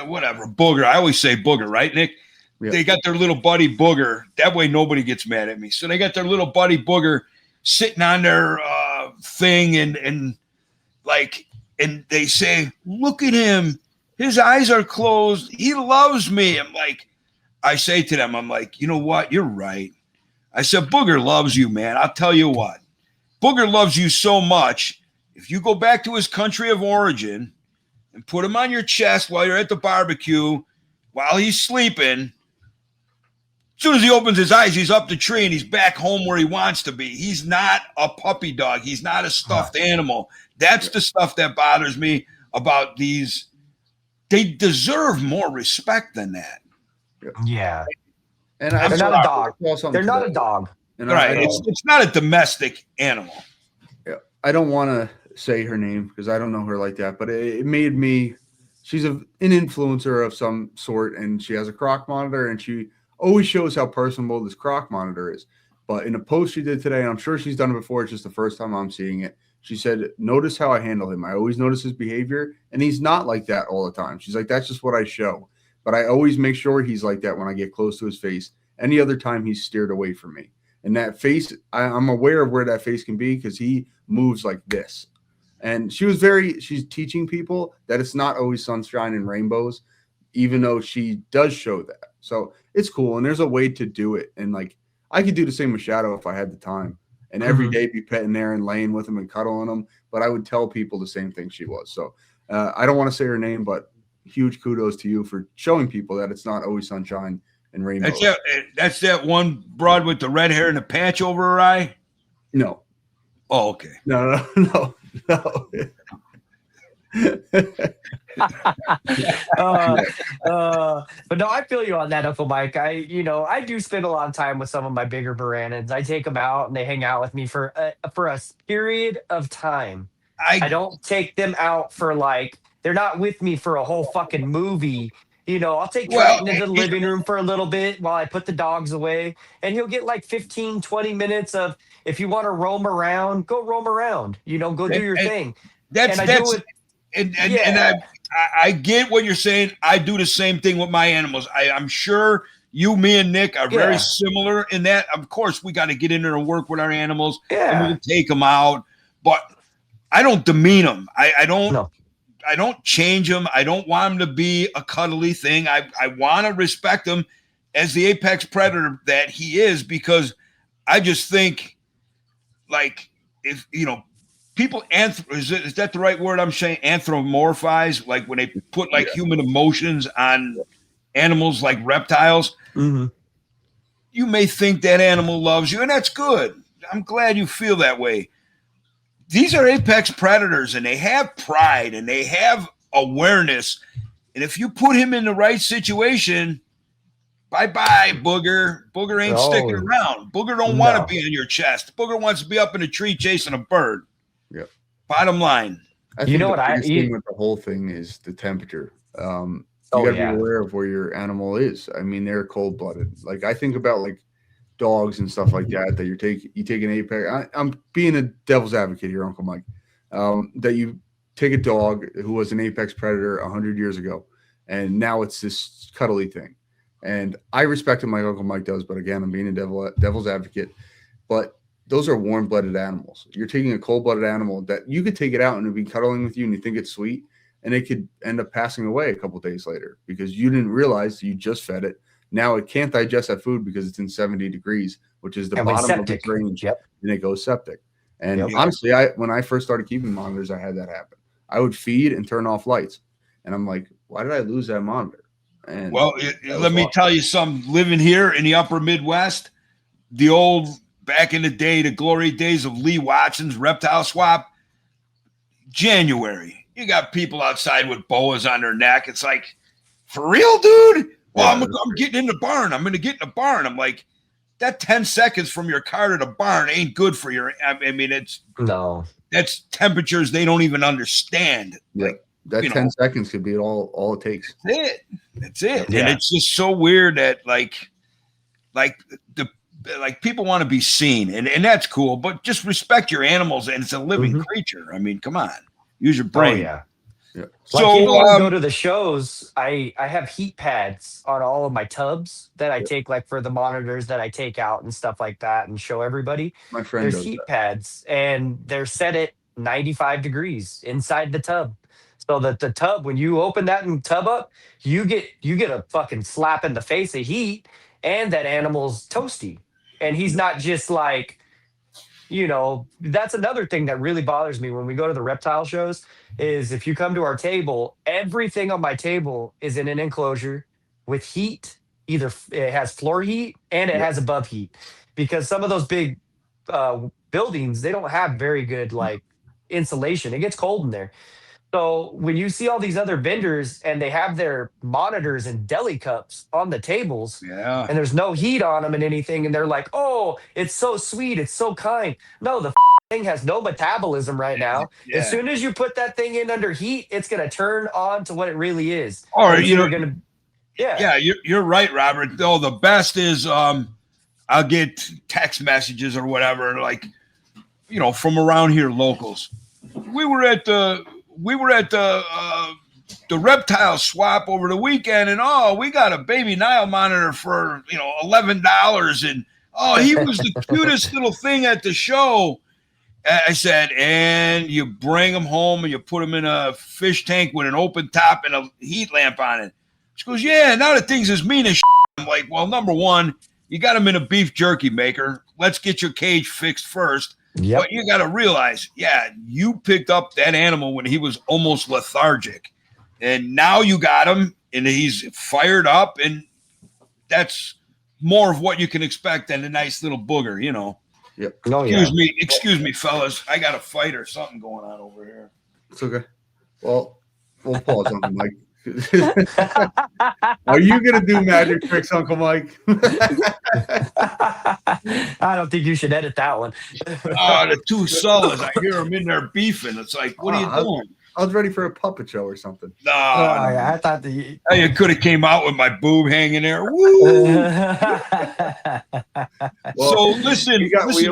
whatever booger. I always say booger, right, Nick? Yep. They got their little buddy booger. That way nobody gets mad at me. So they got their little buddy booger sitting on their thing and they say, look at him. His eyes are closed. He loves me. I say to them, I'm like, you know what? You're right. I said, Booger loves you, man. I'll tell you what. Booger loves you so much. If you go back to his country of origin and put him on your chest while you're at the barbecue, while he's sleeping, as soon as he opens his eyes, he's up the tree and he's back home where he wants to be. He's not a puppy dog. He's not a stuffed animal. That's the stuff that bothers me about these. They deserve more respect than that. Yeah. And they're not a dog. They're not a dog. Right. It's not a domestic animal. Yeah. I don't want to say her name because I don't know her like that, but it made me. She's an influencer of some sort, and she has a croc monitor, and she always shows how personable this croc monitor is. But in a post she did today, and I'm sure she's done it before, it's just the first time I'm seeing it. She said, notice how I handle him. I always notice his behavior, and he's not like that all the time. She's like, that's just what I show. But I always make sure he's like that when I get close to his face. Any other time he's steered away from me. And that face, I'm aware of where that face can be because he moves like this. And she's teaching people that it's not always sunshine and rainbows, even though she does show that. So it's cool. And there's a way to do it. And like, I could do the same with Shadow if I had the time. And every day be petting there and laying with him and cuddling him. But I would tell people the same thing she was. So I don't want to say her name, but huge kudos to you for showing people that it's not always sunshine and rainbows. That's that one broad with the red hair and the patch over her eye? No. Oh, okay. No. But no, I feel you on that, Uncle Mike. I do spend a lot of time with some of my bigger Baranans. I take them out and they hang out with me for a period of time. I don't take them out for they're not with me for a whole fucking movie. I'll take Triton into the living room for a little bit while I put the dogs away, and he'll get 15, 20 minutes of, if you want to roam around, go roam around, go do your thing. I get what you're saying. I do the same thing with my animals. I'm sure you, me, and Nick are very similar in that. Of course, we got to get in there and work with our animals, and we'll take them out. But I don't demean them. I don't. No. I don't change them. I don't want them to be a cuddly thing. I want to respect him as the apex predator that he is, because I just think, if people is that the right word I'm saying? Anthropomorphize, when they put human emotions on animals like reptiles. Mm-hmm. You may think that animal loves you, and that's good. I'm glad you feel that way. These are apex predators, and they have pride and they have awareness. And if you put him in the right situation, bye-bye, Booger. Booger ain't sticking around. Booger don't want to be in your chest. Booger wants to be up in a tree chasing a bird. Yep. Bottom line. I think the biggest thing with the whole thing is the temperature. You got to be aware of where your animal is. I mean, they're cold-blooded. I think about dogs and stuff like that you take an apex. I'm being a devil's advocate here, Uncle Mike. That you take a dog who was an apex predator 100 years ago, and now it's this cuddly thing. And I respect him like Uncle Mike does, but again, I'm being a devil's advocate. But those are warm-blooded animals. You're taking a cold-blooded animal that you could take it out and it'd be cuddling with you, and you think it's sweet, and it could end up passing away a couple days later because you didn't realize you just fed it. Now it can't digest that food because it's in 70 degrees, which is the bottom of its range, and it goes septic. And honestly, when I first started keeping monitors, I had that happen. I would feed and turn off lights, and I'm like, why did I lose that monitor? And let me tell you something. Living here in the upper Midwest, the old back in the day, the glory days of Lee Watson's reptile swap, January, you got people outside with boas on their neck. It's like, for real, dude? Well, I'm getting in the barn. I'm going to get in the barn. I'm like, that 10 seconds from your car to the barn ain't good for your. I mean, that's temperatures they don't even understand. Yeah. that 10 seconds could be all it takes. That's it. Yeah. And it's just so weird that like people want to be seen, and that's cool, but just respect your animals, and it's a living creature. I mean, come on, use your brain. Oh yeah. Yeah. Like So even when we go to the shows, I have heat pads on all of my tubs that I take, like for the monitors that I take out and stuff like that, and show everybody. My friend There's does heat that. pads, and they're set at 95 degrees inside the tub, so that the tub, when you open that and tub up, you get a fucking slap in the face of heat, and that animal's toasty, and he's not just like, that's another thing that really bothers me when we go to the reptile shows is if you come to our table, everything on my table is in an enclosure with heat. Either it has floor heat and it has above heat, because some of those big buildings, they don't have very good like insulation. It gets cold in there. So when you see all these other vendors and they have their monitors and deli cups on the tables, yeah, and there's no heat on them and anything, and they're like, "Oh, it's so sweet, it's so kind." No, the thing has no metabolism right now. Yeah. As soon as you put that thing in under heat, it's gonna turn on to what it really is. Or It's either gonna, yeah, you're right, Robert. Though the best is I'll get text messages or whatever, like from around here, locals. We were at the reptile swap over the weekend, and we got a baby Nile monitor for $11, and he was the cutest little thing at the show. I said, and you bring him home and you put him in a fish tank with an open top and a heat lamp on it. She goes, yeah, now the thing's as mean as shit. I'm like, well, number one, you got him in a beef jerky maker. Let's get your cage fixed first. Yep. But you got to realize, you picked up that animal when he was almost lethargic. And now you got him, and he's fired up, and that's more of what you can expect than a nice little booger, Yep. Oh, Excuse me, fellas. I got a fight or something going on over here. It's okay. Well, we'll pause on the mic. Are you going to do magic tricks, Uncle Mike? I don't think you should edit that one. The two fellas, I hear them in there beefing. It's like, what are you doing? I was ready for a puppet show or something. No, I thought you could have came out with my boob hanging there. Woo! So listen,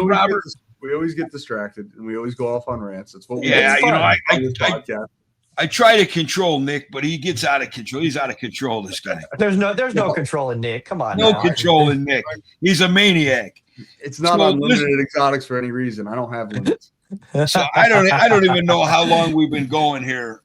Robert. We always get distracted and we always go off on rants. It's what we I try to control Nick, but he gets out of control. He's out of control, this guy. There's no control in Nick. Come on. No control in Nick. He's a maniac. It's not unlimited exotics for any reason. I don't have limits. So I don't even know how long we've been going here.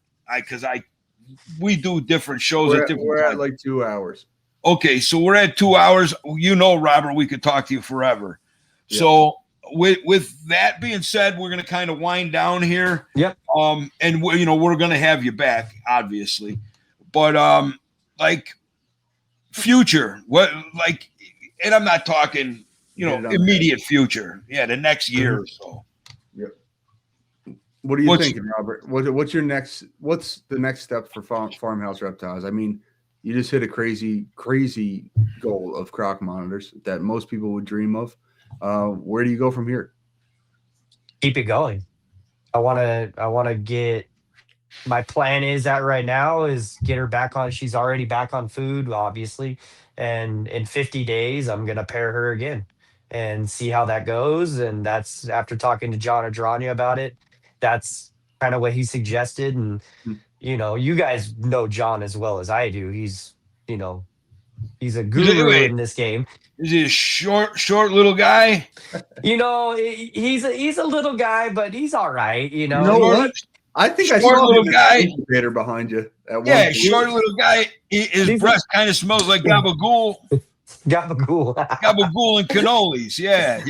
We do different shows at different We're times. at like 2 hours. Okay, so we're at 2 hours. Robert, we could talk to you forever. Yeah. So with that being said, we're going to kind of wind down here. Yep. And we're going to have you back, obviously. But future, and I'm not talking, immediate future. Yeah, the next year or so. Yep. What are you thinking, Robert? What's the next step for Farmhouse Reptiles? I mean, you just hit a crazy goal of croc monitors that most people would dream of. Where do you go from here? Keep it going. I want to get, my plan is that right now is get her back on. She's already back on food, obviously. And in 50 days, I'm going to pair her again and see how that goes. And that's after talking to John Adrania about it. That's kind of what he suggested. And, you guys know John as well as I do. He's a guru in this game. Is he a short little guy? He's a little guy, but he's all right. You know what? I think I saw little guy incubator behind you. Short little guy. His breath kind of smells like gabagool. Gabagool. Gabagool and cannolis. Yeah.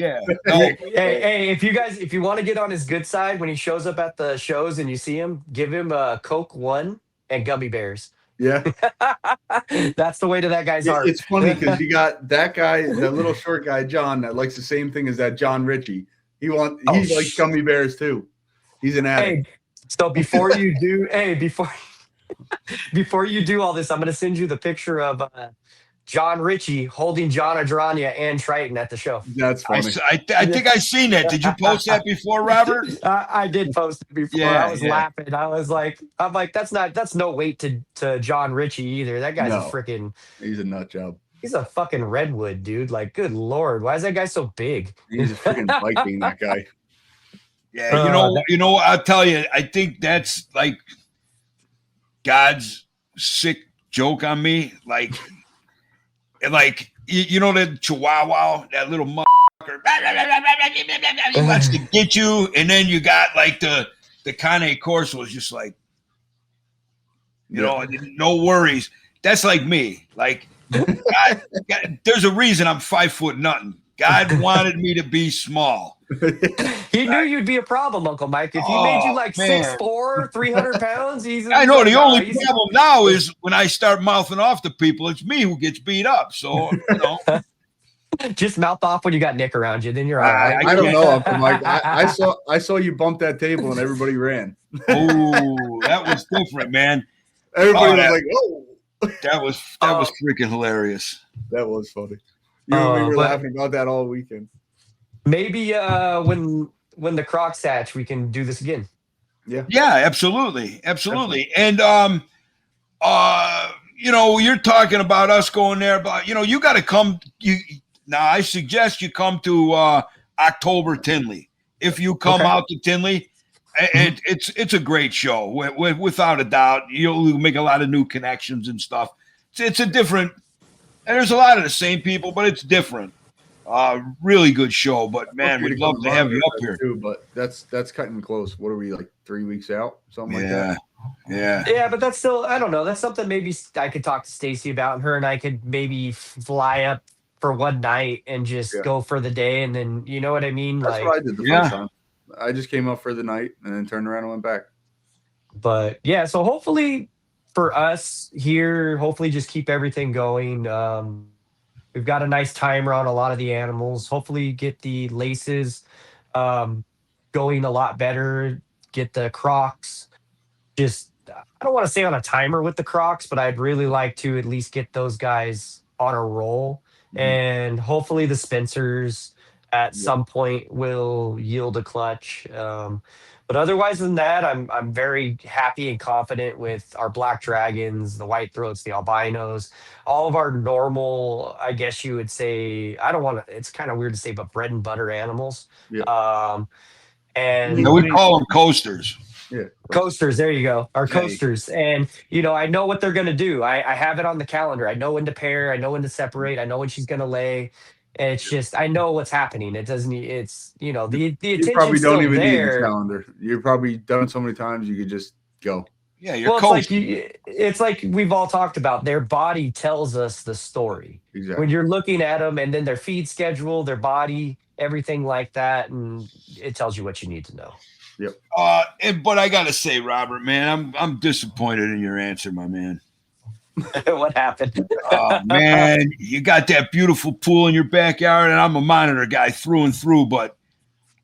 No. Hey, if you want to get on his good side when he shows up at the shows and you see him, give him a Coke 1 and gummy bears. Yeah. That's the way to that guy's heart. It's funny because you got that guy, that little short guy, John, that likes the same thing as that John Ritchie. He likes gummy bears too. He's an addict. Hey, so before you do, before you do all this, I'm going to send you the picture of John Ritchie holding John Adrania and Triton at the show. That's funny. I think I seen that. Did you post that before, Robert? I did post it before. Yeah, I was laughing. I'm like, that's no weight to John Ritchie either. That guy's No. a freaking. He's a nut job. He's a fucking redwood, dude. Like, good lord, why is that guy so big? He's a freaking Viking, that guy. Yeah, you know. I'll tell you. I think that's like God's sick joke on me. Like you know that Chihuahua, that little motherfucker. He wants to get you, and then you got like the Cane Corso is just like, you know, no worries. That's like me. Like, God, there's a reason I'm 5 foot nothing. God wanted me to be small. He knew you'd be a problem, Uncle Mike. If he made you like 6'4", 300 pounds, I know the only problem now is when I start mouthing off to people, it's me who gets beat up. So, you know. Just mouth off when you got Nick around you, then you're all right. I don't know, Uncle Mike. I saw you bump that table and everybody ran. Oh, that was different, man. Everybody was like, "Oh." That was freaking hilarious. That was funny. You and me were laughing about that all weekend. Maybe when the Crocs hatch, we can do this again. Yeah, absolutely. And you know, you're talking about us going there, but you know, you got to come. Now, I suggest you come to October Tinley. If you come out to Tinley, and it's a great show, without a doubt. You'll make a lot of new connections and stuff. It's a different. And there's a lot of the same people, but it's different. Really good show, but man, we'd love to have you up here too. But that's cutting close. What are we, like 3 weeks out? Something like that. Yeah, but that's still, I don't know. That's something maybe I could talk to Stacy about, and her and I could maybe fly up for one night and just go for the day, and then you know what I mean. That's like, what I did the first time. I just came up for the night and then turned around and went back. But yeah, so hopefully for us here, hopefully just keep everything going. We've got a nice timer on a lot of the animals. Hopefully get the laces going a lot better. Get the Crocs. Just, I don't want to say on a timer with the Crocs, but I'd really like to at least get those guys on a roll. Mm-hmm. And hopefully the Spencers at some point will yield a clutch. But otherwise than that, I'm very happy and confident with our black dragons, the white throats, the albinos, all of our normal, I guess you would say, I don't want to, it's kind of weird to say, but bread and butter animals. Yeah. And we call them coasters. Yeah. Coasters, there you go. Our coasters. And you know, I know what they're gonna do. I have it on the calendar. I know when to pair, I know when to separate, I know when she's gonna lay. And it's just, I know what's happening. It doesn't, it's, you know, the attention's you probably don't even there. need a calendar. You've probably done it so many times you could just go. Yeah, you're coast. It's like we've all talked about. Their body tells us the story. Exactly. When you're looking at them, and then their feed schedule, their body, everything like that, and it tells you what you need to know. Yep. But I gotta say, Robert, man, I'm disappointed in your answer, my man. What happened? Oh man, you got that beautiful pool in your backyard, and I'm a monitor guy through and through, but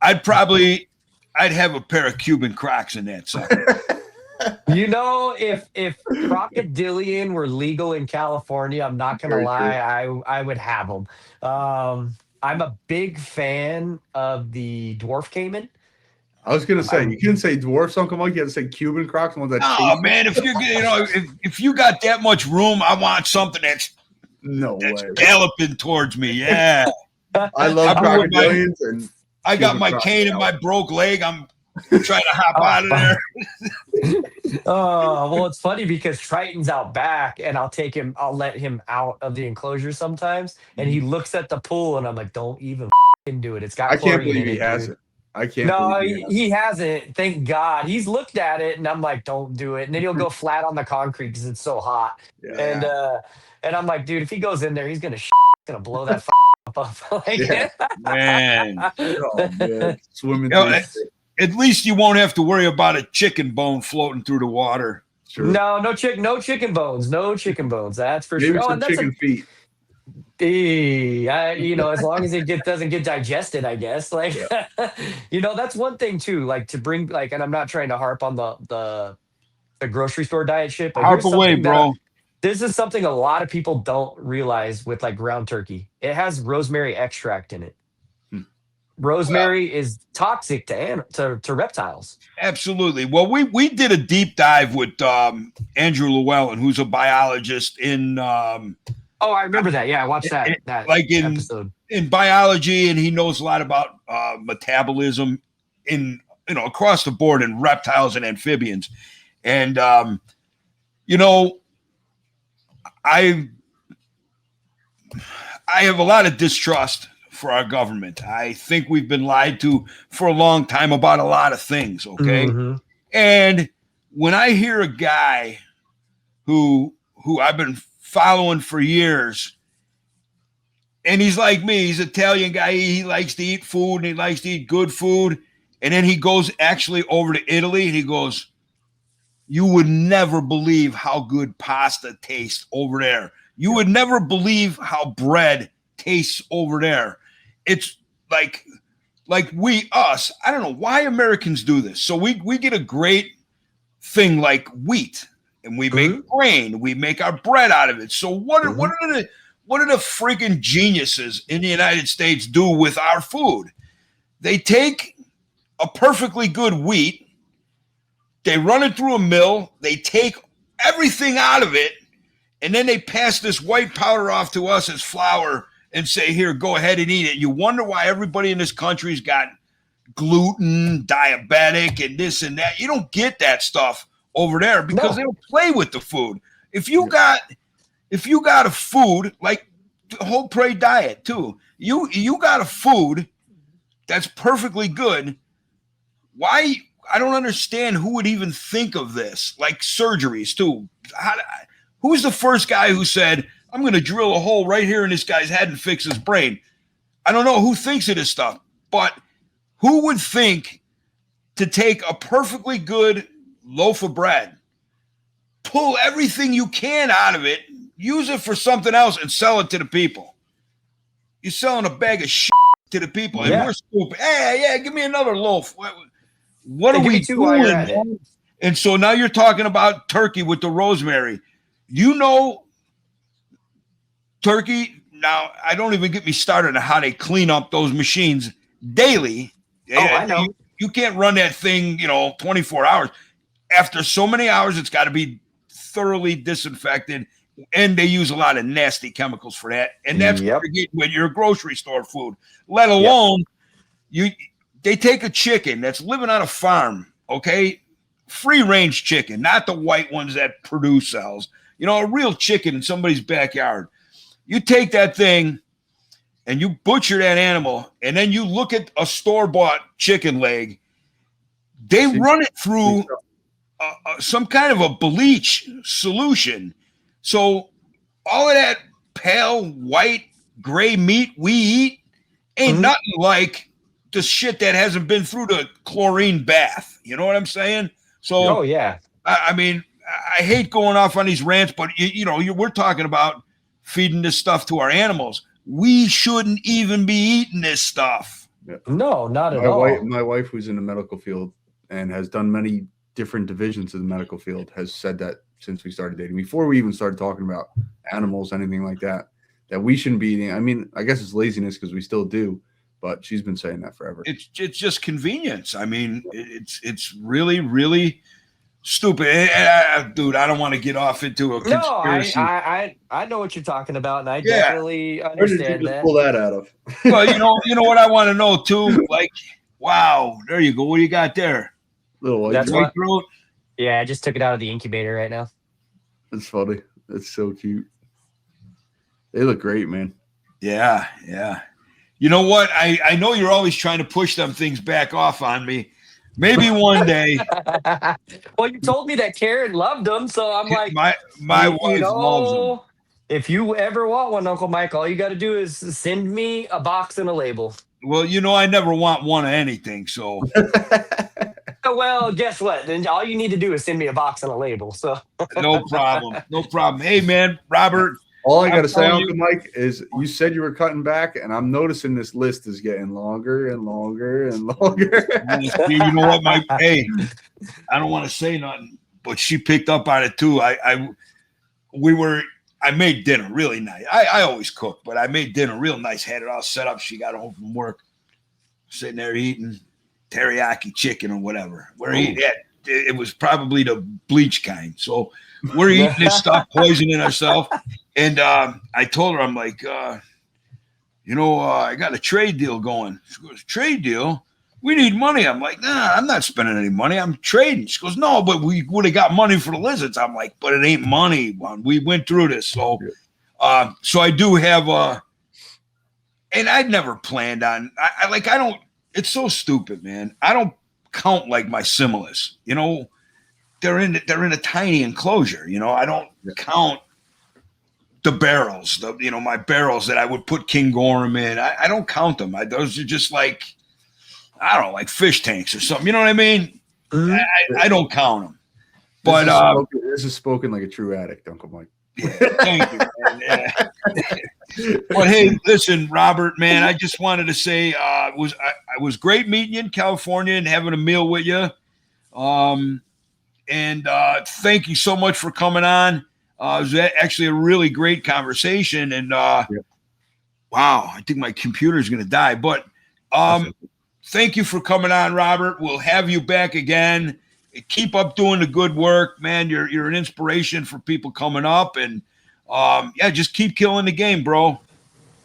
I'd have a pair of Cuban Crocs in that sucker. You know, if crocodilian were legal in California, I'm not gonna lie, I would have them. I'm a big fan of the dwarf caiman. I was gonna say you couldn't say dwarfs, Uncle Mike. You had to say Cuban Crocs. Oh man, if if you got that much room, I want something that's way galloping towards me. Yeah, I love crocodilians, and I got my cane and my broke leg. I'm trying to hop out of there. Oh well, it's funny because Triton's out back, and I'll let him out of the enclosure sometimes, and he looks at the pool, and I'm like, don't even do it. It's got. I can't believe he has it. I can't. No, he hasn't. Thank God. He's looked at it, and I'm like, "Don't do it." And then he'll go flat on the concrete because it's so hot. Yeah. And I'm like, "Dude, if he goes in there, he's gonna blow that up." Like, man. Oh, man. Swimming. At least you won't have to worry about a chicken bone floating through the water. Sure. No chicken bones. No chicken bones. That's for Maybe sure. Some chicken feet. You know, as long as it doesn't get digested, I guess. Like, you know, that's one thing too. Like to bring and I'm not trying to harp on the grocery store diet shit, but harp away, bro. This is something a lot of people don't realize with like ground turkey. It has rosemary extract in it. Well, Rosemary is toxic to reptiles. absolutely. Well, we did a deep dive with Andrew Llewellyn, who's a biologist in Oh, I remember that. Yeah, I watched that like episode. in biology, and he knows a lot about metabolism in across the board in reptiles and amphibians. And I have a lot of distrust for our government. I think we've been lied to for a long time about a lot of things. Okay. Mm-hmm. And when I hear a guy who I've been following for years, and he's like me, he's an Italian guy, he likes to eat food and he likes to eat good food. And then he goes actually over to Italy and he goes, you would never believe how good pasta tastes over there. You would never believe how bread tastes over there. It's like us. I don't know why Americans do this. So we get a great thing like wheat, and we make grain. We make our bread out of it. So what are the freaking geniuses in the United States do with our food? They take a perfectly good wheat, they run it through a mill, they take everything out of it, and then they pass this white powder off to us as flour and say, here, go ahead and eat it. You wonder why everybody in this country's got gluten, diabetic, and this and that. You don't get that stuff over there because they don't play with the food. If you got a food like the whole prey diet too, you got a food that's perfectly good. Why? I don't understand who would even think of this. Like surgeries too. Who's the first guy who said, I'm going to drill a hole right here in this guy's head and fix his brain? I don't know who thinks of this stuff, but who would think to take a perfectly good loaf of bread, pull everything you can out of it, use it for something else, and sell it to the people? You're selling a bag of shit to the people, and we're stupid. Hey, give me another loaf. What are we doing? And so now you're talking about turkey with the rosemary. Turkey, now I don't even get me started on how they clean up those machines daily. Oh, I know. You can't run that thing, 24 hours. After so many hours, it's got to be thoroughly disinfected, and they use a lot of nasty chemicals for that. And that's what you're getting with your grocery store food, let alone they take a chicken that's living on a farm, okay? Free-range chicken, not the white ones that Purdue sells. A real chicken in somebody's backyard. You take that thing and you butcher that animal, and then you look at a store-bought chicken leg. They run it through some kind of a bleach solution. So all of that pale, white, gray meat we eat ain't nothing like the shit that hasn't been through the chlorine bath. You know what I'm saying? So, I mean, I hate going off on these rants, but we're talking about feeding this stuff to our animals. We shouldn't even be eating this stuff. Yeah. No, not at all. My wife, who's in the medical field and has done many different divisions of the medical field, has said that since we started dating, before we even started talking about animals, anything like that we shouldn't be eating. I mean, I guess it's laziness because we still do, but she's been saying that forever. It's just convenience. I mean, it's really, really stupid. Dude, I don't want to get off into a conspiracy. No, I know what you're talking about, and I definitely understand that. Pull that out of. Well, you know what I want to know too? Like, wow, there you go. What do you got there? Little That's white throat. Yeah, I just took it out of the incubator right now. That's funny. That's so cute. They look great, man. Yeah. You know what? I know you're always trying to push them things back off on me. Maybe one day. Well, you told me that Karen loved them, so I'm like, my wife loves them. If you ever want one, Uncle Mike, all you got to do is send me a box and a label. Well, I never want one of anything, so. Well, guess what? Then all you need to do is send me a box and a label. So No problem. Hey, man, Robert. All I got to say, Uncle Mike, is you said you were cutting back, and I'm noticing this list is getting longer and longer and longer. You know what, hey, I don't want to say nothing, but she picked up on it too. I made dinner really nice. I always cook, but I made dinner real nice. Had it all set up. She got home from work, sitting there eating teriyaki chicken or whatever. We're eating it. It was probably the bleach kind. So we're eating this stuff, poisoning ourselves. And I told her, I'm like, I got a trade deal going. She goes, trade deal? We need money. I'm like, nah, I'm not spending any money. I'm trading. She goes, no, but we would have got money for the lizards. I'm like, but it ain't money. We went through this. So, so I do have and I'd never planned on, I don't, it's so stupid, man. I don't count like my similis, they're in a tiny enclosure. I don't count the barrels, my barrels that I would put King Gorham in. I don't count them. Those are just like, I don't know, like fish tanks or something. You know what I mean? Mm-hmm. I don't count them. But this is spoken like a true addict, Uncle Mike. Yeah, thank you, man. Yeah. But hey, listen, Robert, man, I just wanted to say it was great meeting you in California and having a meal with you. And thank you so much for coming on. It was actually a really great conversation. And wow, I think my computer is going to die. But thank you for coming on, Robert. We'll have you back again. Keep up doing the good work, man. You're an inspiration for people coming up, and just keep killing the game, bro.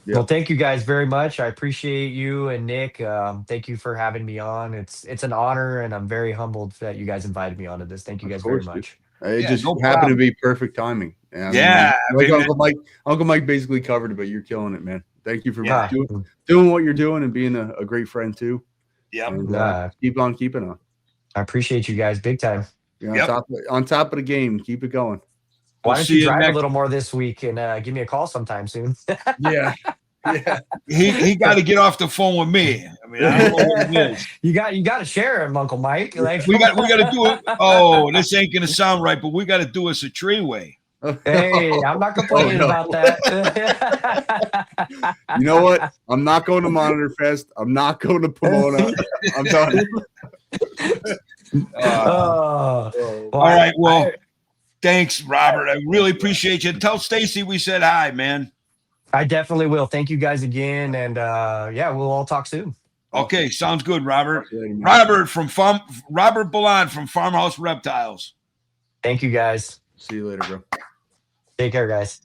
Yep. Well, thank you guys very much. I appreciate you and Nick. Thank you for having me on. It's an honor, and I'm very humbled that you guys invited me onto this. Thank you guys very much. It just happened to be perfect timing. Uncle Mike basically covered it, but you're killing it, man. Thank you for doing what you're doing and being a great friend too. Yeah. Keep on keeping on. I appreciate you guys big time. You're on top of the game. Keep it going. Why don't you drive a little more this week and give me a call sometime soon? Yeah. He got to get off the phone with me. I mean, I don't know what it is. You got to share him, Uncle Mike. Like, we got to do it. Oh, this ain't gonna sound right, but we got to do us a three-way. Hey, I'm not complaining about that. You know what? I'm not going to Monitor Fest. I'm not going to Pomona. I'm done. All right. Well, thanks, Robert. I really appreciate you. Tell Stacy we said hi, man. I definitely will. Thank you guys again. And we'll all talk soon. Okay. Sounds good, Robert. Robert Balan from Farmhouse Reptiles. Thank you, guys. See you later, bro. Take care, guys.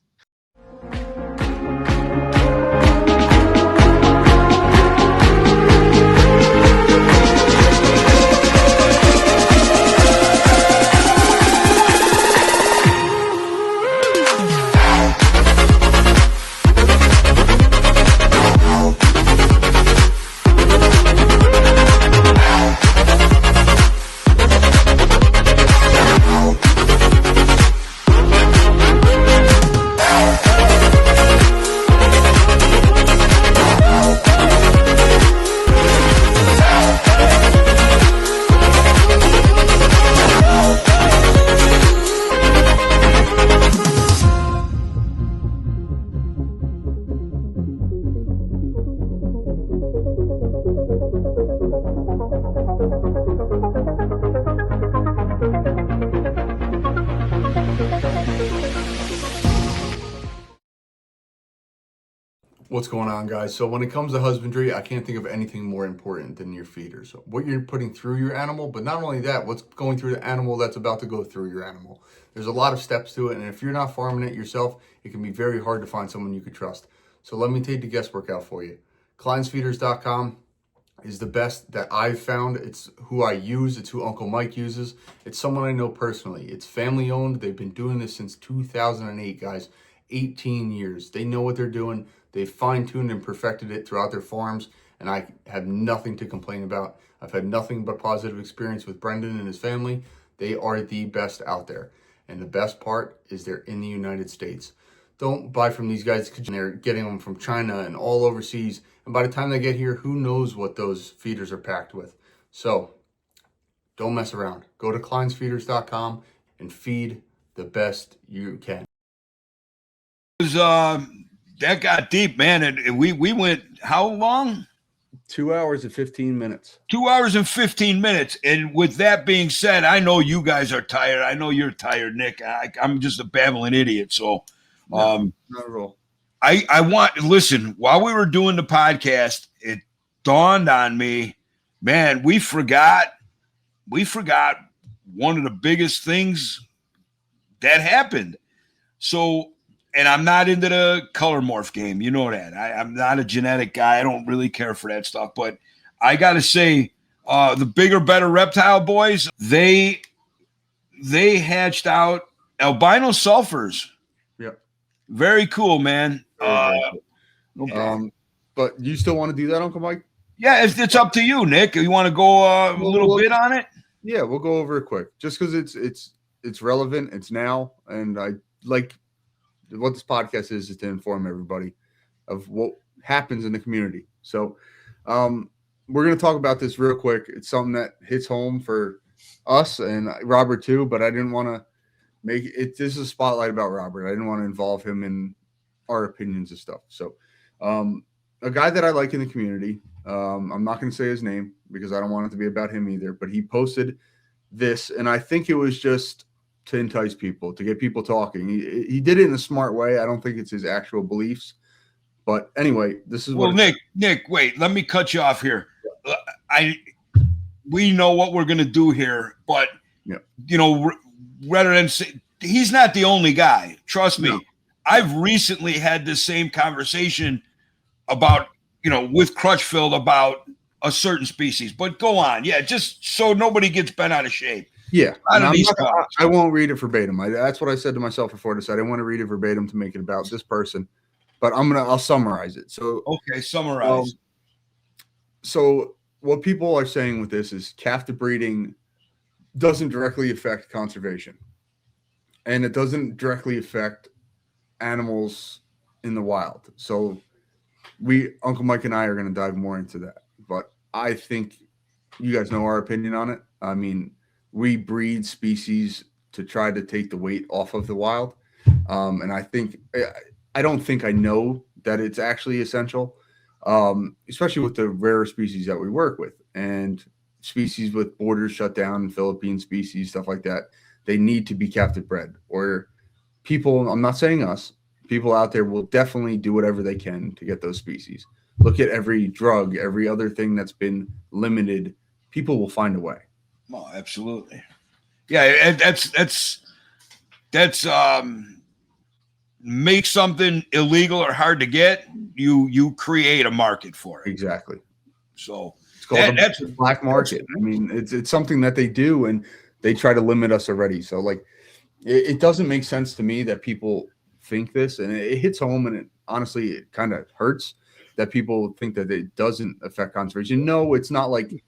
What's going on, guys? So when it comes to husbandry, I can't think of anything more important than your feeders. So what you're putting through your animal, but not only that, what's going through the animal that's about to go through your animal. There's a lot of steps to it, and if you're not farming it yourself, it can be very hard to find someone you could trust. So let me take the guesswork out for you. Kleinsfeeders.com is the best that I've found. It's who I use. It's who Uncle Mike uses. It's someone I know personally. It's family owned. They've been doing this since 2008, guys. 18 years. They know what they're doing. They've fine-tuned and perfected it throughout their farms, and I have nothing to complain about. I've had nothing but positive experience with Brendan and his family. They are the best out there. And the best part is they're in the United States. Don't buy from these guys because they're getting them from China and all overseas. And by the time they get here, who knows what those feeders are packed with. So don't mess around. Go to kleinsfeeders.com and feed the best you can. That got deep, man. And we went how long? 2 hours and 15 minutes. 2 hours and 15 minutes. And with that being said, I know you guys are tired. I know you're tired, Nick. I'm just a babbling idiot. So, Not at all. I want listen. While we were doing the podcast, it dawned on me, man. We forgot one of the biggest things that happened. So, and I'm not into the color morph game. You know that. I'm not a genetic guy. I don't really care for that stuff. But I got to say, the bigger, better reptile boys, they hatched out albino sulfurs. Yep. Very cool, man. No problem. But you still want to do that, Uncle Mike? Yeah, it's up to you, Nick. You want to go a little bit on it? Yeah, we'll go over it quick. Just because it's relevant, it's now, and I like what this podcast is to inform everybody of what happens in the community. So we're going to talk about this real quick. It's something that hits home for us and Robert too, but I didn't want to make it. This is a spotlight about Robert. I didn't want to involve him in our opinions and stuff. So a guy that I like in the community, I'm not going to say his name because I don't want it to be about him either, but he posted this, and I think it was just to entice people, to get people talking. He did it in a smart way. I don't think it's his actual beliefs. But anyway, this is what. Well, Nick, wait, let me cut you off here. We know what we're going to do here, but, you know, rather than say, he's not the only guy. Trust me. No. I've recently had this same conversation about, you know, with Crutchfield about a certain species. But go on. Yeah, just so nobody gets bent out of shape. Yeah, I won't read it verbatim. That's what I said to myself before this. I didn't want to read it verbatim to make it about this person, but I'll summarize it. So okay, summarize. So what people are saying with this is captive breeding doesn't directly affect conservation, and it doesn't directly affect animals in the wild. So Uncle Mike and I are going to dive more into that, but I think you guys know our opinion on it. I mean, we breed species to try to take the weight off of the wild. And I don't think I know that it's actually essential, especially with the rare species that we work with and species with borders shut down, Philippine species, stuff like that. They need to be captive bred, or people, I'm not saying us, people out there will definitely do whatever they can to get those species. Look at every drug, every other thing that's been limited. People will find a way. Oh, absolutely. Yeah, that's make something illegal or hard to get, you create a market for it. Exactly. So it's called that's a black market. I mean, it's something that they do, and they try to limit us already. So like, it doesn't make sense to me that people think this, and it hits home, and honestly, it kind of hurts that people think that it doesn't affect conservation. No, it's not like.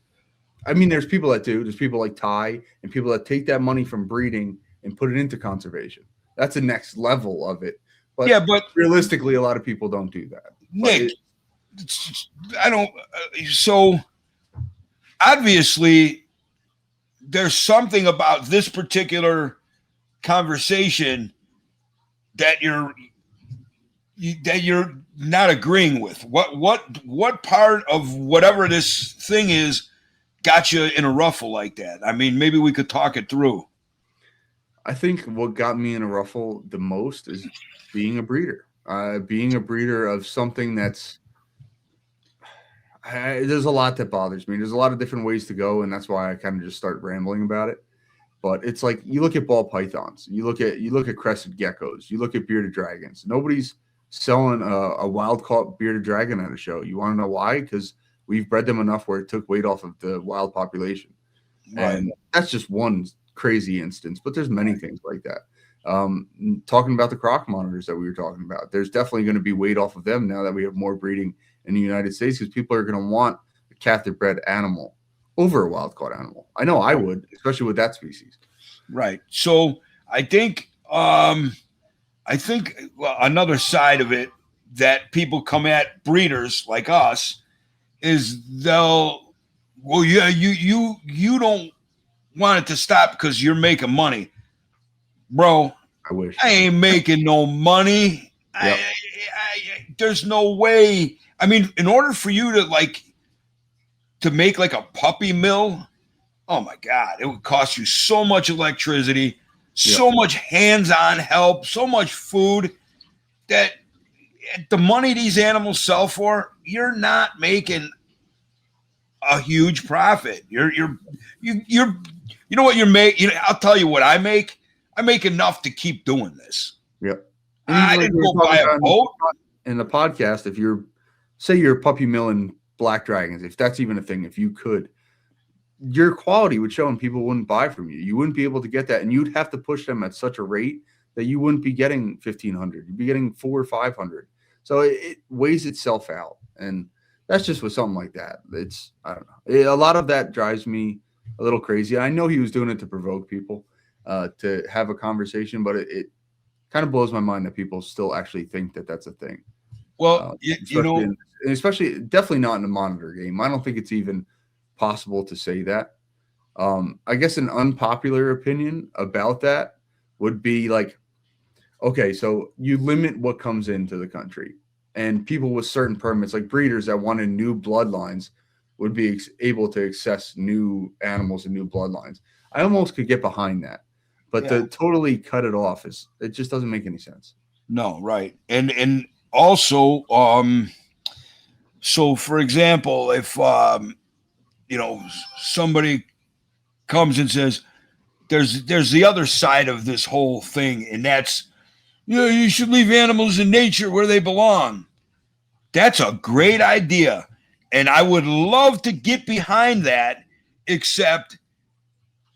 I mean, there's people that do. There's people like Ty and people that take that money from breeding and put it into conservation. That's the next level of it. But yeah, but realistically, a lot of people don't do that. Nick, I don't. So obviously, there's something about this particular conversation that you're not agreeing with. What part of whatever this thing is got you in a ruffle like that? I mean, maybe we could talk it through. I think what got me in a ruffle the most is being a breeder. Being a breeder of something that's there's a lot that bothers me. There's a lot of different ways to go, and that's why I kind of just start rambling about it. But it's like you look at ball pythons, you look at crested geckos, you look at bearded dragons. Nobody's selling a wild caught bearded dragon at a show. You want to know why? Because we've bred them enough where it took weight off of the wild population. Right. And that's just one crazy instance, but there's many things like that. Talking about the croc monitors that we were talking about, there's definitely going to be weight off of them now that we have more breeding in the United States, because people are going to want a captive bred animal over a wild caught animal. I know I would, especially with that species. Right. So I think another side of it that people come at breeders like us is you don't want it to stop because you're making money. Bro, I wish. I ain't making no money. Yep. There's no way. I mean, in order for you to like to make like a puppy mill, oh my God, it would cost you so much electricity, so much hands-on help, so much food that the money these animals sell for, you're not making a huge profit. You know what you're making? I'll tell you what I make. I make enough to keep doing this. Yep. I didn't go buy a boat. In the podcast, if say you're puppy milling black dragons, if that's even a thing, if you could, your quality would show and people wouldn't buy from you. You wouldn't be able to get that, and you'd have to push them at such a rate that you wouldn't be getting 1,500. You'd be getting 400 or 500. So it weighs itself out, and that's just with something like that. I don't know. A lot of that drives me a little crazy. I know he was doing it to provoke people to have a conversation, but it kind of blows my mind that people still actually think that that's a thing. Well, especially definitely not in the monitor game. I don't think it's even possible to say that. I guess an unpopular opinion about that would be like, okay, so you limit what comes into the country, and people with certain permits, like breeders that wanted new bloodlines, would be able to access new animals and new bloodlines. I almost could get behind that, but to totally cut it off it just doesn't make any sense. No, right. And also, so for example, if somebody comes and says there's the other side of this whole thing, and that's you should leave animals in nature where they belong. That's a great idea, and I would love to get behind that, except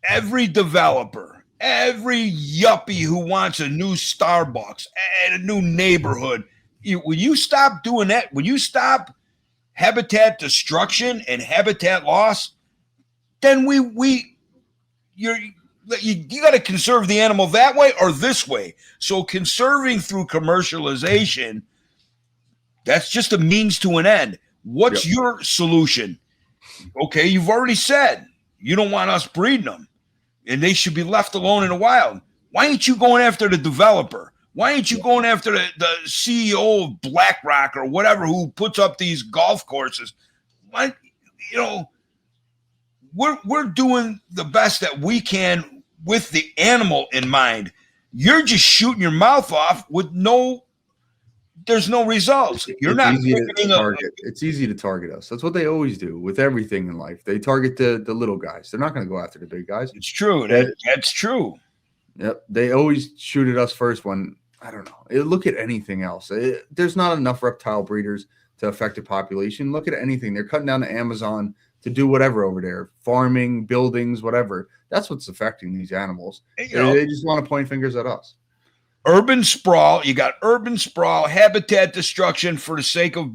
every developer, every yuppie who wants a new Starbucks and a new neighborhood, when you stop doing that, when you stop habitat destruction and habitat loss, then you got to conserve the animal that way or this way. So conserving through commercialization, that's just a means to an end. What's your solution? Okay, you've already said you don't want us breeding them, and they should be left alone in the wild. Why ain't you going after the developer? Why ain't you going after the CEO of BlackRock or whatever who puts up these golf courses? Why, we're doing the best that we can with the animal in mind. You're just shooting your mouth off with there's no results. You're not It's easy to target us. That's what they always do with everything in life. They target the little guys. They're not going to go after the big guys. It's true. That's true. Yep. They always shoot at us first when, I don't know. Look at anything else. There's not enough reptile breeders to affect a population. Look at anything. They're cutting down the Amazon to do whatever over there. Farming, buildings, whatever. That's what's affecting these animals. They just want to point fingers at us. Urban sprawl. You got urban sprawl, habitat destruction for the sake of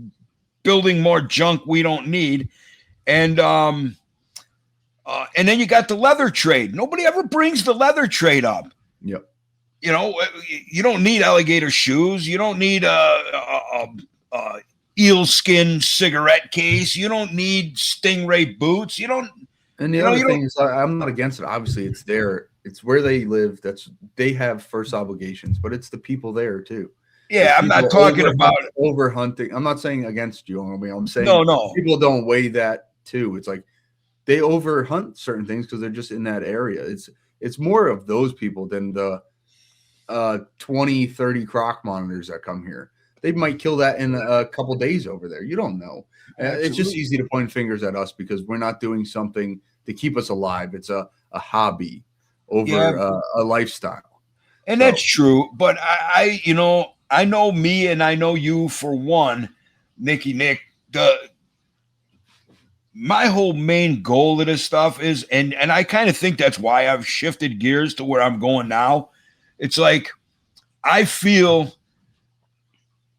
building more junk we don't need. And then you got the leather trade. Nobody ever brings the leather trade up. Yep. You don't need alligator shoes. You don't need a eel skin cigarette case. You don't need stingray boots. You don't. And the other thing is, I'm not against it. Obviously, it's where they live. They have first obligations, but it's the people there too. Yeah, I'm not talking about overhunting. I'm not saying against you. I'm saying no. People don't weigh that too. It's like they overhunt certain things because they're just in that area. It's more of those people than the 20, 30 croc monitors that come here. They might kill that in a couple days over there. You don't know. It's just easy to point fingers at us because we're not doing something to keep us alive. It's a hobby over a lifestyle. And that's true. But I know me and I know you for one, Nicky Nick. My whole main goal of this stuff is, and I kind of think that's why I've shifted gears to where I'm going now. It's like I feel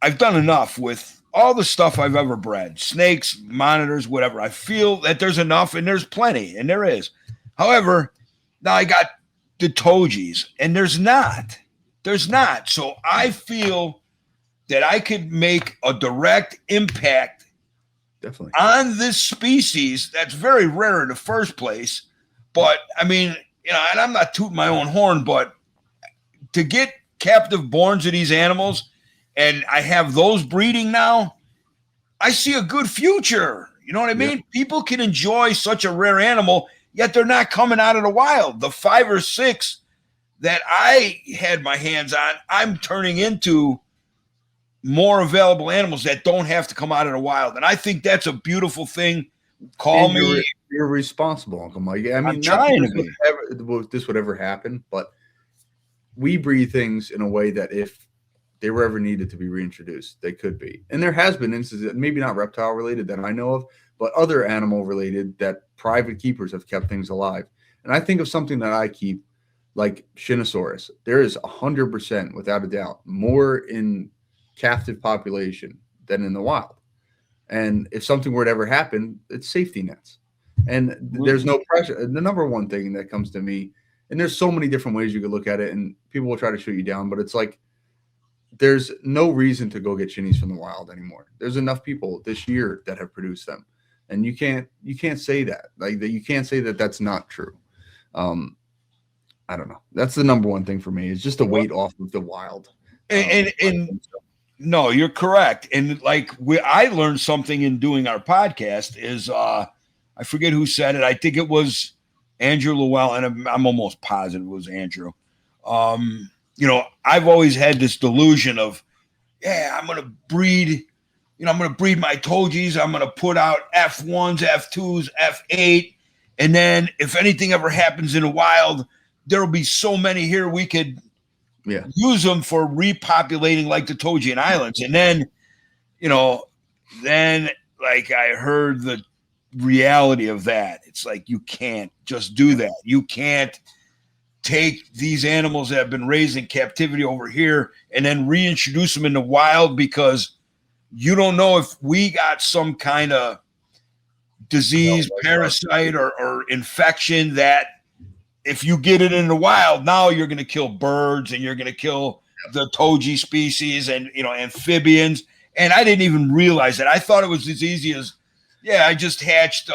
I've done enough with all the stuff I've ever bred, snakes, monitors, whatever. I feel that there's enough, and there's plenty, and there is. However, now I got the Tojis, and there's not. So I feel that I could make a direct impact definitely on this species that's very rare in the first place. But I mean, and I'm not tooting my own horn, but to get captive borns of these animals, and I have those breeding now, I see a good future. You know what I mean? Yeah. People can enjoy such a rare animal, yet they're not coming out of the wild. The 5 or 6 that I had my hands on, I'm turning into more available animals that don't have to come out of the wild. And I think that's a beautiful thing. Call And me. you're responsible, Uncle Mike. I I'm mean, not trying that to this would ever happen, but we breed things in a way that if they were ever needed to be reintroduced, they could be. And there has been instances, maybe not reptile related that I know of, but other animal related that private keepers have kept things alive. And I think of something that I keep, like Shinosaurus. There is 100%, without a doubt, more in captive population than in the wild. And if something were to ever happen, it's safety nets. And there's no pressure. And the number one thing that comes to me, and there's so many different ways you could look at it, and people will try to shoot you down, but it's like there's no reason to go get shinnies from the wild anymore. There's enough people this year that have produced them, and you can't say that. Like that, you can't say that that's not true. I don't know. That's the number one thing for me is just the weight off of the wild. And no, you're correct. And like I learned something in doing our podcast is I forget who said it. I think it was Andrew Llewell, and I'm almost positive it was Andrew. You know, I've always had this delusion of, yeah, I'm gonna breed my Tojis. I'm gonna put out F1s, F2s, F8, and then if anything ever happens in the wild, there'll be so many here we could use them for repopulating like the Togian Islands. And then, you know, like I heard the reality of that. It's like you can't just do that. You can't take these animals that have been raised in captivity over here and then reintroduce them in the wild because you don't know if we got some kind of disease, parasite, or infection that if you get it in the wild, now you're going to kill birds and you're going to kill the Toji species and, you know, amphibians. And I didn't even realize that. I thought it was as easy as, I just hatched,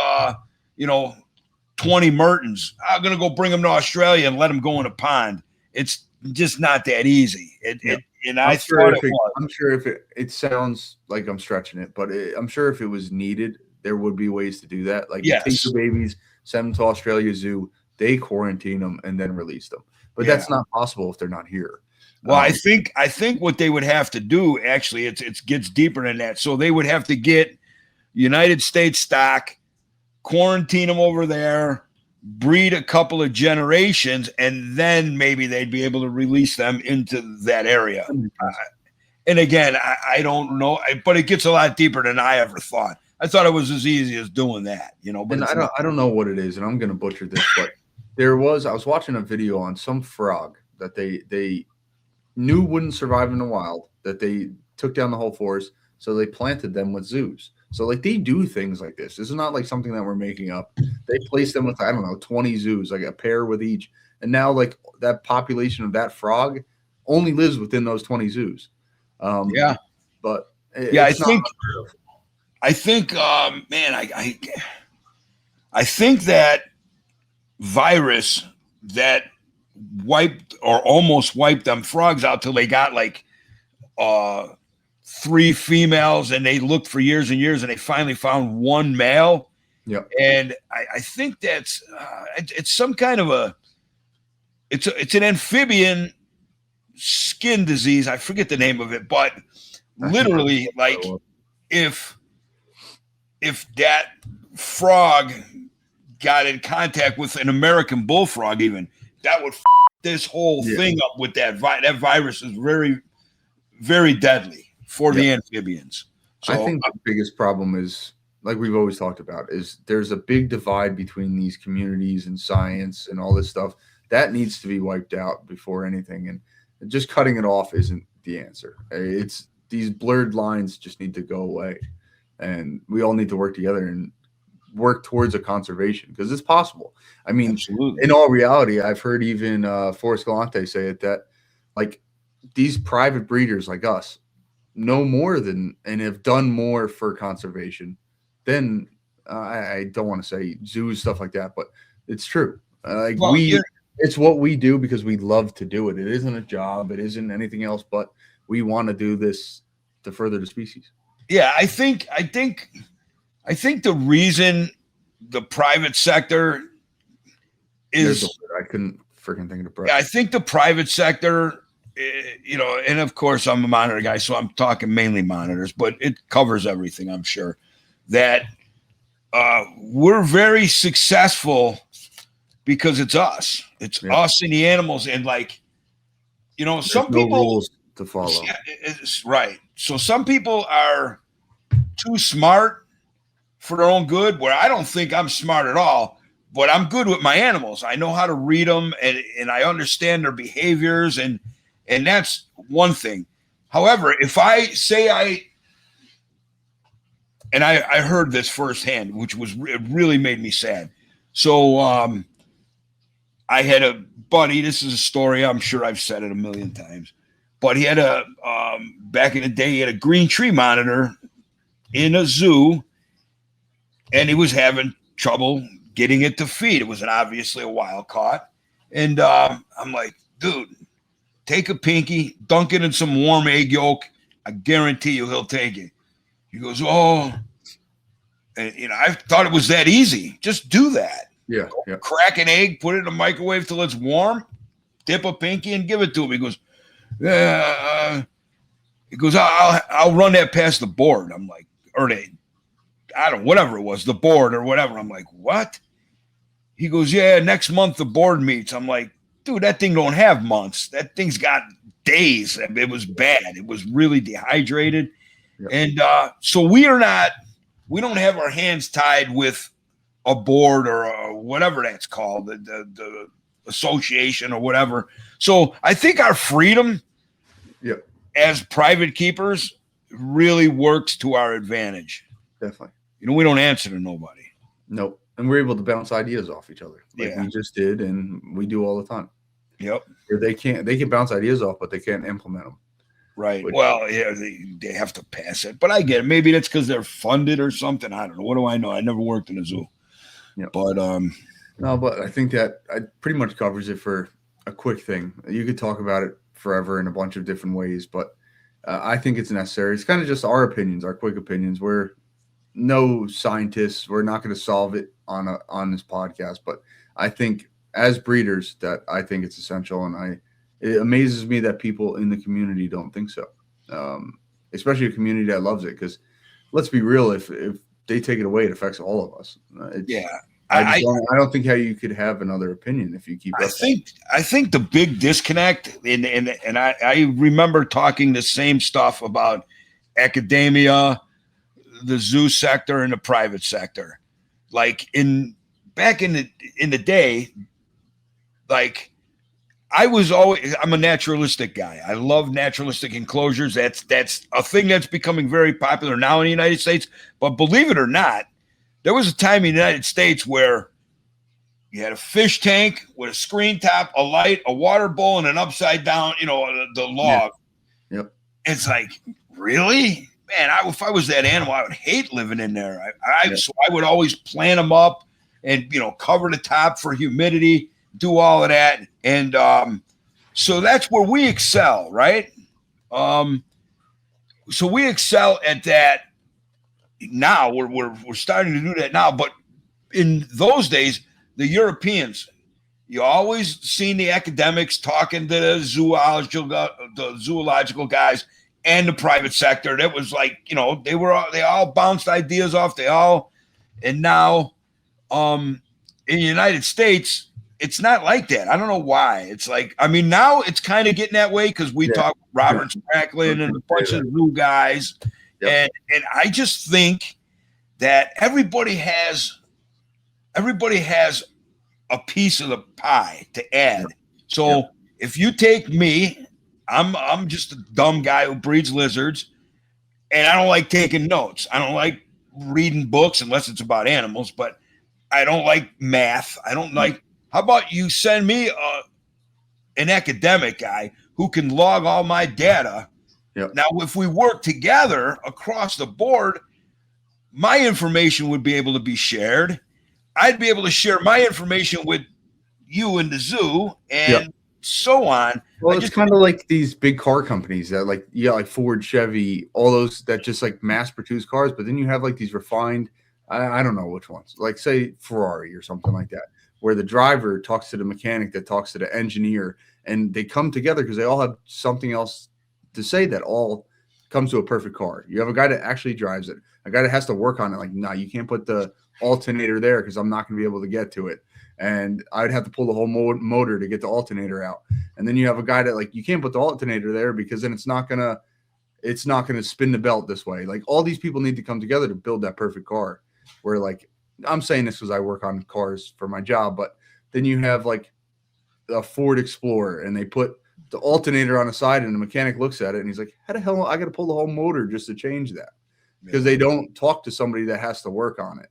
20 Mertens. I'm going to go bring them to Australia and let them go in a pond. It's just not that easy. I'm sure if it sounds like I'm stretching it, but I'm sure if it was needed, there would be ways to do that. Like take the babies, send them to Australia Zoo, they quarantine them and then release them. But that's not possible if they're not here. Well, I think what they would have to do, actually, it gets deeper than that. So they would have to get United States stock, quarantine them over there, breed a couple of generations, and then maybe they'd be able to release them into that area. And again, I don't know, but it gets a lot deeper than I ever thought. I thought it was as easy as doing that, you know. But I don't know what it is, and I'm going to butcher this, but I was watching a video on some frog that they knew wouldn't survive in the wild, that they took down the whole forest, so they planted them with zoos. So like they do things like this. This is not like something that we're making up. They place them with 20 zoos, like a pair with each, and now like that population of that frog only lives within those 20 zoos. But I think that virus that wiped or almost wiped them frogs out till they got like 3 females, and they looked for years and years, and they finally found one male. Yeah, and I think that's it's some kind of it's an amphibian skin disease. I forget the name of it, but literally, like if that frog got in contact with an American bullfrog, even that would this whole thing up with that virus is very, very deadly for the amphibians. So I think the biggest problem is, like we've always talked about, is there's a big divide between these communities and science and all this stuff that needs to be wiped out before anything. And just cutting it off isn't the answer. It's these blurred lines just need to go away, and we all need to work together and work towards a conservation because it's possible. I mean, absolutely. In all reality, I've heard even Forrest Galante say it, that like these private breeders like us know more than and have done more for conservation than I don't want to say zoos, stuff like that, but it's true. It's what we do because we love to do it. It isn't a job. It isn't anything else, but we want to do this to further the species. Yeah, I think I think the reason the private sector is, I couldn't freaking think of the price. yeah, I think the private sector, you know, and of course I'm a monitor guy, so I'm talking mainly monitors, but it covers everything. I'm sure that we're very successful because it's us. It's us and the animals, and like, you know, There's some no people rules to follow. Yeah, it's right. So some people are too smart for their own good, where I don't think I'm smart at all, but I'm good with my animals. I know how to read them, and I understand their behaviors, and that's one thing. However, if I say I heard this firsthand, which was it really made me sad. So I had a buddy. This is a story I'm sure I've said it a million times, but he had a back in the day, he had a green tree monitor in a zoo, and he was having trouble getting it to feed. It was obviously a wild caught. And I'm like, dude, take a pinky, dunk it in some warm egg yolk. I guarantee you he'll take it. He goes, oh, and you know, I thought it was that easy. Just do that. Yeah. Crack an egg, put it in the microwave till it's warm, dip a pinky and give it to him. He goes, yeah. He goes, I'll run that past the board. I'm like, whatever it was, the board or whatever. I'm like, what? He goes, yeah, next month the board meets. I'm like, dude, that thing don't have months. That thing's got days. It was bad. It was really dehydrated. Yep. And so we don't have our hands tied with a board or whatever that's called, the association or whatever. So I think our freedom as private keepers really works to our advantage. Definitely. You know, we don't answer to nobody. Nope. And we're able to bounce ideas off each other. Like we just did, and we do all the time. Yep. They can bounce ideas off, but they can't implement them. Right. Well, yeah, they have to pass it. But I get it. Maybe that's because they're funded or something. I don't know. What do I know? I never worked in a zoo. Yeah. But no, but I think that pretty much covers it for a quick thing. You could talk about it forever in a bunch of different ways, but I think it's necessary. It's kind of just our opinions, our quick opinions. We're no scientists. We're not going to solve it on this podcast, but I think as breeders that I think it's essential, and it amazes me that people in the community don't think so, especially a community that loves it. Because let's be real, if they take it away, it affects all of us. I don't think how you could have another opinion if you keep. I think the big disconnect, and I remember talking the same stuff about academia, the zoo sector, and the private sector. Like back in the day, like I'm a naturalistic guy. I love naturalistic enclosures. That's a thing that's becoming very popular now in the United States. But believe it or not, there was a time in the United States where you had a fish tank with a screen top, a light, a water bowl, and an upside down, the log. Yep. It's like, really? Man, if I was that animal, I would hate living in there. So I would always plant them up and, cover the top for humidity, do all of that. And so that's where we excel, right? So we excel at that. Now we're starting to do that now, but in those days, the Europeans, you always seen the academics talking to the zoological guys and the private sector. That was like, they all bounced ideas off. And now in the United States, it's not like that. I don't know why. It's like, now it's kind of getting that way because we talk with Robert Sprackland and a bunch of new guys. Yep. And I just think that everybody has a piece of the pie to add. So if you take me, I'm just a dumb guy who breeds lizards, and I don't like taking notes. I don't like reading books unless it's about animals, but I don't like math. I don't like. How about you send me an academic guy who can log all my data? Yep. Now, if we work together across the board, my information would be able to be shared. I'd be able to share my information with you in the zoo and so on. Well, it's kind of like these big car companies that like Ford, Chevy, all those that just like mass produce cars. But then you have like these refined I don't know which ones, like say Ferrari or something like that, where the driver talks to the mechanic that talks to the engineer, and they come together because they all have something else to say that all comes to a perfect car. You have a guy that actually drives it, a guy that has to work on it. Like, nah, you can't put the alternator there because I'm not going to be able to get to it. And I'd have to pull the whole motor to get the alternator out. And then you have a guy that like, you can't put the alternator there because then it's not going to spin the belt this way. Like all these people need to come together to build that perfect car. Where like, I'm saying this because I work on cars for my job, but then you have like a Ford Explorer and they put the alternator on the side and the mechanic looks at it and he's like, how the hell I got to pull the whole motor just to change that? Because they don't talk to somebody that has to work on it.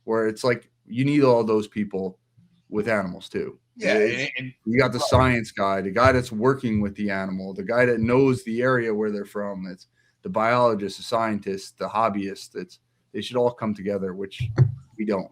Where it's like, you need all those people with animals too. Yeah. And you got the science guy, the guy that's working with the animal, the guy that knows the area where they're from. It's the biologist, the scientist, the hobbyist. They should all come together, which we don't.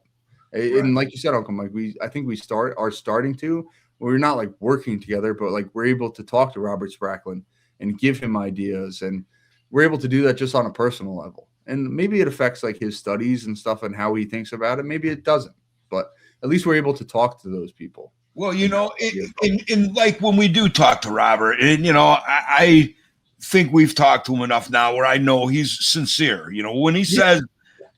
Right. And like you said, Uncle Mike, I think we are starting to. We're not like working together, but like we're able to talk to Robert Spracklin and give him ideas, and we're able to do that just on a personal level. And maybe it affects like his studies and stuff and how he thinks about it. Maybe it doesn't, but at least we're able to talk to those people. Well, you know, in like when we do talk to Robert, and you know, I think we've talked to him enough now where I know he's sincere. You know, when he says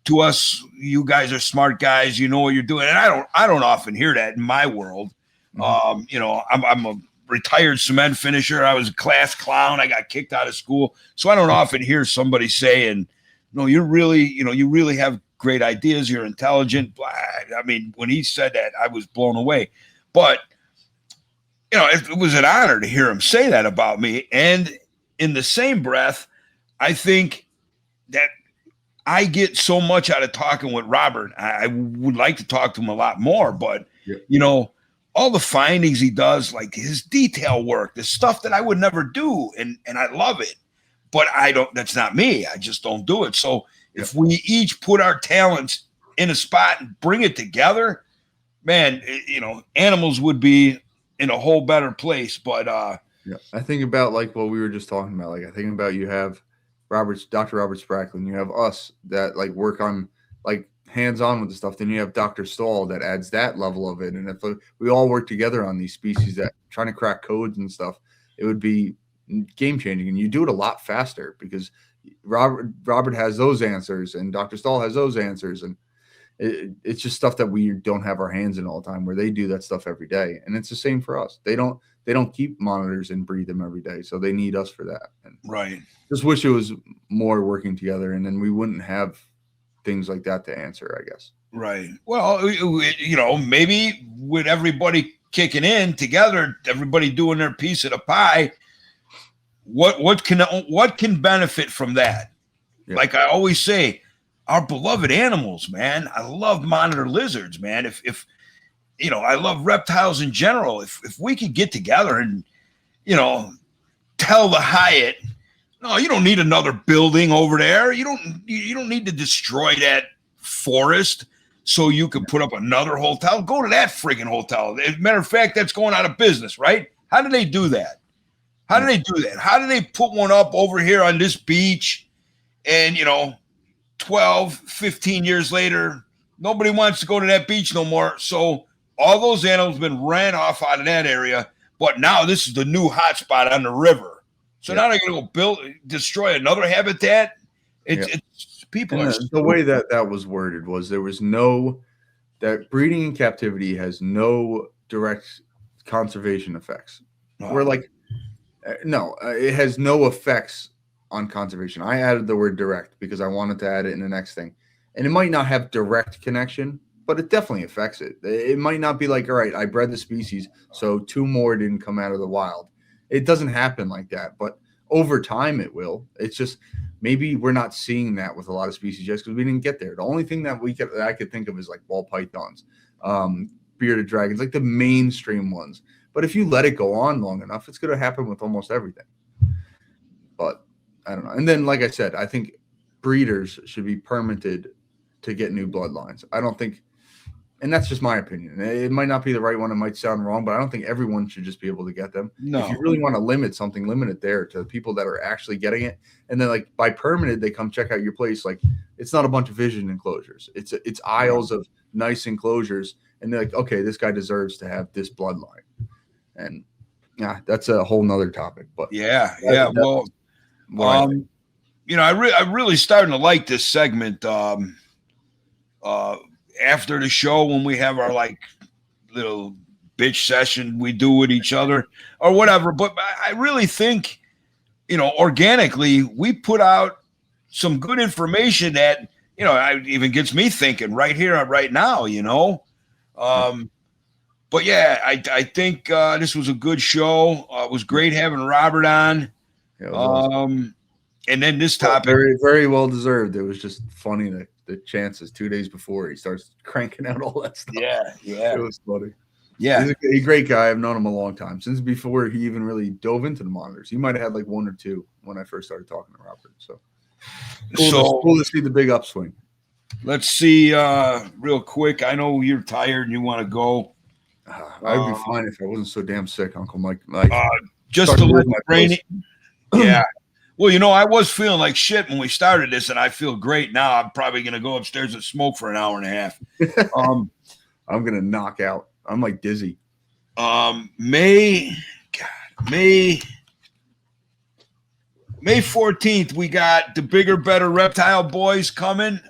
to us, "You guys are smart guys. You know what you're doing," and I don't often hear that in my world. Mm-hmm. You know, I'm a retired cement finisher. I was a class clown. I got kicked out of school, so I don't often hear somebody saying, "No, you really have great ideas. You're intelligent." I mean, when he said that, I was blown away. But, you know, it was an honor to hear him say that about me. And in the same breath, I think that I get so much out of talking with Robert. I would like to talk to him a lot more. But, you know, all the findings he does, like his detail work, the stuff that I would never do. And I love it. But that's not me. I just don't do it. So if we each put our talents in a spot and bring it together, man, you know, animals would be in a whole better place. But I think about like what we were just talking about. Like I think about you have Dr. Robert Spracklin, you have us that like work on like hands-on with the stuff. Then you have Dr. Stahl that adds that level of it. And if we all work together on these species that trying to crack codes and stuff, it would be game changing. And you do it a lot faster because Robert has those answers and Dr. Stahl has those answers, and it's just stuff that we don't have our hands in all the time, where they do that stuff every day. And it's the same for us. They don't keep monitors and breed them every day. So they need us for that. And right. Just wish it was more working together, and then we wouldn't have things like that to answer, I guess. Right. Well, you know, maybe with everybody kicking in together, everybody doing their piece of the pie, what can benefit from that? Yeah. Like I always say, our beloved animals, man. I love monitor lizards, man. If you know, I love reptiles in general. If we could get together and, you know, tell the Hyatt, no, you don't need another building over there. You don't need to destroy that forest so you can put up another hotel. Go to that friggin' hotel. As a matter of fact, that's going out of business, right? How do they do that? How do they do that? How do they put one up over here on this beach and, you know, 12, 15 years later, nobody wants to go to that beach no more. So all those animals have been ran off out of that area. But now this is the new hotspot on the river. So now they're going to go destroy another habitat. It's people are the way that was worded was there was that breeding in captivity has no direct conservation effects. We're like, no, it has no effects on conservation. I added the word direct because I wanted to add it in the next thing. And it might not have direct connection, but it definitely affects it. It might not be like, all right, I bred the species, so 2 more didn't come out of the wild. It doesn't happen like that, but over time it will. It's just maybe we're not seeing that with a lot of species just because we didn't get there. The only thing that I could think of is like ball pythons, bearded dragons, like the mainstream ones. But if you let it go on long enough, it's going to happen with almost everything. But I don't know. And then, like I said, I think breeders should be permitted to get new bloodlines. I don't think and that's just my opinion. It might not be the right one. It might sound wrong, but I don't think everyone should just be able to get them. No. If you really want to limit something, limit it there to the people that are actually getting it. And then like by permitted, they come check out your place. Like it's not a bunch of vision enclosures. It's aisles of nice enclosures. And they're like, okay, this guy deserves to have this bloodline. And yeah, that's a whole nother topic. But well, you know, I'm really starting to like this segment. After the show, when we have our like little bitch session we do with each other or whatever. But I really think, you know, organically we put out some good information that, you know, even gets me thinking right here, right now, you know. But yeah, I think this was a good show. It was great having Robert on. Yeah, awesome. And then this topic, very, very well deserved. It was just funny that the chances 2 days before he starts cranking out all that stuff. Yeah. It was funny. Yeah. He's a great guy. I've known him a long time, since before he even really dove into the monitors. He might have had like one or two when I first started talking to Robert. So cool to see the big upswing. Let's see real quick. I know you're tired and you want to go. I would be fine if I wasn't so damn sick, Uncle Mike. Just to let my brain. Yeah. Well, you know, I was feeling like shit when we started this, and I feel great now. I'm probably going to go upstairs and smoke for an hour and a half. I'm going to knock out. I'm like dizzy. May 14th, we got the Bigger, Better Reptile boys coming.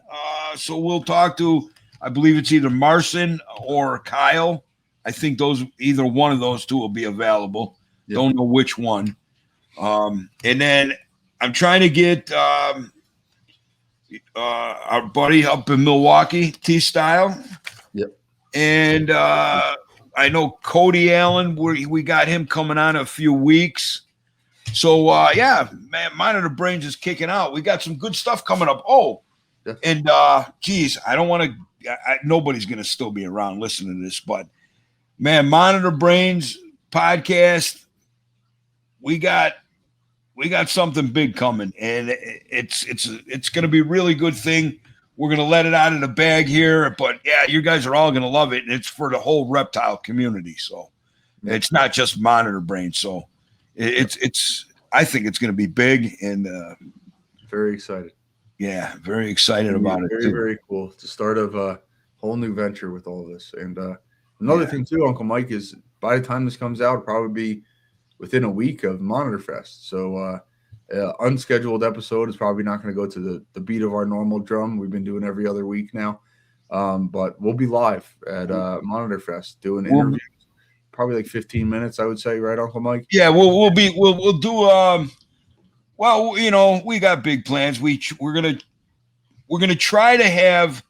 So we'll talk to, I believe it's either Marcin or Kyle. I think either one of those two will be available. Yep. Don't know which one. And then I'm trying to get our buddy up in Milwaukee, T-Style. Yep. And I know Cody Allen, we got him coming on in a few weeks. So, yeah, man, Monitor Brains is kicking out. We got some good stuff coming up. Oh, yeah. And, geez, I don't want to – nobody's going to still be around listening to this, but, man, Monitor Brains podcast, we got something big coming, and it's going to be a really good thing. We're going to let it out of the bag here, but yeah, you guys are all going to love it. And it's for the whole reptile community. So it's not just Monitor Brains. So I think it's going to be big and very excited. Yeah. Very excited about it. Very, very cool. It's the start of a whole new venture with all of this. And another thing too, Uncle Mike, is by the time this comes out, it'll probably be within a week of Monitor Fest. So unscheduled episode is probably not going to go to the beat of our normal drum. We've been doing every other week now. But we'll be live at Monitor Fest doing interviews, probably like 15 minutes, I would say, right, Uncle Mike? Yeah, we'll do well, you know, we got big plans. We're gonna try to have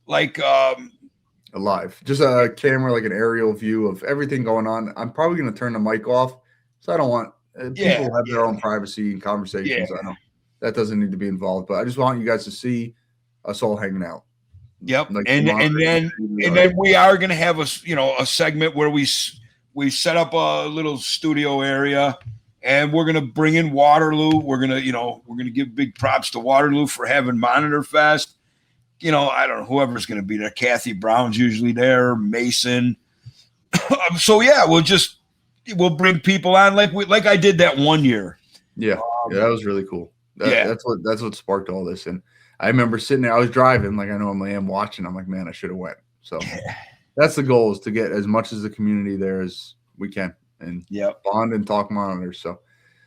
like live, just a camera, like an aerial view of everything going on. I'm probably going to turn the mic off, so I don't want people have their own privacy and conversations. I know that doesn't need to be involved, but I just want you guys to see us all hanging out. Yep. Like and then we are going to have a segment where we set up a little studio area, and we're going to bring in Waterloo. We're going to give big props to Waterloo for having Monitor Fest. You know, I don't know, whoever's going to be there. Kathy Brown's usually there, Mason. So yeah, we'll bring people on like I did that one year. Yeah, that was really cool. That's what sparked all this. And I remember sitting there, I was driving, like I normally am, watching. I'm like, man, I should have went. So that's the goal, is to get as much as the community there as we can, and bond and talk monitors. So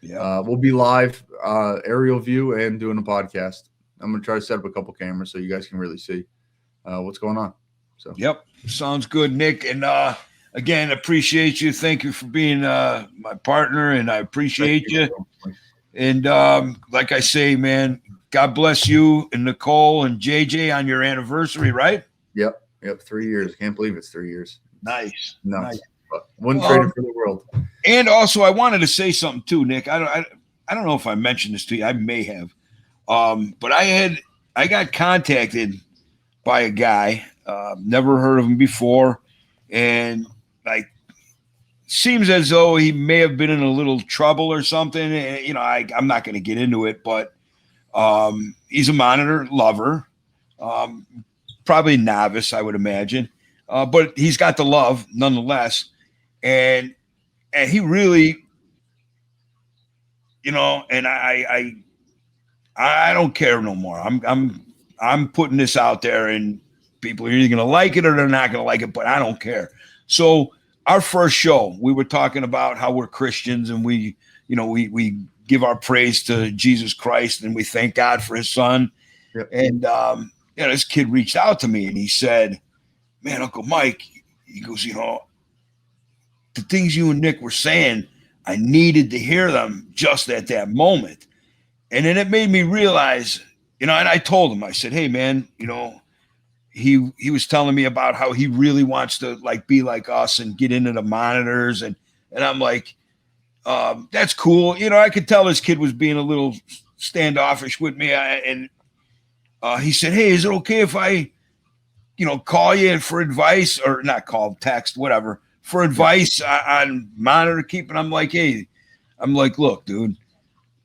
we'll be live, aerial view, and doing a podcast. I'm going to try to set up a couple cameras so you guys can really see what's going on. So sounds good, Nick. And again, appreciate you. Thank you for being my partner, and I appreciate you. And like I say, man, God bless you and Nicole and JJ on your anniversary, right? Yep. 3 years. Can't believe it's 3 years. Nice. Wouldn't trade it for the world. And also, I wanted to say something too, Nick. I don't know if I mentioned this to you. I may have. But I got contacted by a guy, never heard of him before, and like seems as though he may have been in a little trouble or something. And, you know, I'm not going to get into it, but he's a monitor lover, probably novice, I would imagine. but he's got the love nonetheless. And he really, you know, and I don't care no more. I'm putting this out there, and people are either going to like it or they're not going to like it, but I don't care. So our first show, we were talking about how we're Christians, and we give our praise to Jesus Christ, and we thank God for his son. Yep. And, this kid reached out to me and he said, man, Uncle Mike, he goes, the things you and Nick were saying, I needed to hear them just at that moment. And then it made me realize, and I told him, I said, hey man, he was telling me about how he really wants to like be like us and get into the monitors. And I'm like, that's cool. I could tell this kid was being a little standoffish with me. And he said, hey, is it okay if I, call you for advice, or not call, text, whatever, for advice on monitor keeping? I'm like, hey, look, dude,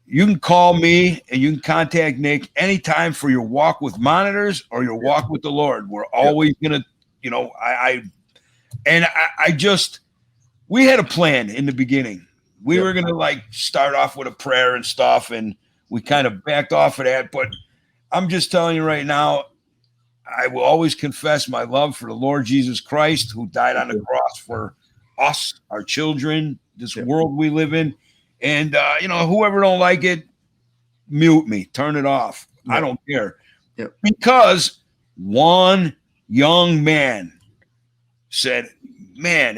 you can call me and you can contact Nick anytime for your walk with monitors or your walk with the Lord. We're always going to, we had a plan in the beginning. We were going to like start off with a prayer and stuff, and we kind of backed off of that. But I'm just telling you right now, I will always confess my love for the Lord Jesus Christ, who died on the cross for us, our children, this world we live in. And, whoever don't like it, mute me, turn it off. I don't care. Because one young man said, man,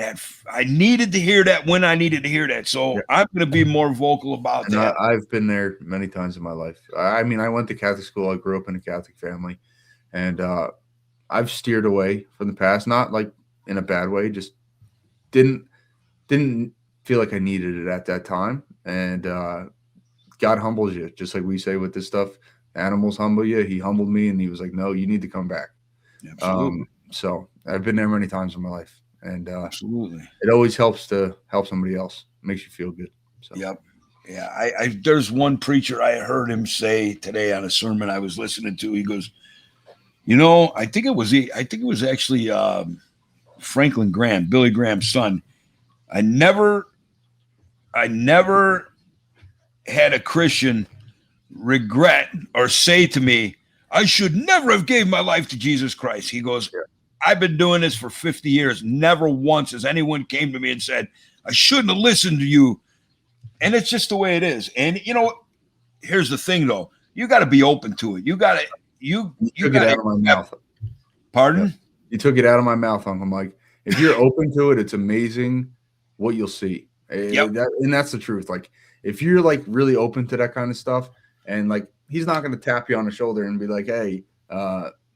I needed to hear that when I needed to hear that. So I'm going to be more vocal about that. I've been there many times in my life. I mean, I went to Catholic school. I grew up in a Catholic family, and I've steered away from the past, not like in a bad way, just didn't feel like I needed it at that time. And God humbles you, just like we say with this stuff. Animals humble you. He humbled me, and he was like, no, you need to come back. Absolutely. So I've been there many times in my life. And absolutely, it always helps to help somebody else. It makes you feel good. So. Yep. Yeah. There's one preacher I heard him say today on a sermon I was listening to. He goes, I think it was actually Franklin Graham, Billy Graham's son. I never had a Christian regret or say to me, I should never have gave my life to Jesus Christ. He goes, I've been doing this for 50 years. Never once has anyone came to me and said, I shouldn't have listened to you. And it's just the way it is. And here's the thing though. You got to be open to it. You got to, you took it out of my mouth. Pardon? You took it out of my mouth, Uncle Mike. If you're open to it, it's amazing what you'll see. And that's the truth. Like if you're like really open to that kind of stuff, and like, he's not going to tap you on the shoulder and be like, hey,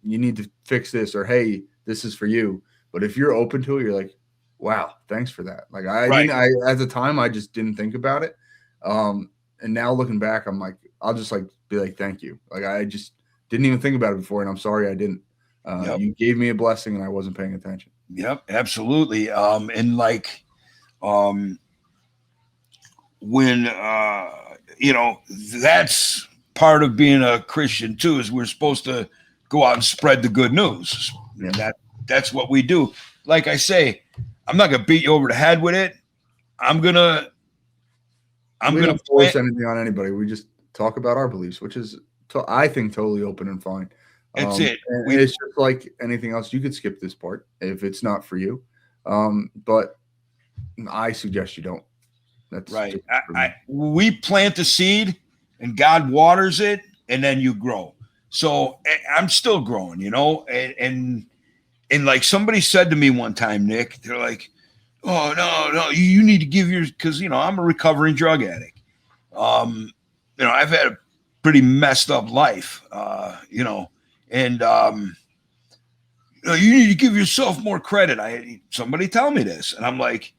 you need to fix this, or, hey, this is for you. But if you're open to it, you're like, wow, thanks for that. Like at the time, I just didn't think about it. And now looking back, I'm like, I'll just like be like, thank you. Like, I just didn't even think about it before. And I'm sorry I didn't. You gave me a blessing and I wasn't paying attention. Yep, absolutely. And like, when, that's part of being a Christian too, is we're supposed to go out and spread the good news. And that's what we do. Like I say, I'm not going to beat you over the head with it. I'm going to force anything on anybody. We just talk about our beliefs, which is, I think, totally open and fine. That's it. It's just like anything else. You could skip this part if it's not for you. But I suggest you don't. That's right. We plant the seed and God waters it, and then you grow. So I'm still growing, and like somebody said to me one time, Nick, they're like, oh, no, you need to give because, I'm a recovering drug addict. I've had a pretty messed up life, and you need to give yourself more credit. Somebody tell me this. And I'm like,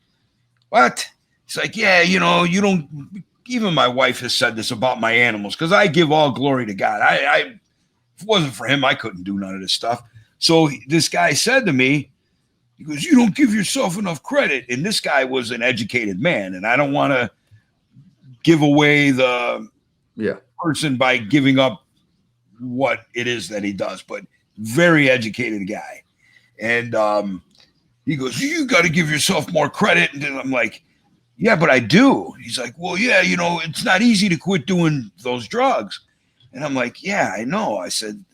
what? It's like, yeah, you don't, even my wife has said this about my animals, because I give all glory to God. If it wasn't for him, I couldn't do none of this stuff. So this guy said to me, he goes, you don't give yourself enough credit. And this guy was an educated man. And I don't want to give away the person by giving up what it is that he does, but very educated guy. And He goes, you got to give yourself more credit. And then I'm like, yeah, but I do. He's like, well, yeah, it's not easy to quit doing those drugs. And I'm like, yeah, I know. I said,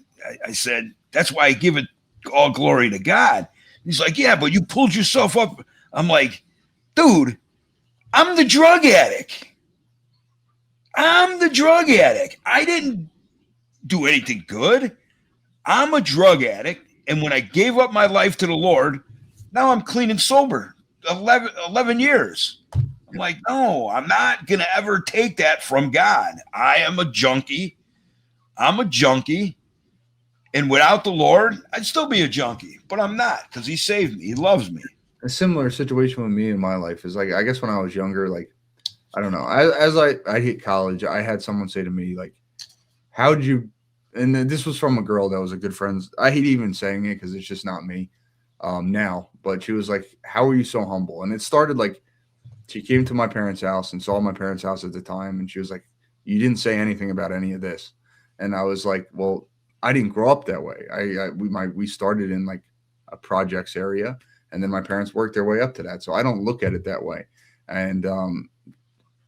that's why I give it all glory to God. He's like, yeah, but you pulled yourself up. I'm like, dude, I'm the drug addict. I didn't do anything good. I'm a drug addict. And when I gave up my life to the Lord, now I'm clean and sober. 11 years. I'm like, no, I'm not going to ever take that from God. I am a junkie. I'm a junkie. And without the Lord, I'd still be a junkie. But I'm not, because he saved me. He loves me. A similar situation with me in my life is like, I guess when I was younger, like, I don't know. As I hit college, I had someone say to me, like, how'd you, and this was from a girl that was a good friend. I hate even saying it because it's just not me now, but she was like, how are you so humble? And it started like, she came to my parents' house and saw my parents' house at the time. And she was like, you didn't say anything about any of this. And I was like, well, I didn't grow up that way. We started in like a projects area, and then my parents worked their way up to that. So I don't look at it that way. And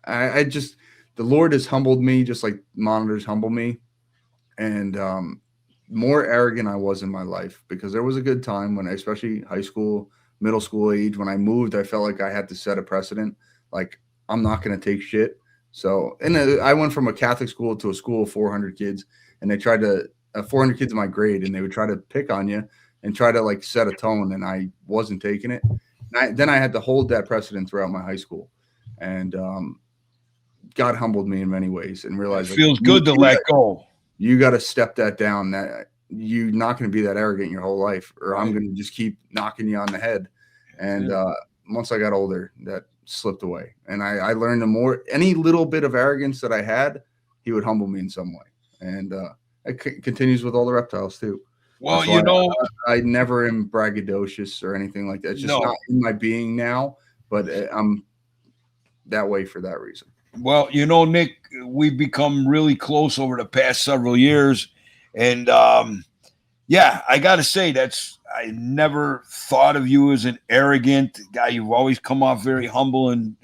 I just, the Lord has humbled me, just like monitors humble me. And more arrogant I was in my life, because there was a good time when, especially high school, middle school age, when I moved, I felt like I had to set a precedent. Like, I'm not going to take shit. So, and I went from a Catholic school to a school of 400 kids, and they tried to, 400 kids in my grade, and they would try to pick on you and try to like set a tone, and I wasn't taking it. Then I had to hold that precedent throughout my high school. And God humbled me in many ways, and realized it feels good to let go. You got to step that down. That you're not going to be that arrogant your whole life, or I'm going to just keep knocking you on the head. And once I got older, that slipped away. And I learned any little bit of arrogance that I had, he would humble me in some way. And it continues with all the reptiles too. Well, I never am braggadocious or anything like that. It's just not in my being now, but I'm that way for that reason. Well, Nick, we've become really close over the past several years. And I got to say, I never thought of you as an arrogant guy. You've always come off very humble and,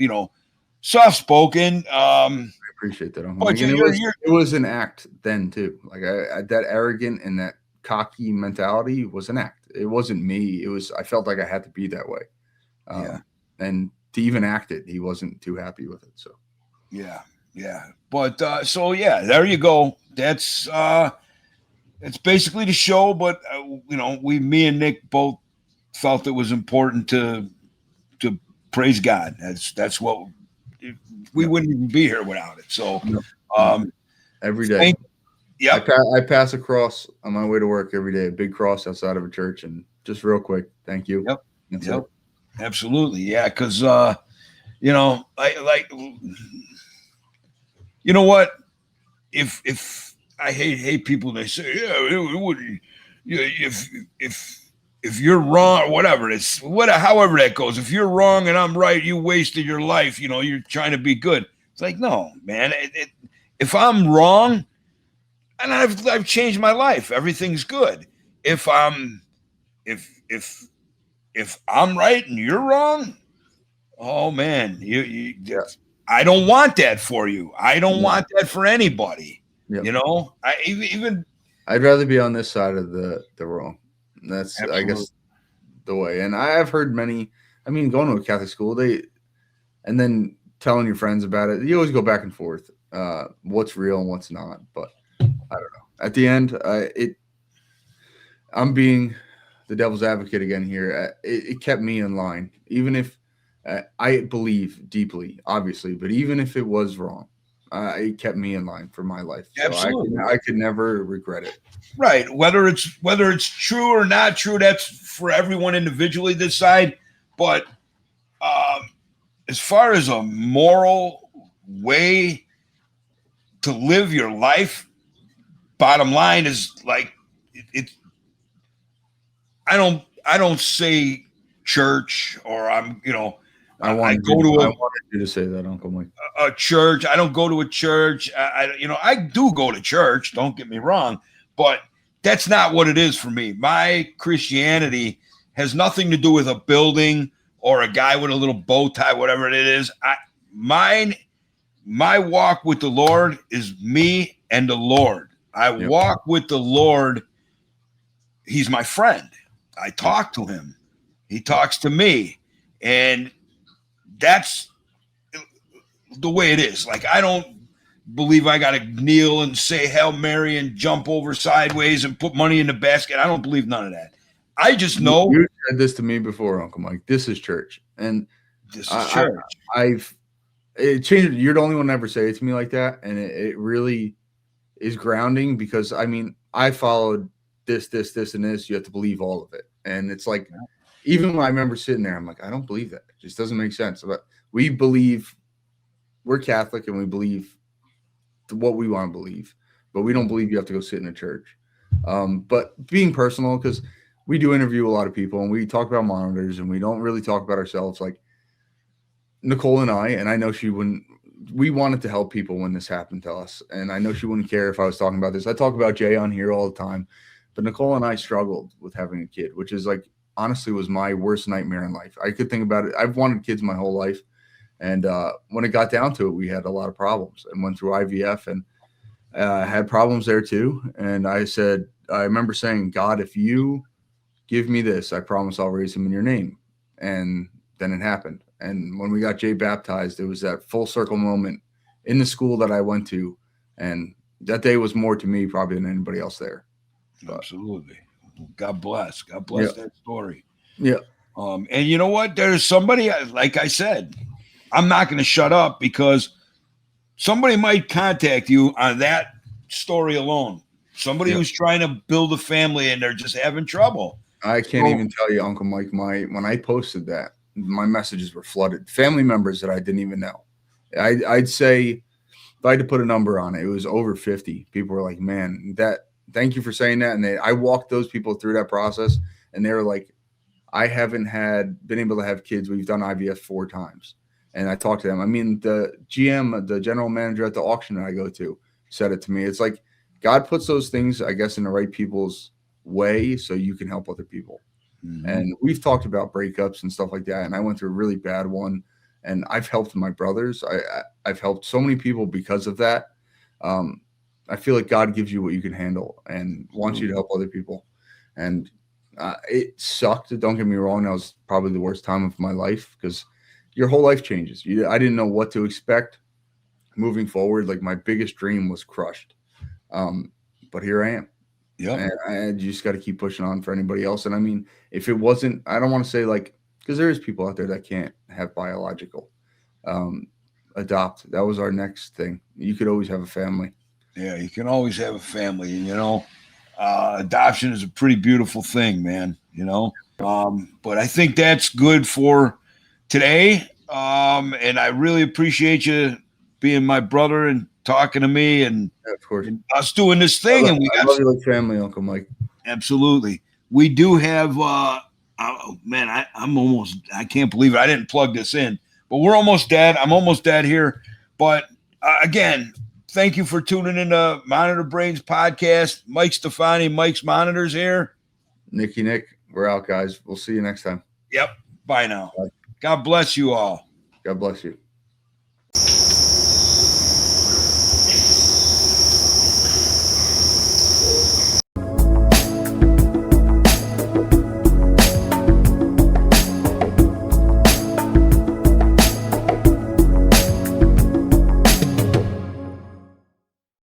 soft-spoken. I appreciate that. But it was an act then too. Like that arrogant and that cocky mentality was an act. It wasn't me. I felt like I had to be that way. And to even act it, he wasn't too happy with it. So. Yeah. But there you go. That's basically the show. But me and Nick both felt it was important to praise God. That's what we wouldn't even be here without it. So every day. Yeah, I pass a cross on my way to work every day, a big cross outside of a church. And just real quick, thank you. Yep. Absolutely. Yeah. Cause I like, you know what? If I hate people, they say, it wouldn't. If you're wrong, whatever however that goes. If you're wrong and I'm right, you wasted your life. You're trying to be good. It's like, no, man. If I'm wrong, and I've changed my life, everything's good. If I'm right and you're wrong, oh man, I don't want that for you. I don't want that for anybody. Yep. I'd rather be on this side of the wrong. That's absolutely. I guess the way. And I've heard many. I mean, going to a Catholic school, and then telling your friends about it. You always go back and forth. What's real and what's not. But I don't know. At the end, I'm being the devil's advocate again here. It kept me in line, even if I believe deeply, obviously. But even if it was wrong, it kept me in line for my life. So absolutely. I could never regret it. Right. Whether it's true or not true, that's for everyone individually to decide. But as far as a moral way to live your life, bottom line is like it. I don't say church, or I'm I wanted you to say that, Uncle Mike. A church. I don't go to a church. I do go to church. Don't get me wrong, but that's not what it is for me. My Christianity has nothing to do with a building or a guy with a little bow tie, whatever it is. My walk with the Lord is me and the Lord. I walk with the Lord. He's my friend. I talk to him. He talks to me. And that's the way it is. Like, I don't believe I got to kneel and say Hail Mary and jump over sideways and put money in the basket. I don't believe none of that. I just know. You said this to me before, Uncle Mike. This is church. And this is church. It changed. You're the only one to ever say it to me like that. And it really is grounding because, I mean, I followed this, and this. You have to believe all of it. And it's like, even when I remember sitting there, I'm like, I don't believe that. It just doesn't make sense. But we believe, we're Catholic and we believe what we want to believe. But we don't believe you have to go sit in a church. But being personal, because we do interview a lot of people and we talk about monitors and we don't really talk about ourselves. Like Nicole and I know she wouldn't, we wanted to help people when this happened to us. And I know she wouldn't care if I was talking about this. I talk about Jay on here all the time, but Nicole and I struggled with having a kid, which is like, honestly, was my worst nightmare in life. I could think about it. I've wanted kids my whole life. And when it got down to it, we had a lot of problems and went through IVF and had problems there too. And I remember saying, God, if you give me this, I promise I'll raise him in your name. And then it happened. And when we got Jay baptized, it was that full circle moment in the school that I went to. And that day was more to me probably than anybody else there. But, absolutely. God bless. God bless that story. Yeah. And you know what? There's somebody, like I said, I'm not going to shut up because somebody might contact you on that story alone. Somebody who's trying to build a family and they're just having trouble. I can't even tell you, Uncle Mike, when I posted that, my messages were flooded. Family members that I didn't even know. I'd say, if I had to put a number on it, it was over 50. People were like, man, thank you for saying that. And I walked those people through that process and they were like, I haven't been able to have kids. We've done IVF 4 times. And I talked to them. I mean, the GM, the general manager at the auction that I go to said it to me. It's like God puts those things, I guess, in the right people's way so you can help other people. Mm-hmm. And we've talked about breakups and stuff like that. And I went through a really bad one. And I've helped my brothers. I've helped so many people because of that. I feel like God gives you what you can handle and wants you to help other people. And it sucked. Don't get me wrong. That was probably the worst time of my life because your whole life changes. I didn't know what to expect moving forward. Like my biggest dream was crushed. But here I am. Yeah. And you just got to keep pushing on for anybody else. And I mean, if it wasn't, I don't want to say like, because there is people out there that can't have biological adopt. That was our next thing. You could always have a family. Yeah, you can always have a family. And, adoption is a pretty beautiful thing, man, But I think that's good for today. And I really appreciate you being my brother and talking to me and, of course, and us doing this thing. I love you like family, Uncle Mike. Absolutely. We do have, man, I can't believe it. I didn't plug this in, but we're almost dead. I'm almost dead here. But again, thank you for tuning in to Monitor Brains podcast. Mike Stefani, Mike's Monitors here. Nicky Nick, we're out, guys. We'll see you next time. Yep. Bye now. Bye. God bless you all. God bless you.